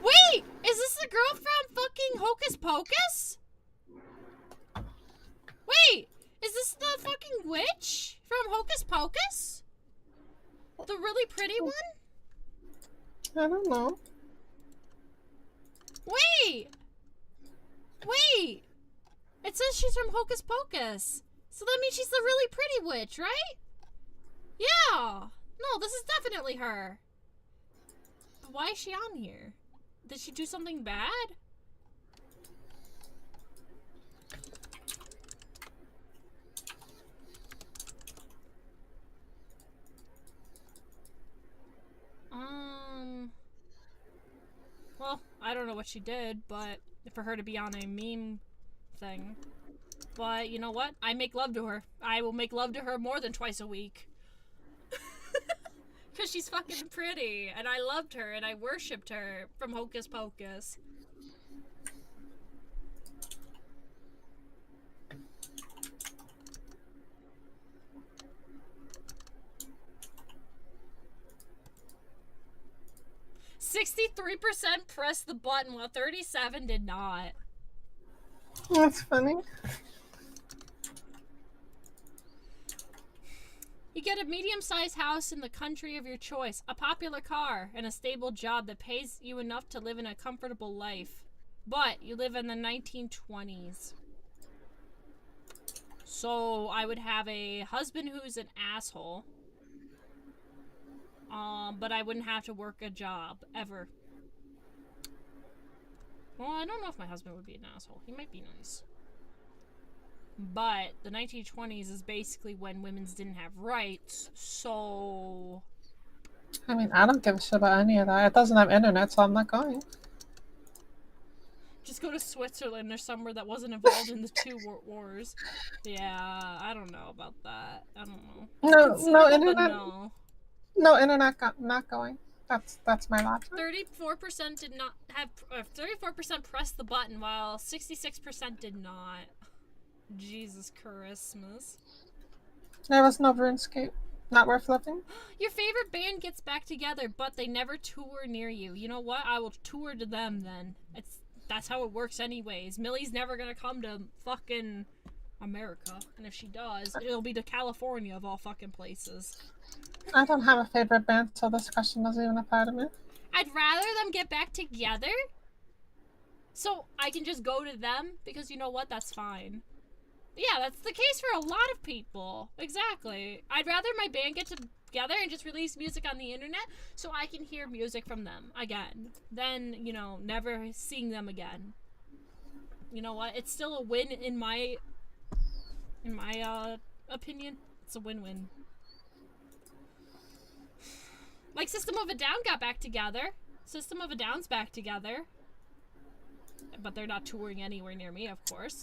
Wait! Is this the girl from fucking Hocus Pocus? Wait! Is this the fucking witch from Hocus Pocus? The really pretty one? I don't know. Wait! Wait! It says she's from Hocus Pocus. So that means she's the really pretty witch, right? Yeah! No, this is definitely her. But why is she on here? Did she do something bad? Well, I don't know what she did, but for her to be on a meme thing. But you know what? I make love to her. I will make love to her more than twice a week. Because she's fucking pretty, and I loved her, and I worshipped her from Hocus Pocus. 63% pressed the button while 37 did not. That's funny. You get a medium-sized house in the country of your choice, a popular car, and a stable job that pays you enough to live in a comfortable life. But you live in the 1920s. So I would have a husband who's an asshole. But I wouldn't have to work a job, ever. Well, I don't know if my husband would be an asshole. He might be nice. But the 1920s is basically when women didn't have rights, so... I mean, I don't give a shit about any of that. It doesn't have internet, so I'm not going. Just go to Switzerland or somewhere that wasn't involved in the two wars. Yeah, I don't know about that. I don't know. No internet. No. No internet. Not going. That's my logic. 34% did not have. 34% pressed the button, while 66% did not. Jesus Christmas. There was no RuneScape. Not worth living. Your favorite band gets back together, but they never tour near you. You know what? I will tour to them then. That's how it works anyways. Millie's never gonna come to fucking America. And if she does, it'll be to California of all fucking places. I don't have a favorite band, so this question doesn't even apply to me. I'd rather them get back together so I can just go to them, because you know what? That's fine. Yeah, that's the case for a lot of people. Exactly. I'd rather my band get together and just release music on the internet so I can hear music from them again than, you know, never seeing them again. You know what? It's still a win in my opinion. It's a win-win. Like System of a Down got back together. System of a Down's back together. But they're not touring anywhere near me, of course.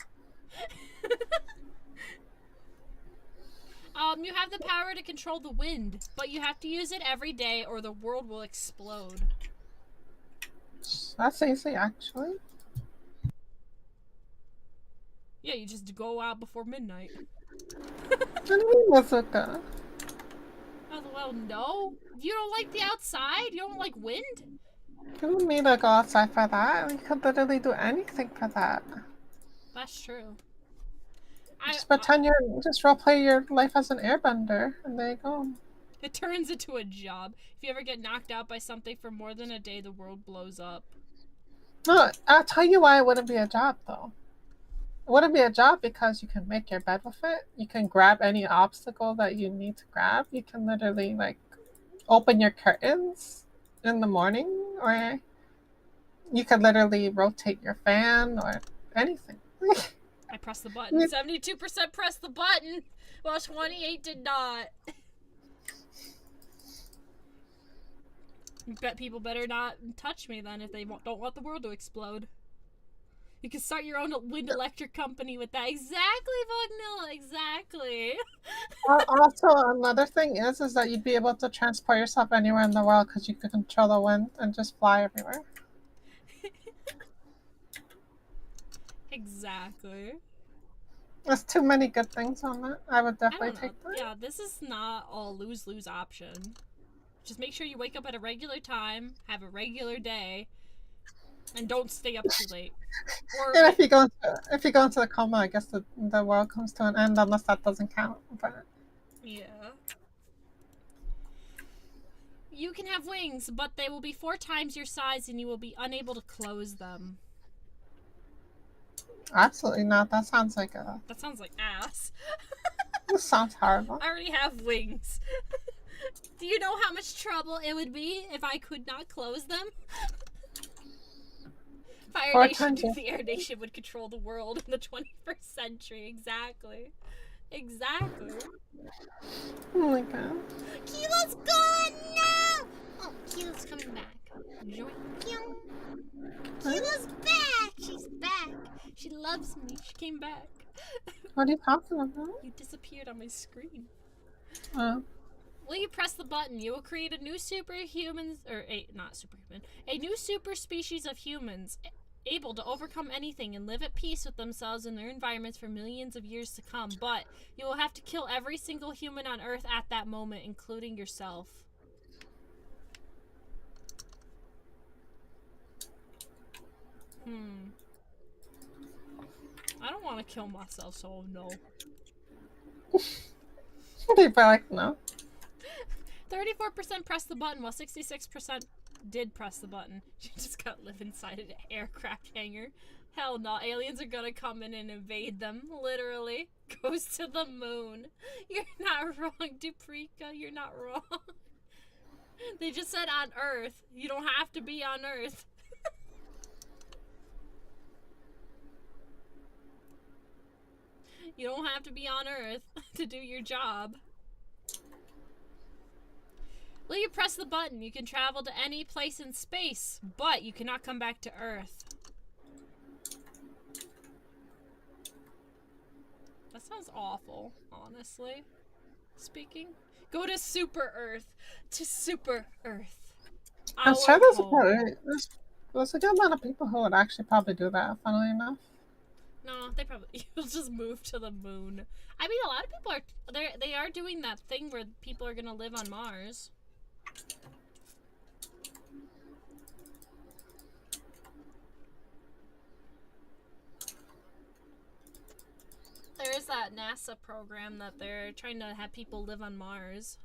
You have the power to control the wind, but you have to use it every day or the world will explode. That's easy, actually. Yeah, you just go out before midnight. What do you mean, Mazuka? Oh, well, no. You don't like the outside? You don't like wind? You don't need to go outside for that. You could literally do anything for that. That's true. Just pretend just roleplay your life as an airbender, and there you go. It turns into a job. If you ever get knocked out by something for more than a day, the world blows up. No, I'll tell you why it wouldn't be a job, though. It wouldn't be a job because you can make your bed with it. You can grab any obstacle that you need to grab. You can literally, like, open your curtains in the morning, or you could literally rotate your fan, or anything. I pressed the button. 72% pressed the button, while 28 did not. Bet people better not touch me then if they don't want the world to explode. You can start your own wind electric company with that. Exactly, Vognilla, exactly. Also, another thing is that you'd be able to transport yourself anywhere in the world because you could control the wind and just fly everywhere. Exactly. There's too many good things on that. I would definitely take that. Yeah, this is not a lose-lose option. Just make sure you wake up at a regular time, have a regular day, and don't stay up too late. Or and if you go into the coma, I guess the world comes to an end, unless that doesn't count. But yeah. You can have wings, but they will be 4 times your size, and you will be unable to close them. Absolutely not. That sounds like ass. This sounds horrible. I already have wings. Do you know how much trouble it would be if I could not close them? The Air Nation would control the world in the 21st century. Exactly. Exactly. Oh my god. Keela's gone now! Oh, Keela's coming back. Enjoy. Keela's back! She's back. She loves me. She came back. What are you talking about? You disappeared on my screen. Oh. Will you press the button? You will create a new a new super species of humans able to overcome anything and live at peace with themselves and their environments for millions of years to come. But you will have to kill every single human on Earth at that moment, including yourself. I don't want to kill myself, so no. People are like, no. 34% pressed the button, while 66% did press the button. She just got to live inside an aircraft hangar. Hell no, aliens are gonna come in and invade them, literally. Goes to the moon. You're not wrong, Duprika, you're not wrong. They just said on Earth. You don't have to be on Earth. You don't have to be on Earth to do your job. Will you press the button? You can travel to any place in space, but you cannot come back to Earth. That sounds awful, honestly speaking. Go to Super Earth. To Super Earth. I'm sure there's a good amount of people who would actually probably do that, funnily enough. No, they probably you'll just move to the moon. I mean, a lot of people they are doing that thing where people are gonna live on Mars. There is that NASA program that they're trying to have people live on Mars.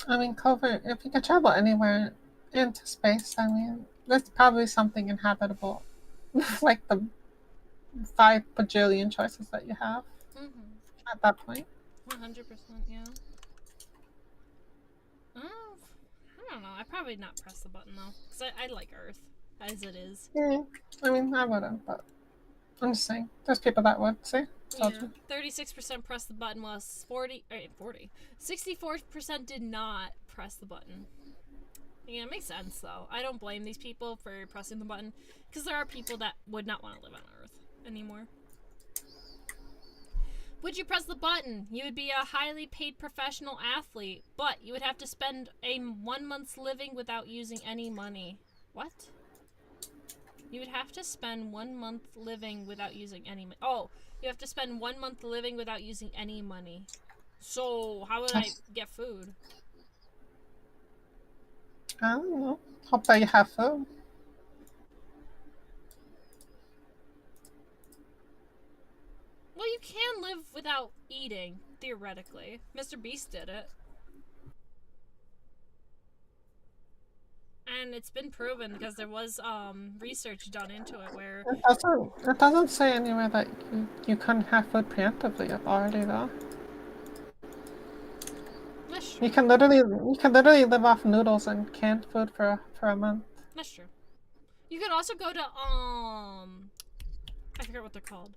I mean, COVID, if you could travel anywhere into space, I mean, there's probably something inhabitable. Like the 5 bajillion choices that you have at that point. 100%, yeah. I don't know. I probably not press the button though, because I like Earth as it is. Yeah, I mean, I wouldn't, but I'm just saying, there's people that would say. Yeah. 36% pressed the button, while 64% did not press the button. Yeah, it makes sense though. I don't blame these people for pressing the button, because there are people that would not want to live on Earth anymore. Would you press the button? You would be a highly paid professional athlete, but you would have to spend 1 month's living without using any money. What? You would have to spend 1 month living without using any money. Oh, you have to spend 1 month living without using any money. So, how would I get food? I don't know. Hope that you have food. Well, you can live without eating, theoretically. Mr. Beast did it. And it's been proven because there was research done into it where It doesn't say anywhere that you couldn't have food preemptively already though. That's true. You can literally live off noodles and canned food for a month. That's true. You could also go to I forget what they're called.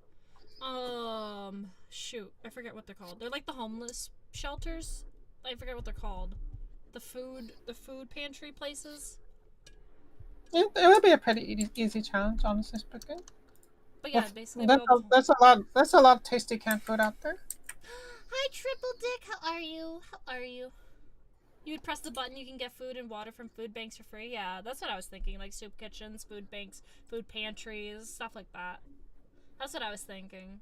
Shoot, I forget what they're called. They're like the homeless shelters. I forget what they're called. The food pantry places. It would be a pretty easy challenge, honestly speaking. But yeah, basically there's a lot of tasty canned food out there. Hi, Triple Dick. How are you? How are you? You would press the button, you can get food and water from food banks for free. Yeah, that's what I was thinking. Like soup kitchens, food banks, food pantries, stuff like that. That's what I was thinking.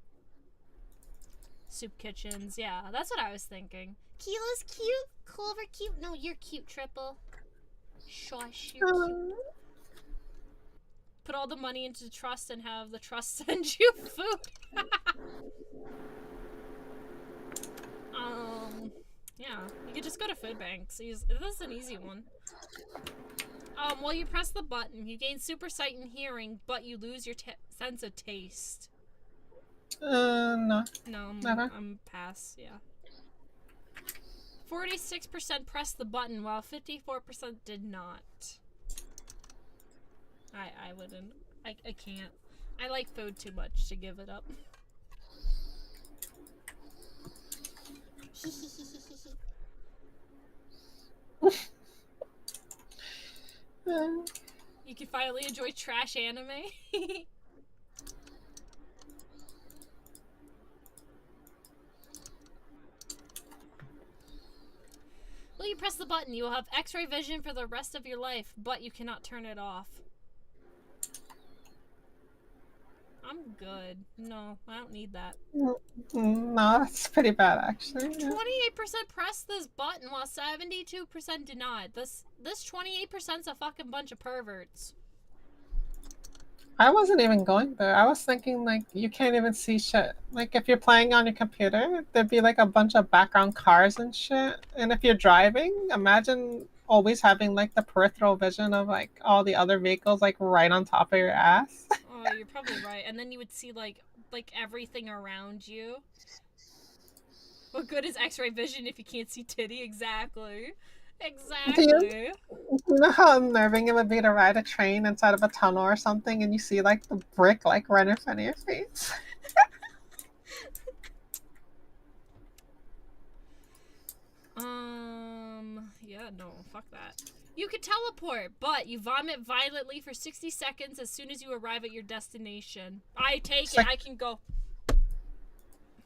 Soup kitchens, yeah, that's what I was thinking. Keela's cute. Clover cute. No, you're cute, Triple. Shush, you're cute. Put all the money into the trust and have the trust send you food. Yeah, you could just go to food banks. This is an easy one. While you press the button, you gain super sight and hearing, but you lose your sense of taste. No. No, Never. I'm pass, yeah. 46% pressed the button, while 54% did not. I wouldn't. I can't. I like food too much to give it up. You can finally enjoy trash anime. Will you press the button? You will have X-ray vision for the rest of your life, but you cannot turn it off. I'm good. No, I don't need that. No, that's pretty bad actually. 28% pressed this button while 72% did not. This 28%'s a fucking bunch of perverts. I wasn't even going there. I was thinking like you can't even see shit. Like if you're playing on your computer, there'd be like a bunch of background cars and shit. And if you're driving, imagine always having like the peripheral vision of like all the other vehicles like right on top of your ass. Oh, you're probably right. And then you would see like everything around you. What good is X-ray vision if you can't see titty? Exactly. Do you, Exactly. you know how unnerving it would be to ride a train inside of a tunnel or something and you see like the brick like right in front of your face? Yeah, no, fuck that. You could teleport, but you vomit violently for 60 seconds as soon as you arrive at your destination. I take it, I can go.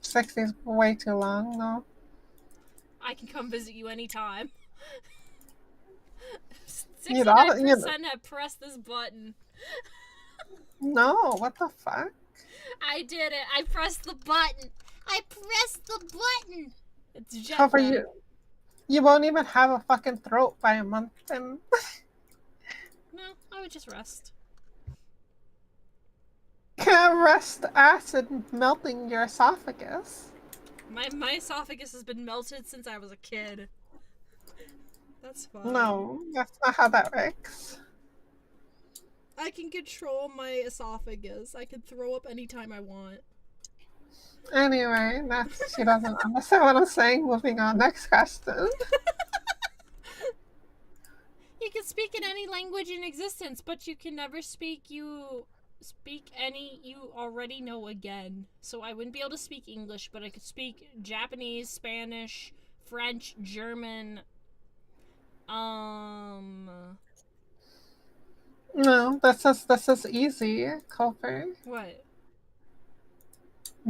60 is way too long, no? I can come visit you anytime. You'd 69% have pressed this button. No, what the fuck? I did it. I pressed the button. I pressed the button. It's jet Cover lag. you won't even have a fucking throat by a month and No, I would just rest. can't rest acid melting your esophagus. My esophagus has been melted since I was a kid. That's fine. No, that's not how that works. I can control my esophagus. I can throw up anytime I want. Anyway, she doesn't understand what I'm saying. Moving on, next question. You can speak in any language in existence, but you can never speak any you already know again. So I wouldn't be able to speak English, but I could speak Japanese, Spanish, French, German. No, this is easy, Culper. What?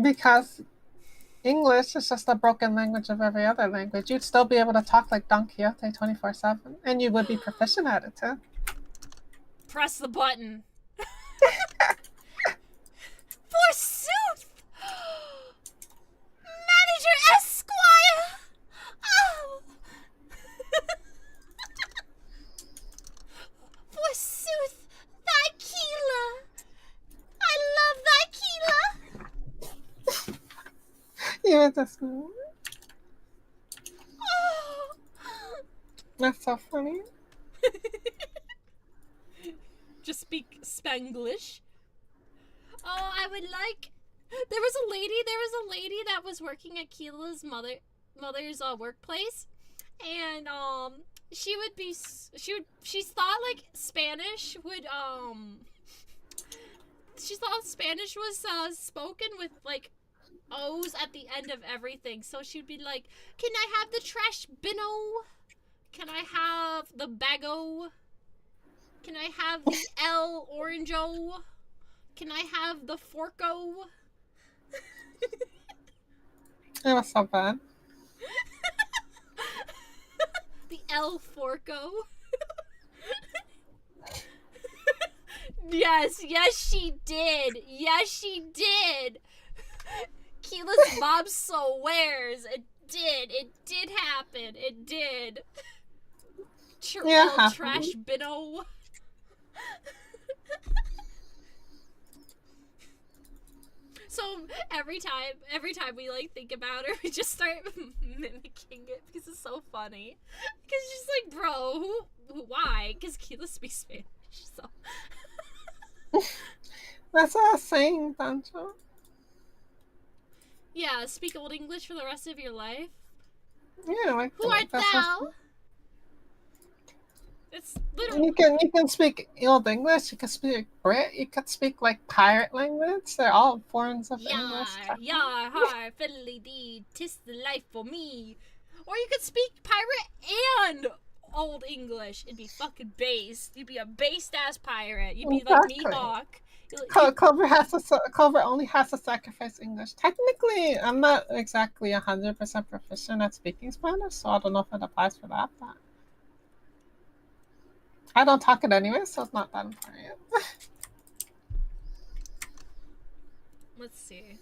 Because English is just a broken language of every other language. You'd still be able to talk like Don Quixote 24/7, and you would be proficient at it too. Press the button. Forsooth! Manager Esquire! Oh! Forsooth, thy Keala! I love thy Keala! You went to school. Oh! That's so funny. Just speak Spanglish. Oh, I would like. There was a lady that was working at Keela's mother's workplace, and she thought like Spanish would she thought Spanish was spoken with like O's at the end of everything. So she'd be like, "Can I have the trash bino? Can I have the bago? Can I have the El Orango? Can I have the Forco?" It was so bad. The El Forco. Yes, she did. Yes, she did. Keela's mom swears it did happen. It did. Yeah, Trash bino. So every time we like think about her, we just start mimicking it because it's so funny. Because she's like, bro, why? Because Keela speaks Spanish, so. That's what I was saying, Pancho. Yeah, speak Old English for the rest of your life. Yeah, like Who art that's thou? It's literally. You can speak Old English. You can speak Brit. You can speak like pirate language. They're all forms of English. Yar, har, fiddly dee, 'tis the life for me. Or you could speak pirate and Old English. It'd be fucking based. You'd be a based ass pirate. You'd be Exactly. like Mihawk. Clover only has to sacrifice English. Technically, I'm not exactly 100% proficient at speaking Spanish, so I don't know if it applies for that. But I don't talk it anyway, so it's not that important. Let's see.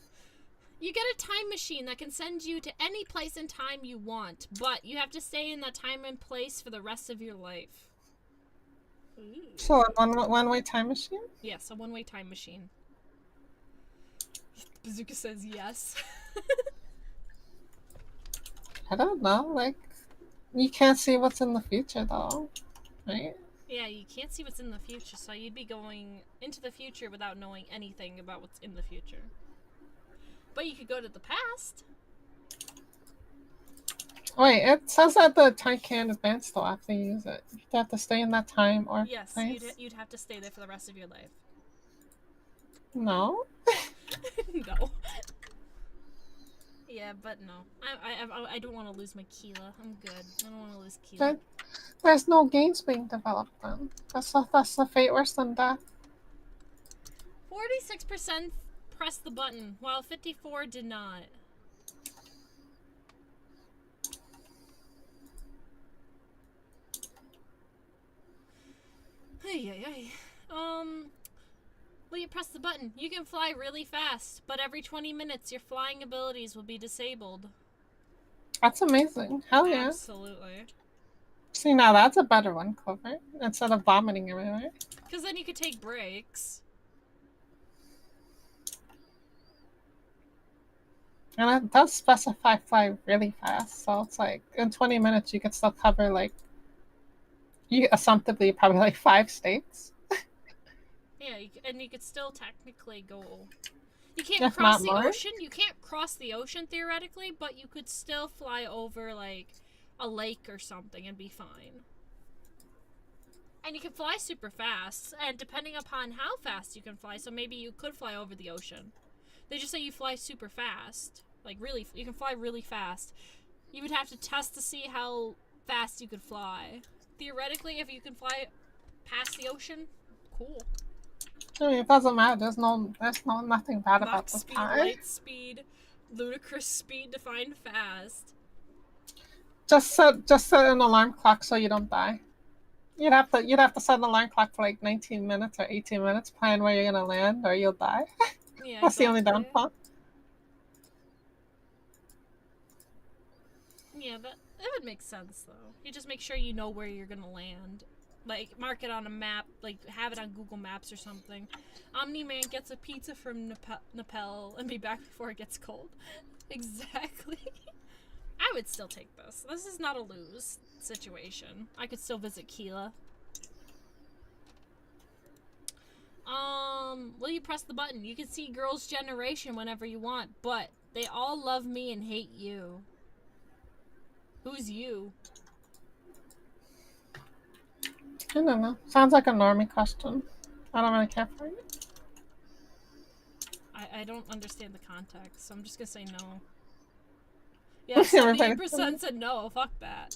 You get a time machine that can send you to any place and time you want, but you have to stay in that time and place for the rest of your life. Ooh. So a one-way time machine? Yes, a one-way time machine. Bazooka says yes. I don't know. Like, you can't see what's in the future, though, right? Yeah, you can't see what's in the future, so you'd be going into the future without knowing anything about what's in the future. But you could go to the past. Wait, it says that the time can't advance though after you use it. You have to stay in that time or Yes, place. you'd have to stay there for the rest of your life. No. No. Yeah, but no. I don't want to lose my Keala. I'm good. I don't want to lose Keala. There's no games being developed then. That's the fate worse than death. 46% pressed the button, while 54 did not. Hey. Will you press the button? You can fly really fast, but every 20 minutes your flying abilities will be disabled. That's amazing. Hell yeah. Absolutely. See, now that's a better one, Clover. Instead of vomiting everywhere. Because then you could take breaks. And it does specify fly really fast, so it's like in 20 minutes you could still cover like you assumptively probably like 5 states. Yeah, and you could still technically go. You can't If cross not the more. ocean. You can't cross the ocean theoretically, but you could still fly over like a lake or something and be fine. And you can fly super fast, and depending upon how fast you can fly, so maybe you could fly over the ocean. They just say you fly super fast. Like, really, you can fly really fast. You would have to test to see how fast you could fly. Theoretically, if you can fly past the ocean, cool. I mean, it doesn't matter. There's nothing bad about Mach the speed, time. light speed, ludicrous speed defined fast. Just set an alarm clock so you don't die. You'd have to set an alarm clock for like 19 minutes or 18 minutes, plan where you're gonna land, or you'll die. Yeah, That's the only exactly. downfall. Yeah, that would make sense though. You just make sure you know where you're gonna land. Like, mark it on a map, like, have it on Google Maps or something. Omni-Man gets a pizza from Nepal and be back before it gets cold. Exactly. I would still take this. This is not a lose situation. I could still visit Keala. Will you press the button? You can see Girls' Generation whenever you want, but they all love me and hate you. Who's you? I don't know. Sounds like a normie question. I don't really care for it. I don't understand the context, so I'm just gonna say no. Yeah, 78% said no. Fuck that.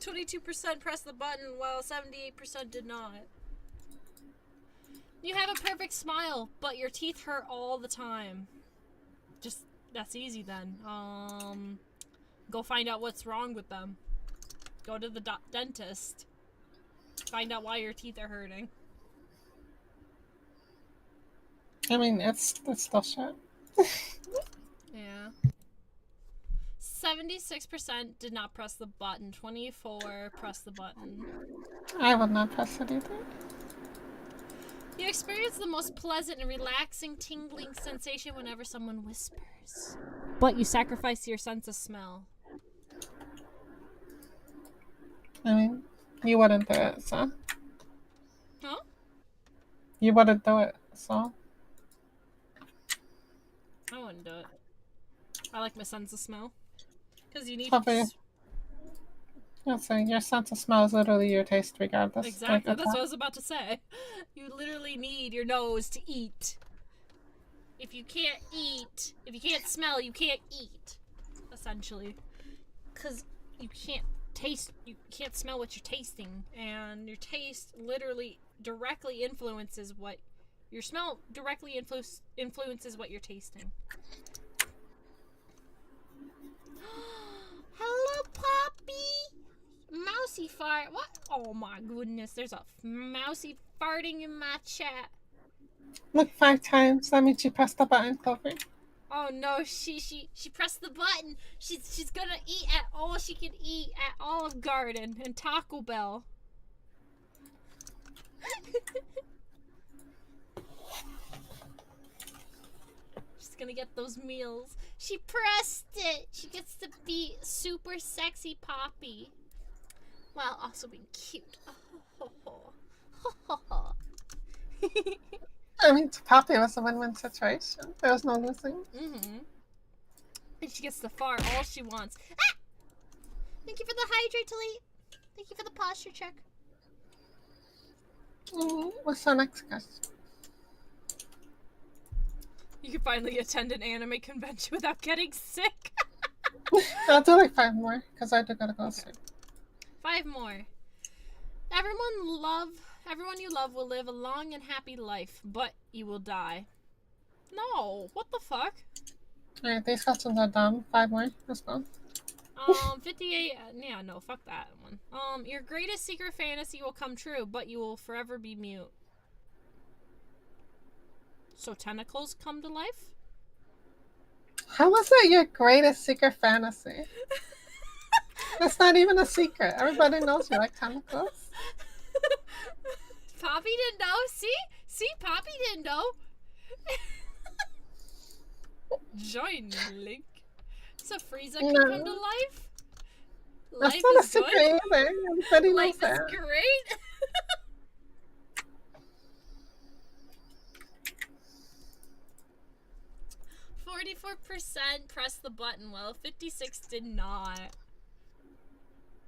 22% pressed the button, while 78% did not. You have a perfect smile, but your teeth hurt all the time. Just, that's easy then. Go find out what's wrong with them. Go to the dentist. Find out why your teeth are hurting. I mean, it's still shit. Yeah. 76% did not press the button. 24 pressed the button. I would not press it either. You experience the most pleasant and relaxing tingling sensation whenever someone whispers. But you sacrifice your sense of smell. I mean, you wouldn't do it, so. Huh? You wouldn't do it, so. I wouldn't do it. I like my sense of smell. Because you need to... Yeah, so your sense of smell is literally your taste regardless. Exactly, that's what I was about to say. You literally need your nose to eat. If you can't smell, you can't eat. Essentially. Because you can't taste, you can't smell what you're tasting. And your taste literally directly influences what, your smell directly influences what you're tasting. Hello, puppy! Mousy fart. What? Oh my goodness, there's a mousy farting in my chat. Look, 5 times. That means she pressed the button, Clover. Oh no, she pressed the button. She's gonna eat at all she can eat at Olive Garden and Taco Bell. She's gonna get those meals. She pressed it. She gets to be super sexy Poppy, while also being cute. I mean, to Poppy, it was a win-win situation. There was no losing. Mm-hmm. And she gets to fart all she wants. Ah! Thank you for the hydrate, Delete. Thank you for the posture check. What's the next question? You can finally attend an anime convention without getting sick. I'll do like 5 more, because I do gotta go soon. 5 more. Everyone you love will live a long and happy life, but you will die. No, what the fuck? Alright, these questions are dumb. 5 more. Let's go. 58. Yeah, no, fuck that one. Your greatest secret fantasy will come true, but you will forever be mute. So tentacles come to life? How was that your greatest secret fantasy? That's not even a secret. Everybody knows you like tentacles. Poppy didn't know. See, Poppy didn't know. Join link. So Frieza can come to life. That's not a secret either. Everybody knows Life that. is great. 44% pressed the button well, 56 did not.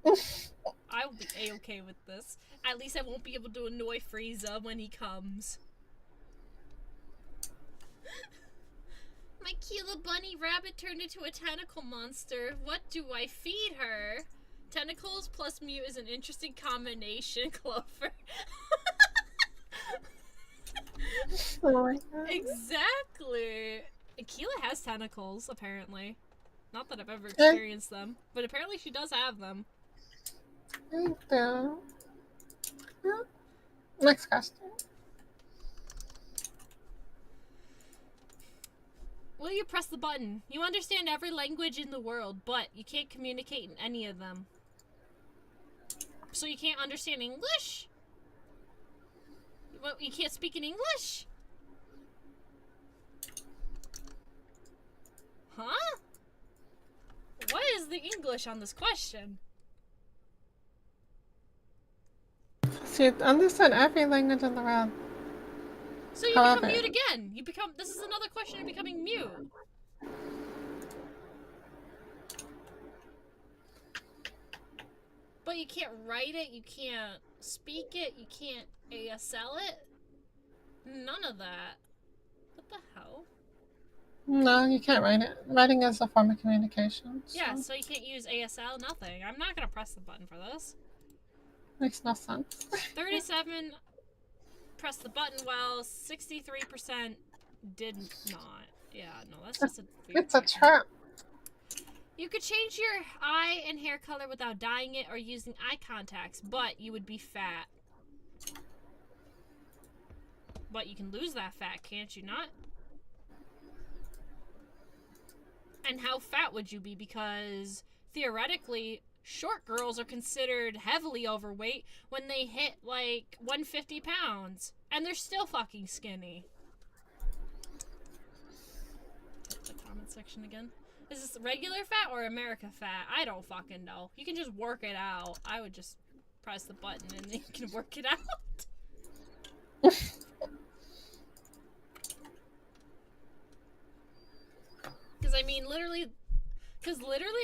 I will be a-okay with this. At least I won't be able to annoy Frieza when he comes. My Keala bunny rabbit turned into a tentacle monster. What do I feed her? Tentacles plus mute is an interesting combination, Clover. Oh my God. Exactly. Keala has tentacles, apparently. Not that I've ever experienced them, but apparently she does have them. Thank you. Next question. Will you press the button? You understand every language in the world, but you can't communicate in any of them. So you can't understand English? What, you can't speak in English? Huh? What is the English on this question? So you understand every language in the world. So you However, become mute again. You become. This is another question of becoming mute. But you can't write it. You can't speak it. You can't ASL it. None of that. What the hell? no, you can't write it. Writing is a form of communication. So Yeah, so you can't use ASL. Nothing. I'm not gonna press the button for this. makes no sense. 37 pressed the button while 63% did not. Yeah, no, that's just a weird It's a question. trap. You could change your eye and hair color without dyeing it or using eye contacts, but you would be fat. But you can lose that fat, can't you not? And how fat would you be? Because theoretically, short girls are considered heavily overweight when they hit like 150 pounds. And they're still fucking skinny. The comment section again. Is this regular fat or America fat? I don't fucking know. You can just work it out. I would just press the button and then you can work it out. Because I mean, literally,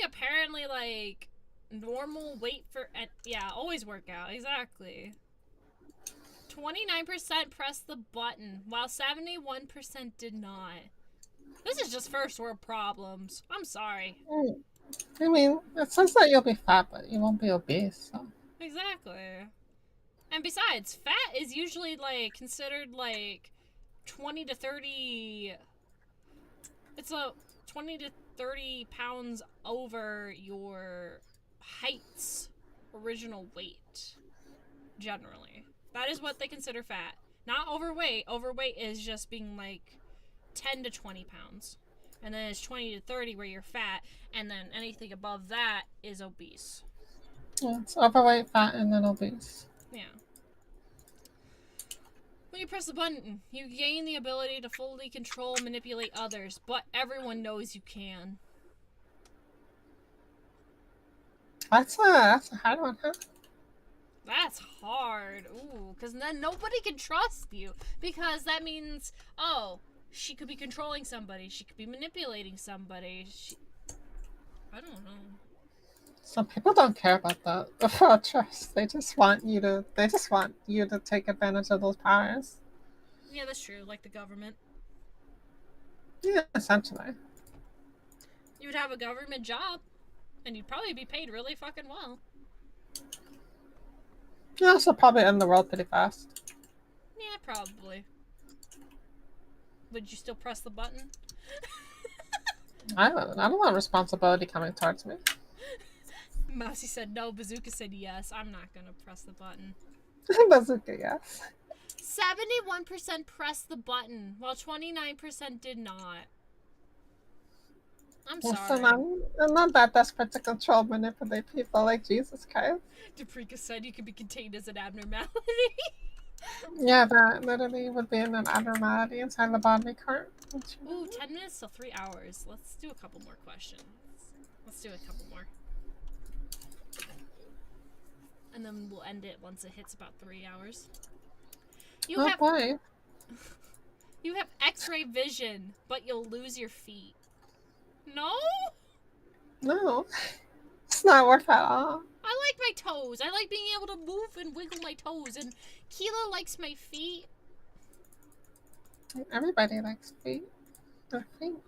apparently, like, normal weight for, yeah, always work out, exactly. 29% pressed the button, while 71% did not. This is just first world problems. I'm sorry. I mean, it says that you'll be fat, but you won't be obese, so. Exactly. And besides, fat is usually, like, considered, like, 20 to 30... It's a 20 to 30 pounds over your height's original weight, generally. That is what they consider fat. Not overweight. Overweight is just being, like, 10 to 20 pounds. And then it's 20 to 30 where you're fat, and then anything above that is obese. Yeah, it's overweight, fat, and then obese. Yeah. When you press the button, you gain the ability to fully control and manipulate others, but everyone knows you can. That's a hard one, huh? That's hard. Ooh, because then nobody can trust you. Because that means, oh, she could be controlling somebody. She could be manipulating somebody. I don't know. Some people don't care about that. About trust. They just want you to take advantage of those powers. Yeah, that's true. Like the government. Yeah, essentially. You would have a government job, and you'd probably be paid really fucking well. You also probably end the world pretty fast. Yeah, probably. Would you still press the button? I don't want responsibility coming towards me. Mousy said no. Bazooka said yes. I'm not gonna press the button. Bazooka, yes. 71% pressed the button, while 29% did not. I'm sorry. Listen, I'm not that desperate to control, manipulate people like Jesus Christ. Deprika said you could be contained as an abnormality. Yeah, that literally would be an abnormality inside the body cart. Ooh, 10 minutes till 3 hours. Let's do a couple more questions. Let's do a couple more. And then we'll end it once it hits about 3 hours. You have boy. You have X-ray vision, but you'll lose your feet. No? No. It's not worth it at all. I like my toes. I like being able to move and wiggle my toes. And Keala likes my feet. Everybody likes feet. Their feet.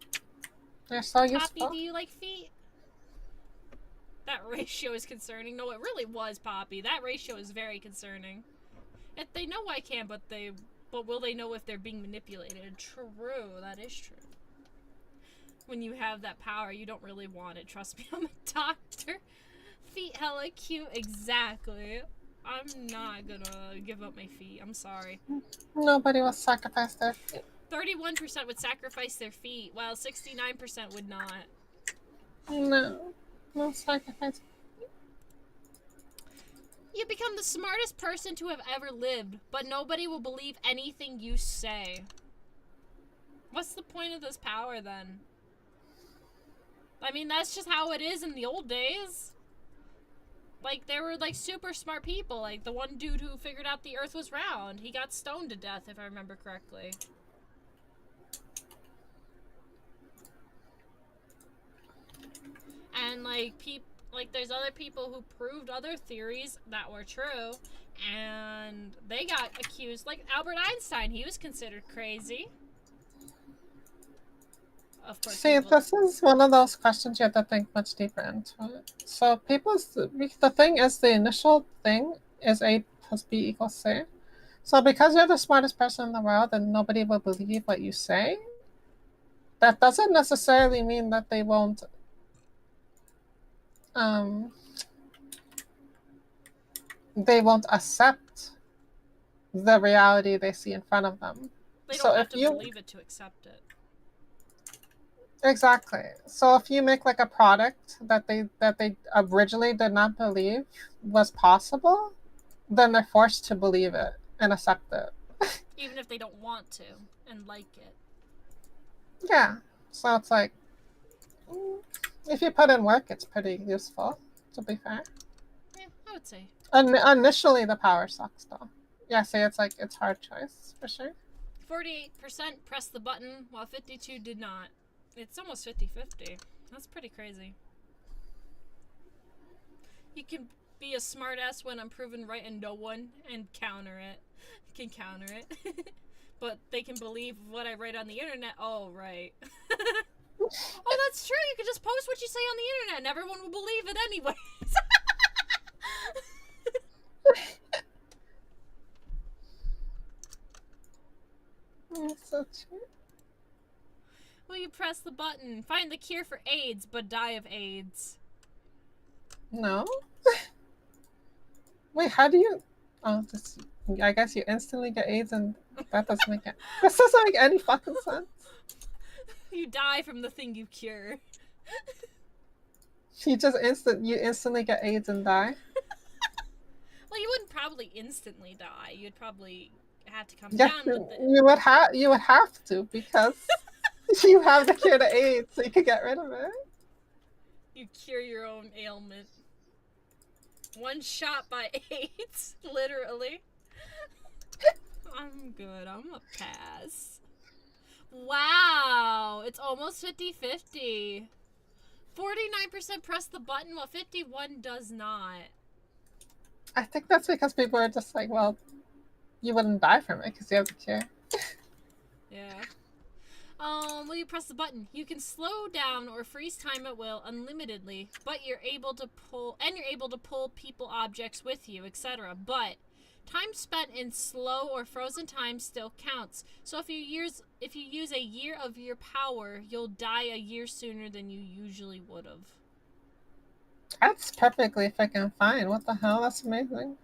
They're so useful. Poppy, do you like feet? That ratio is concerning. No, it really was, Poppy. That ratio is very concerning. If they know I can, but will they know if they're being manipulated? True, that is true. When you have that power, you don't really want it. Trust me, I'm a doctor. Feet hella cute, exactly. I'm not gonna give up my feet. I'm sorry. Nobody will sacrifice their feet. 31% would sacrifice their feet, while 69% would not. No. No sacrifice. You become the smartest person to have ever lived, but nobody will believe anything you say. What's the point of this power, then? I mean, that's just how it is in the old days. Like, there were, like, super smart people. Like, the one dude who figured out the Earth was round. He got stoned to death, if I remember correctly. And, like, there's other people who proved other theories that were true, and they got accused. Like, Albert Einstein, he was considered crazy. Of course. See, this is one of those questions you have to think much deeper into it. So the thing is, the initial thing is A plus B equals C. So because you're the smartest person in the world and nobody will believe what you say, that doesn't necessarily mean that they won't accept the reality they see in front of them. They don't have to believe it to accept it. Exactly. So if you make like a product that they originally did not believe was possible, then they're forced to believe it and accept it. Even if they don't want to and like it. Yeah. So it's like, if you put in work, it's pretty useful, to be fair. Yeah, I would say. Initially, the power sucks, though. Yeah, see, it's hard choice, for sure. 48% pressed the button, while 52% did not. It's almost 50-50. That's pretty crazy. You can be a smartass when I'm proven right and no one can counter it. But they can believe what I write on the internet. Oh, right. Oh, that's true. You can just post what you say on the internet and everyone will believe it anyways. That's so true. Will you press the button? Find the cure for AIDS, but die of AIDS. No? Wait, how do you... Oh, I guess you instantly get AIDS and that doesn't make it... This doesn't make any fucking sense. You die from the thing you cure. You instantly get AIDS and die? Well, you wouldn't probably instantly die. You'd probably have to come Yes, down with it. you would have to because you have the cure to AIDS, so you could get rid of it. You cure your own ailment. One shot by AIDS, literally. I'm good. I'm a pass. Wow, it's almost 50-50. 49% press the button while 51 does not. I think that's because people are just like, well, you wouldn't die from it because you have the cure. Yeah. Will you press the button? You can slow down or freeze time at will unlimitedly, but you're able to pull people, objects with you, etc. But time spent in slow or frozen time still counts. So if you use a year of your power, you'll die a year sooner than you usually would have. That's perfectly freaking fine. What the hell? That's amazing.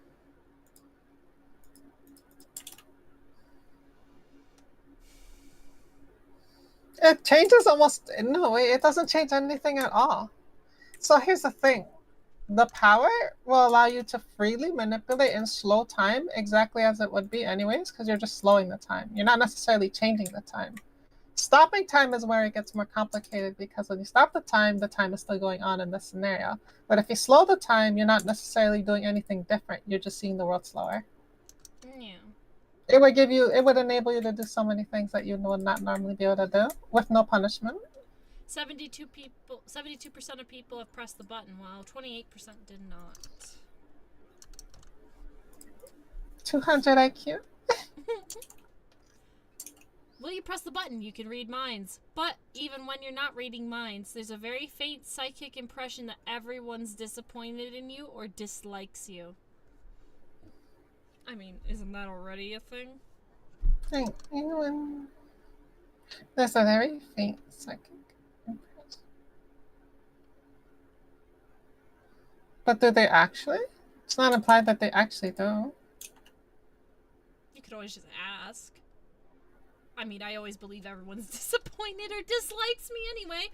It changes almost no way. It doesn't change anything at all. So here's the thing. The power will allow you to freely manipulate in slow time exactly as it would be anyways, because you're just slowing the time. You're not necessarily changing the time. Stopping time is where it gets more complicated because when you stop the time is still going on in this scenario. But if you slow the time, you're not necessarily doing anything different. You're just seeing the world slower. Yeah. It would enable you to do so many things that you would not normally be able to do with no punishment. 72% of people have pressed the button, while 28% did not. 200 IQ. Will you press the button? You can read minds. But even when you're not reading minds, there's a very faint psychic impression that everyone's disappointed in you or dislikes you. I mean, isn't that already a thing? There's a very faint psychic impression. But do they actually? It's not implied that they actually do. You could always just ask. I mean, I always believe everyone's disappointed or dislikes me anyway.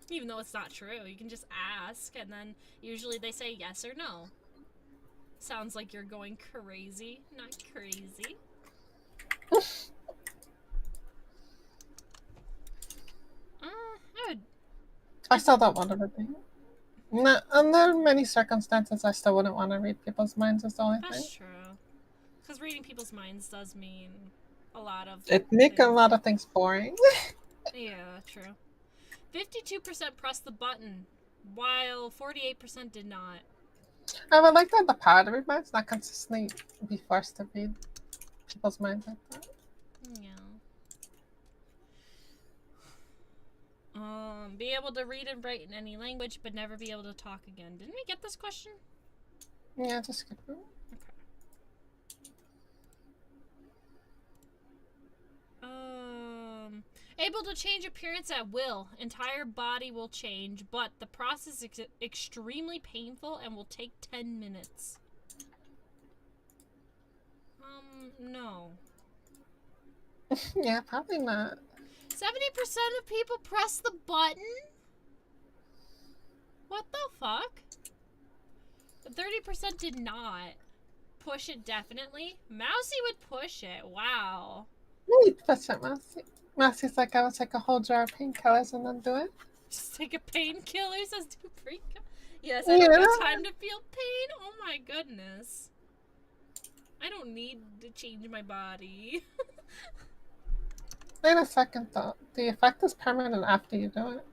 Even though it's not true, you can just ask, and then usually they say yes or no. Sounds like you're going crazy. Not crazy. I still don't want to read them. No, under many circumstances, I still wouldn't want to read people's minds. Is the only thing. That's true. Because reading people's minds does mean a lot of. It make a lot of things boring. Yeah, true. 52% pressed the button, while 48% did not. I would like to have the power to read minds, not consistently be forced to read people's minds like that. Yeah. Be able to read and write in any language, but never be able to talk again. Didn't we get this question? Yeah, just skip it. Okay. Able to change appearance at will. Entire body will change, but the process is extremely painful and will take 10 minutes. No. Yeah, probably not. 70% of people press the button? What the fuck? 30% did not. Push it definitely. Mousy would push it. Wow. Maybe push it, Mousy. Mousy's like, I would take a whole jar of painkillers and then do it. Just take a painkiller, says do pre. Yes, I don't got time to feel pain. Oh my goodness. I don't need to change my body. Wait a second though. The effect is permanent after you do it.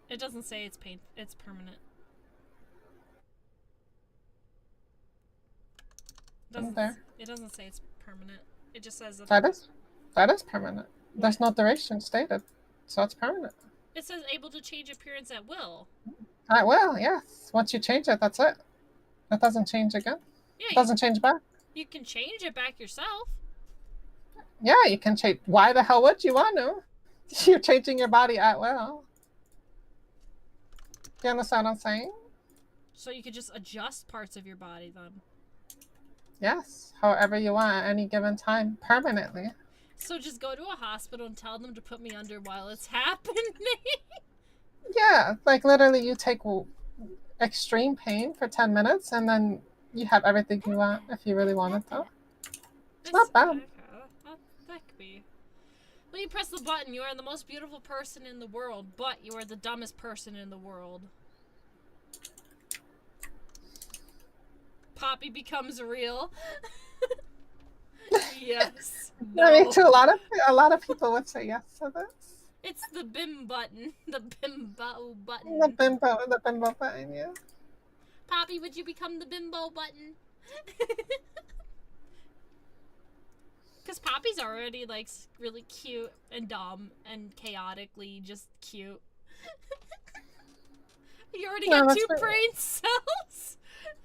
It doesn't say it's it's permanent. It doesn't say it's permanent. It just says that is permanent. There's no duration stated, so it's permanent. It says able to change appearance at will. At will, yes. Once you change it, that's it. It doesn't change again. Yeah, it doesn't change back. You can change it back yourself. Yeah, you can change. Why the hell would you want to? You're changing your body at will. Do you understand what I'm saying? So you could just adjust parts of your body then. Yes, however you want at any given time, permanently. So just go to a hospital and tell them to put me under while it's happening. Yeah, like literally you take extreme pain for 10 minutes and then you have everything you want if you really wanted to. It's not bad. Okay, that could be. When you press the button, you are the most beautiful person in the world, but you are the dumbest person in the world. Poppy becomes real. Yes. No. I mean, to a lot of people would say yes to this. It's the bim button. The bimbo button. The bimbo button, yeah. Poppy, would you become the bimbo button? Because Poppy's already, like, really cute and dumb and chaotically just cute. You already got 2 brain cells?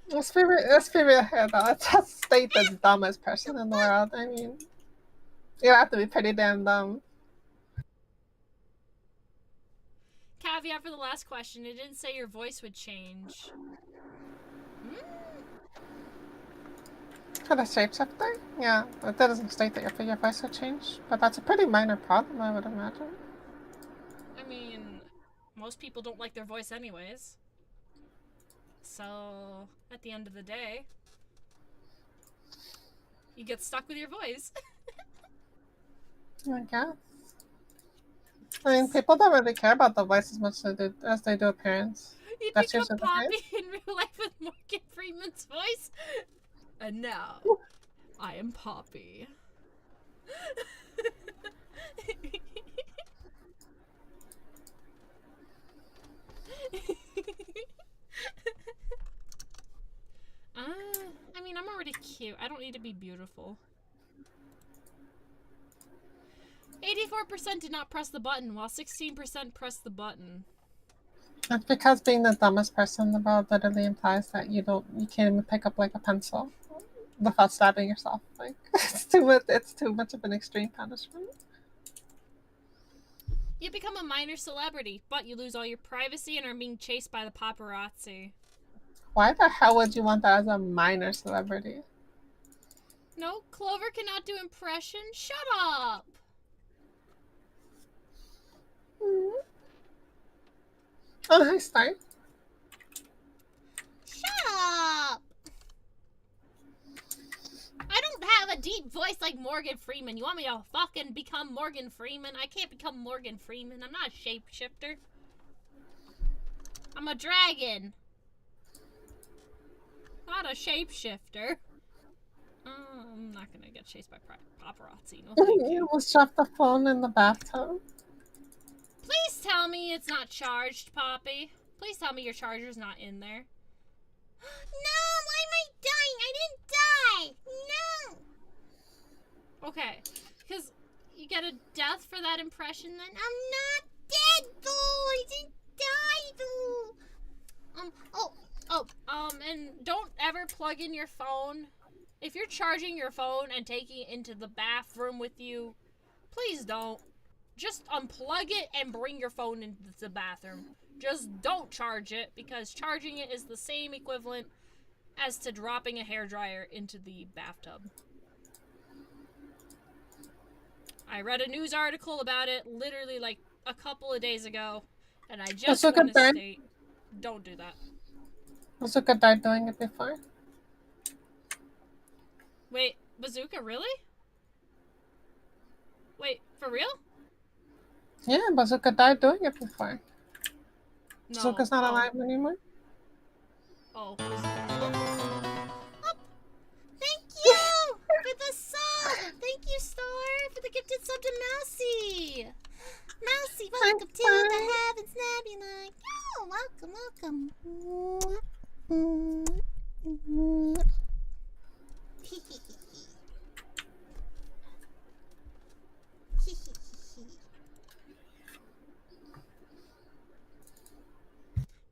Let's be real here, though. Let's just state the dumbest person in the world. I mean, you have to be pretty damn dumb. Caveat for the last question, it didn't say your voice would change. For the shapeshifter? Yeah, it doesn't state that your voice would change, but that's a pretty minor problem, I would imagine. I mean, most people don't like their voice anyways. So, at the end of the day, you get stuck with your voice. I guess. I mean, people don't really care about the voice as much as they do appearance. You That's become usually the Poppy case. in real life with Morgan Freeman's voice. And now, I am Poppy. I mean, I'm already cute. I don't need to be beautiful. 84% did not press the button, while 16% pressed the button. That's because being the dumbest person in the world literally implies that you can't even pick up like a pencil without stabbing yourself. Like it's too much of an extreme punishment. You become a minor celebrity, but you lose all your privacy and are being chased by the paparazzi. Why the hell would you want that as a minor celebrity? No, Clover cannot do impressions. Shut up! Oh, hi, Star. Shut up! I don't have a deep voice like Morgan Freeman. You want me to fucking become Morgan Freeman? I can't become Morgan Freeman. I'm not a shapeshifter. I'm a dragon. Not a shapeshifter. I'm not gonna get chased by paparazzi. No, thank you. You almost dropped the phone in the bathtub. Please tell me it's not charged, Poppy. Please tell me your charger's not in there. No, why am I dying? I didn't die. No. Okay, because you get a death for that impression then? I'm not dead though. I didn't die though. And don't ever plug in your phone. If you're charging your phone and taking it into the bathroom with you, please don't. Just unplug it and bring your phone into the bathroom. Just don't charge it, because charging it is the same equivalent as to dropping a hairdryer into the bathtub. I read a news article about it literally like a couple of days ago, and I just want to state, don't do that. Bazooka died doing it before. Wait, Bazooka, really? Wait, for real? Yeah, Bazooka died doing it before. No. Bazooka's not alive anymore. Oh. Thank you for the sub. Thank you, Star, for the gifted sub to Mousy. Mousy, welcome to the Heavens Nebula. Oh, welcome.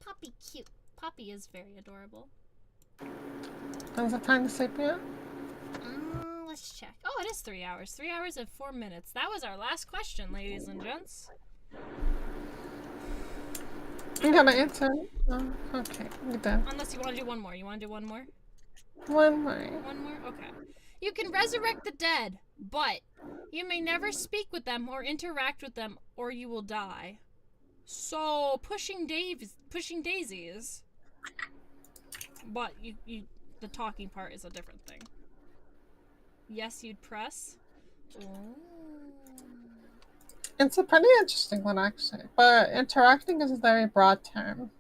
Poppy cute. Poppy is very adorable. Is it time to sleep yet? Let's check. Oh, it is 3 hours. 3 hours and 4 minutes. That was our last question, ladies and gents. You gotta answer. Oh, okay, you did. Unless you want to do one more. You want to do one more? One more. One more? Okay. You can resurrect the dead, but you may never speak with them or interact with them, or you will die. So pushing daisies. But you the talking part is a different thing. Yes, you'd press. Oh. It's a pretty interesting one, actually. But interacting is a very broad term.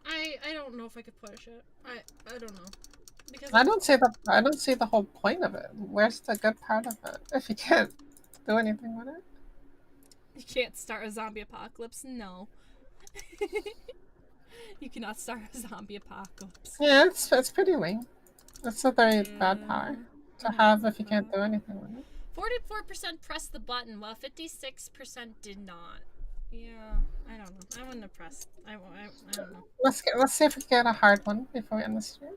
I don't know if I could push it. I don't know. Because I don't see the whole point of it. Where's the good part of it if you can't do anything with it? you can't start a zombie apocalypse. No. You cannot start a zombie apocalypse. Yeah, it's pretty lame. It's a very bad power I to don't have like if you that. can't do anything with it. 44% pressed the button, while 56% did not. Yeah, I don't know. I wouldn't have pressed. I don't know. Let's see if we can get a hard one before we end the stream.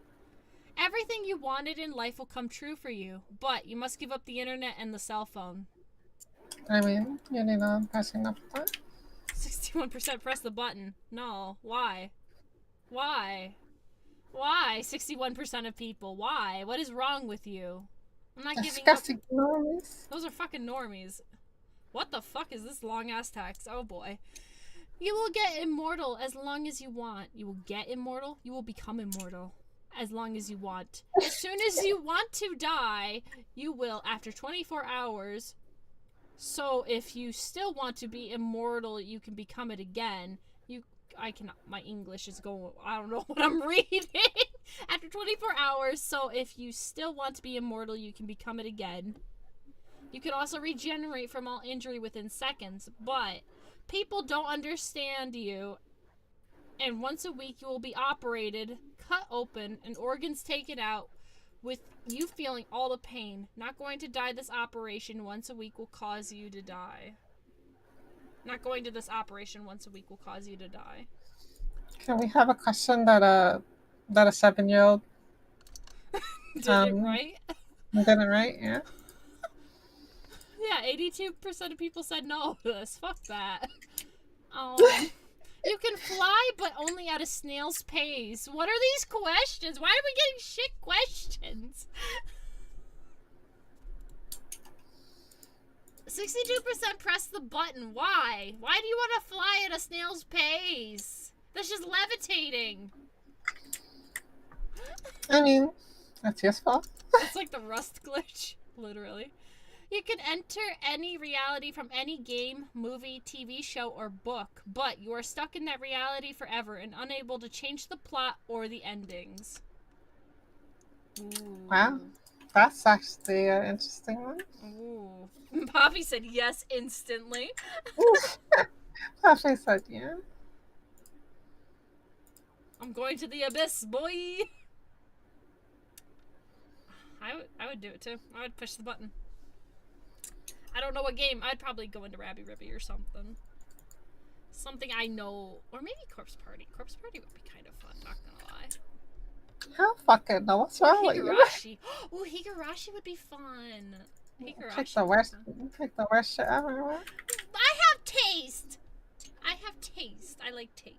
Everything you wanted in life will come true for you, but you must give up the internet and the cell phone. I mean, you need to press enough of that. 61% press the button. No. Why? Why? Why? 61% of people. Why? What is wrong with you? I'm not giving up. Disgusting noise. Those are fucking normies. What the fuck is this long ass text? Oh boy. You will get immortal as long as you want. You will get immortal? You will become immortal as long as you want. As soon as you want to die, you will after 24 hours. So if you still want to be immortal, you can become it again. I cannot. My English is going. I don't know what I'm reading. After 24 hours, so if you still want to be immortal, you can become it again. You can also regenerate from all injury within seconds, but people don't understand you. And once a week, you will be operated, cut open, and organs taken out, with you feeling all the pain. Not going to die this operation once a week will cause you to die. Not going to this operation once a week will cause you to die. Can we have a question that a 7-year-old Did it right? did it right? Yeah. Yeah, 82% of people said no to this. Fuck that. You can fly, but only at a snail's pace. What are these questions? Why are we getting shit questions? 62% press the button. Why? Why do you want to fly at a snail's pace? That's just levitating. I mean, that's useful. It's like the Rust glitch, literally. You can enter any reality from any game, movie, TV show, or book, but you are stuck in that reality forever and unable to change the plot or the endings. Ooh. Wow. That's actually an interesting one. Ooh. Poppy said yes instantly. Poppy said yeah. I'm going to the abyss, boy. I would do it too. I would push the button. I don't know what game. I'd probably go into Rabby Ribby or something. Something I know. Or maybe Corpse Party. Corpse Party would be kind of fun, not gonna lie. How fucking know what's wrong with you? Higurashi. Ooh, Higurashi would be fun. Higurashi. Pick the worst shit ever. I have taste. I like taste.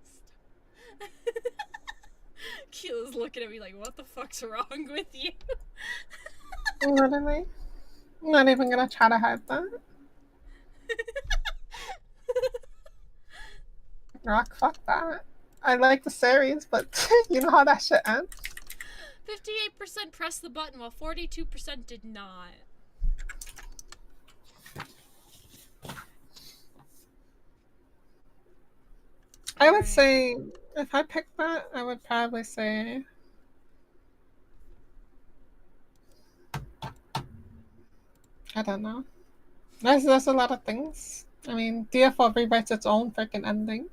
Keela's looking at me like, what the fuck's wrong with you? Literally. I'm not even gonna try to hide that. Rock, fuck that. I like the series, but you know how that shit ends? 58% pressed the button while 42% did not. I would say, if I picked that, I would probably say... I don't know. There's a lot of things. I mean, DFO rewrites its own freaking ending.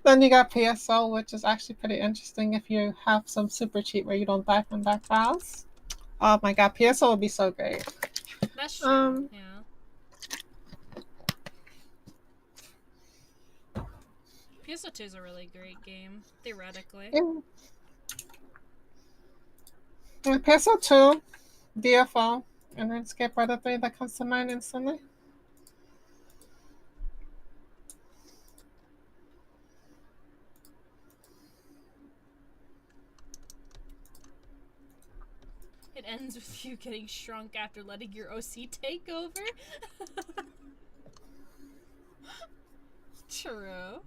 Then you got PSO, which is actually pretty interesting if you have some super cheat where you don't die from dark files. Oh my god, PSO would be so great. That's true, yeah. PSO2 is a really great game, theoretically. PSO2, DFO, and RuneScape are the three that comes to mind instantly. It ends with you getting shrunk after letting your OC take over. True.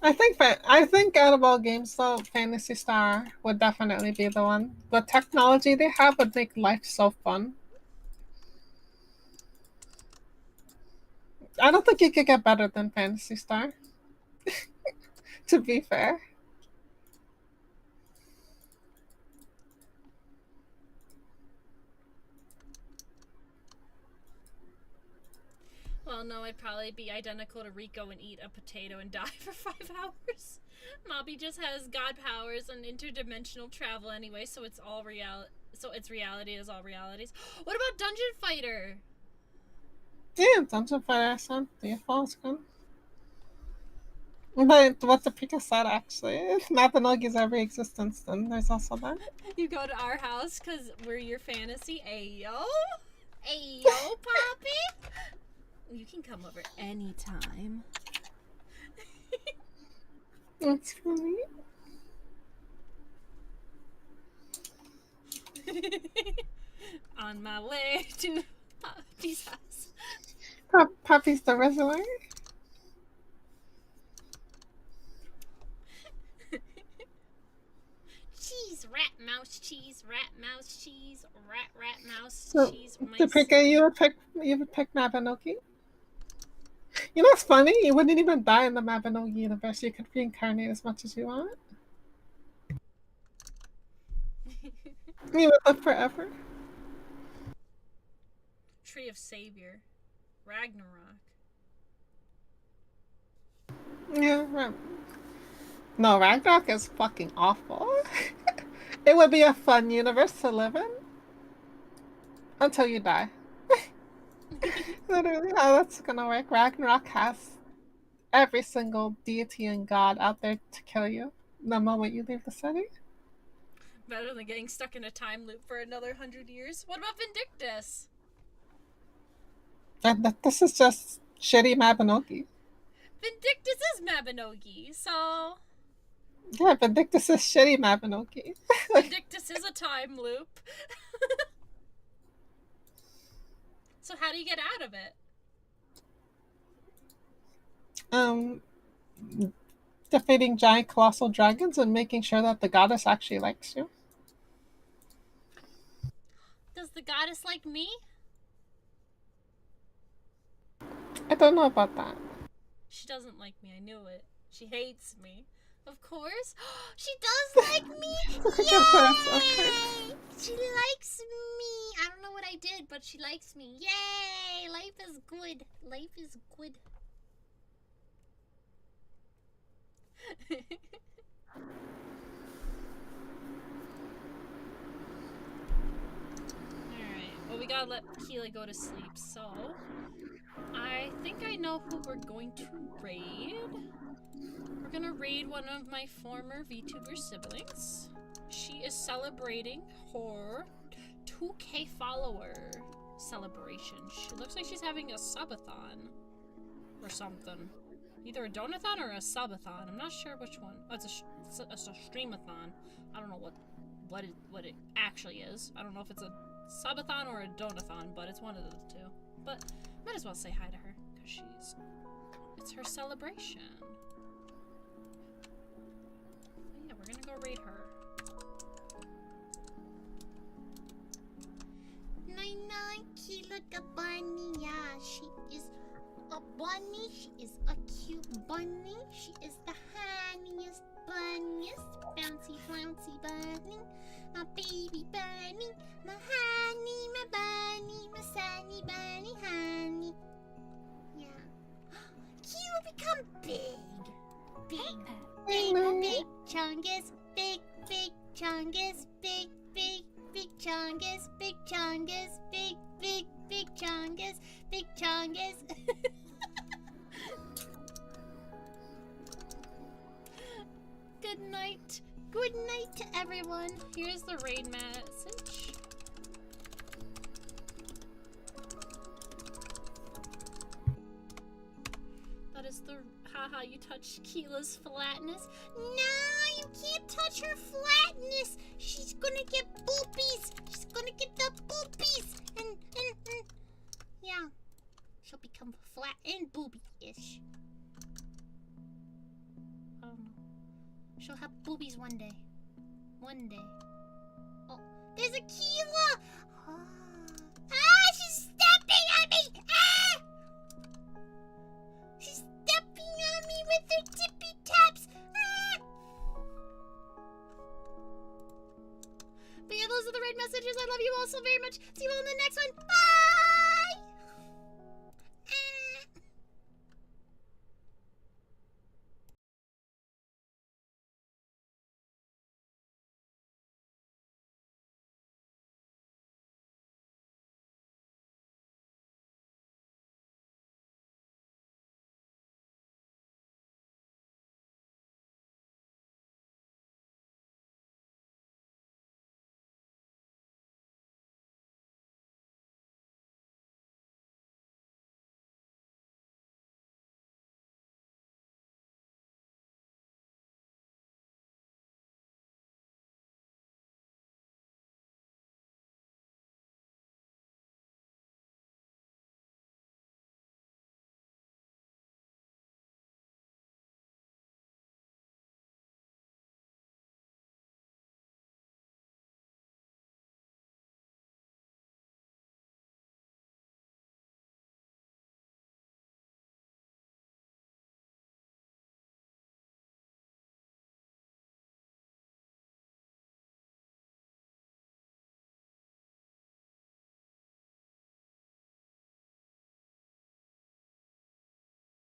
I think out of all games though, Fantasy Star would definitely be the one. The technology they have would make life so fun. I don't think you could get better than Fantasy Star. To be fair. Well, no, I'd probably be identical to Rico and eat a potato and die for 5 hours. Mobby just has god powers and interdimensional travel anyway, so it's all so its reality is all realities. What about Dungeon Fighter? Yeah, Dungeon Fighter sounds beautiful. It's good. But what the Pika said actually, if Mapinogi's every existence, then there's also that. You go to our house because we're your fantasy. Ayo? Ayo, Poppy? You can come over anytime. That's funny. On my way to Poppy's house. Puppy's the reservoir. Cheese, rat, mouse, cheese, rat, mouse, cheese, rat, mouse, So, cheese, the mice. Pika, you would pick Mapinogi. You know what's funny? You wouldn't even die in the Mapinogi universe. You could reincarnate as much as you want. You would live forever. Tree of Savior. Ragnarok. Yeah, right. No, Ragnarok is fucking awful. It would be a fun universe to live in. Until you die. Literally, how that's gonna work. Ragnarok has every single deity and god out there to kill you the moment you leave the city. Better than getting stuck in a time loop for another 100 years. What about Vindictus? And this is just shitty Mabinogi. Vindictus is Mabinogi, so... Yeah, Vindictus is shitty Mabinogi. Vindictus is a time loop. So how do you get out of it? Defeating giant colossal dragons and making sure that the goddess actually likes you. Does the goddess like me? I don't know about that. She doesn't like me, I knew it. She hates me. Of course. She does like me! Yay! She likes me! I don't know what I did, but she likes me. Yay! Life is good. Life is good. Alright, well we gotta let Keala go to sleep, so... I think I know who we're going to raid. We're gonna raid one of my former VTuber siblings. She is celebrating her 2K follower celebration. She looks like she's having a subathon or something. Either a donathon or a subathon. I'm not sure which one. Oh, it's a streamathon. I don't know what it actually is. I don't know if it's a subathon or a donathon, but it's one of the two. But might as well say hi to her because it's her celebration. Yeah, we're gonna go raid her. Nine, Keala the bunny, yeah, she is a bunny, she is a cute bunny, she is the honeyest, bunniest, bouncy, flouncy bunny, my baby bunny, my honey, my bunny, my sunny bunny, honey. Yeah. Keala become big. Big chungus, big chungus, big chungus, big chungus, big chungus, big chungus. Good night. Good night to everyone. Here's the raid message. That is the haha, you touched Keela's flatness. No, you can't touch her flatness. She's gonna get boobies. She's gonna get the boobies. And yeah, she'll become flat and booby-ish. She'll have boobies one day. One day. Oh, there's a Keela! Ah, she's stepping on me! Ah! She's stepping on me with her tippy taps! Ah! But yeah, those are the right messages. I love you all so very much. See you all in the next one. Bye!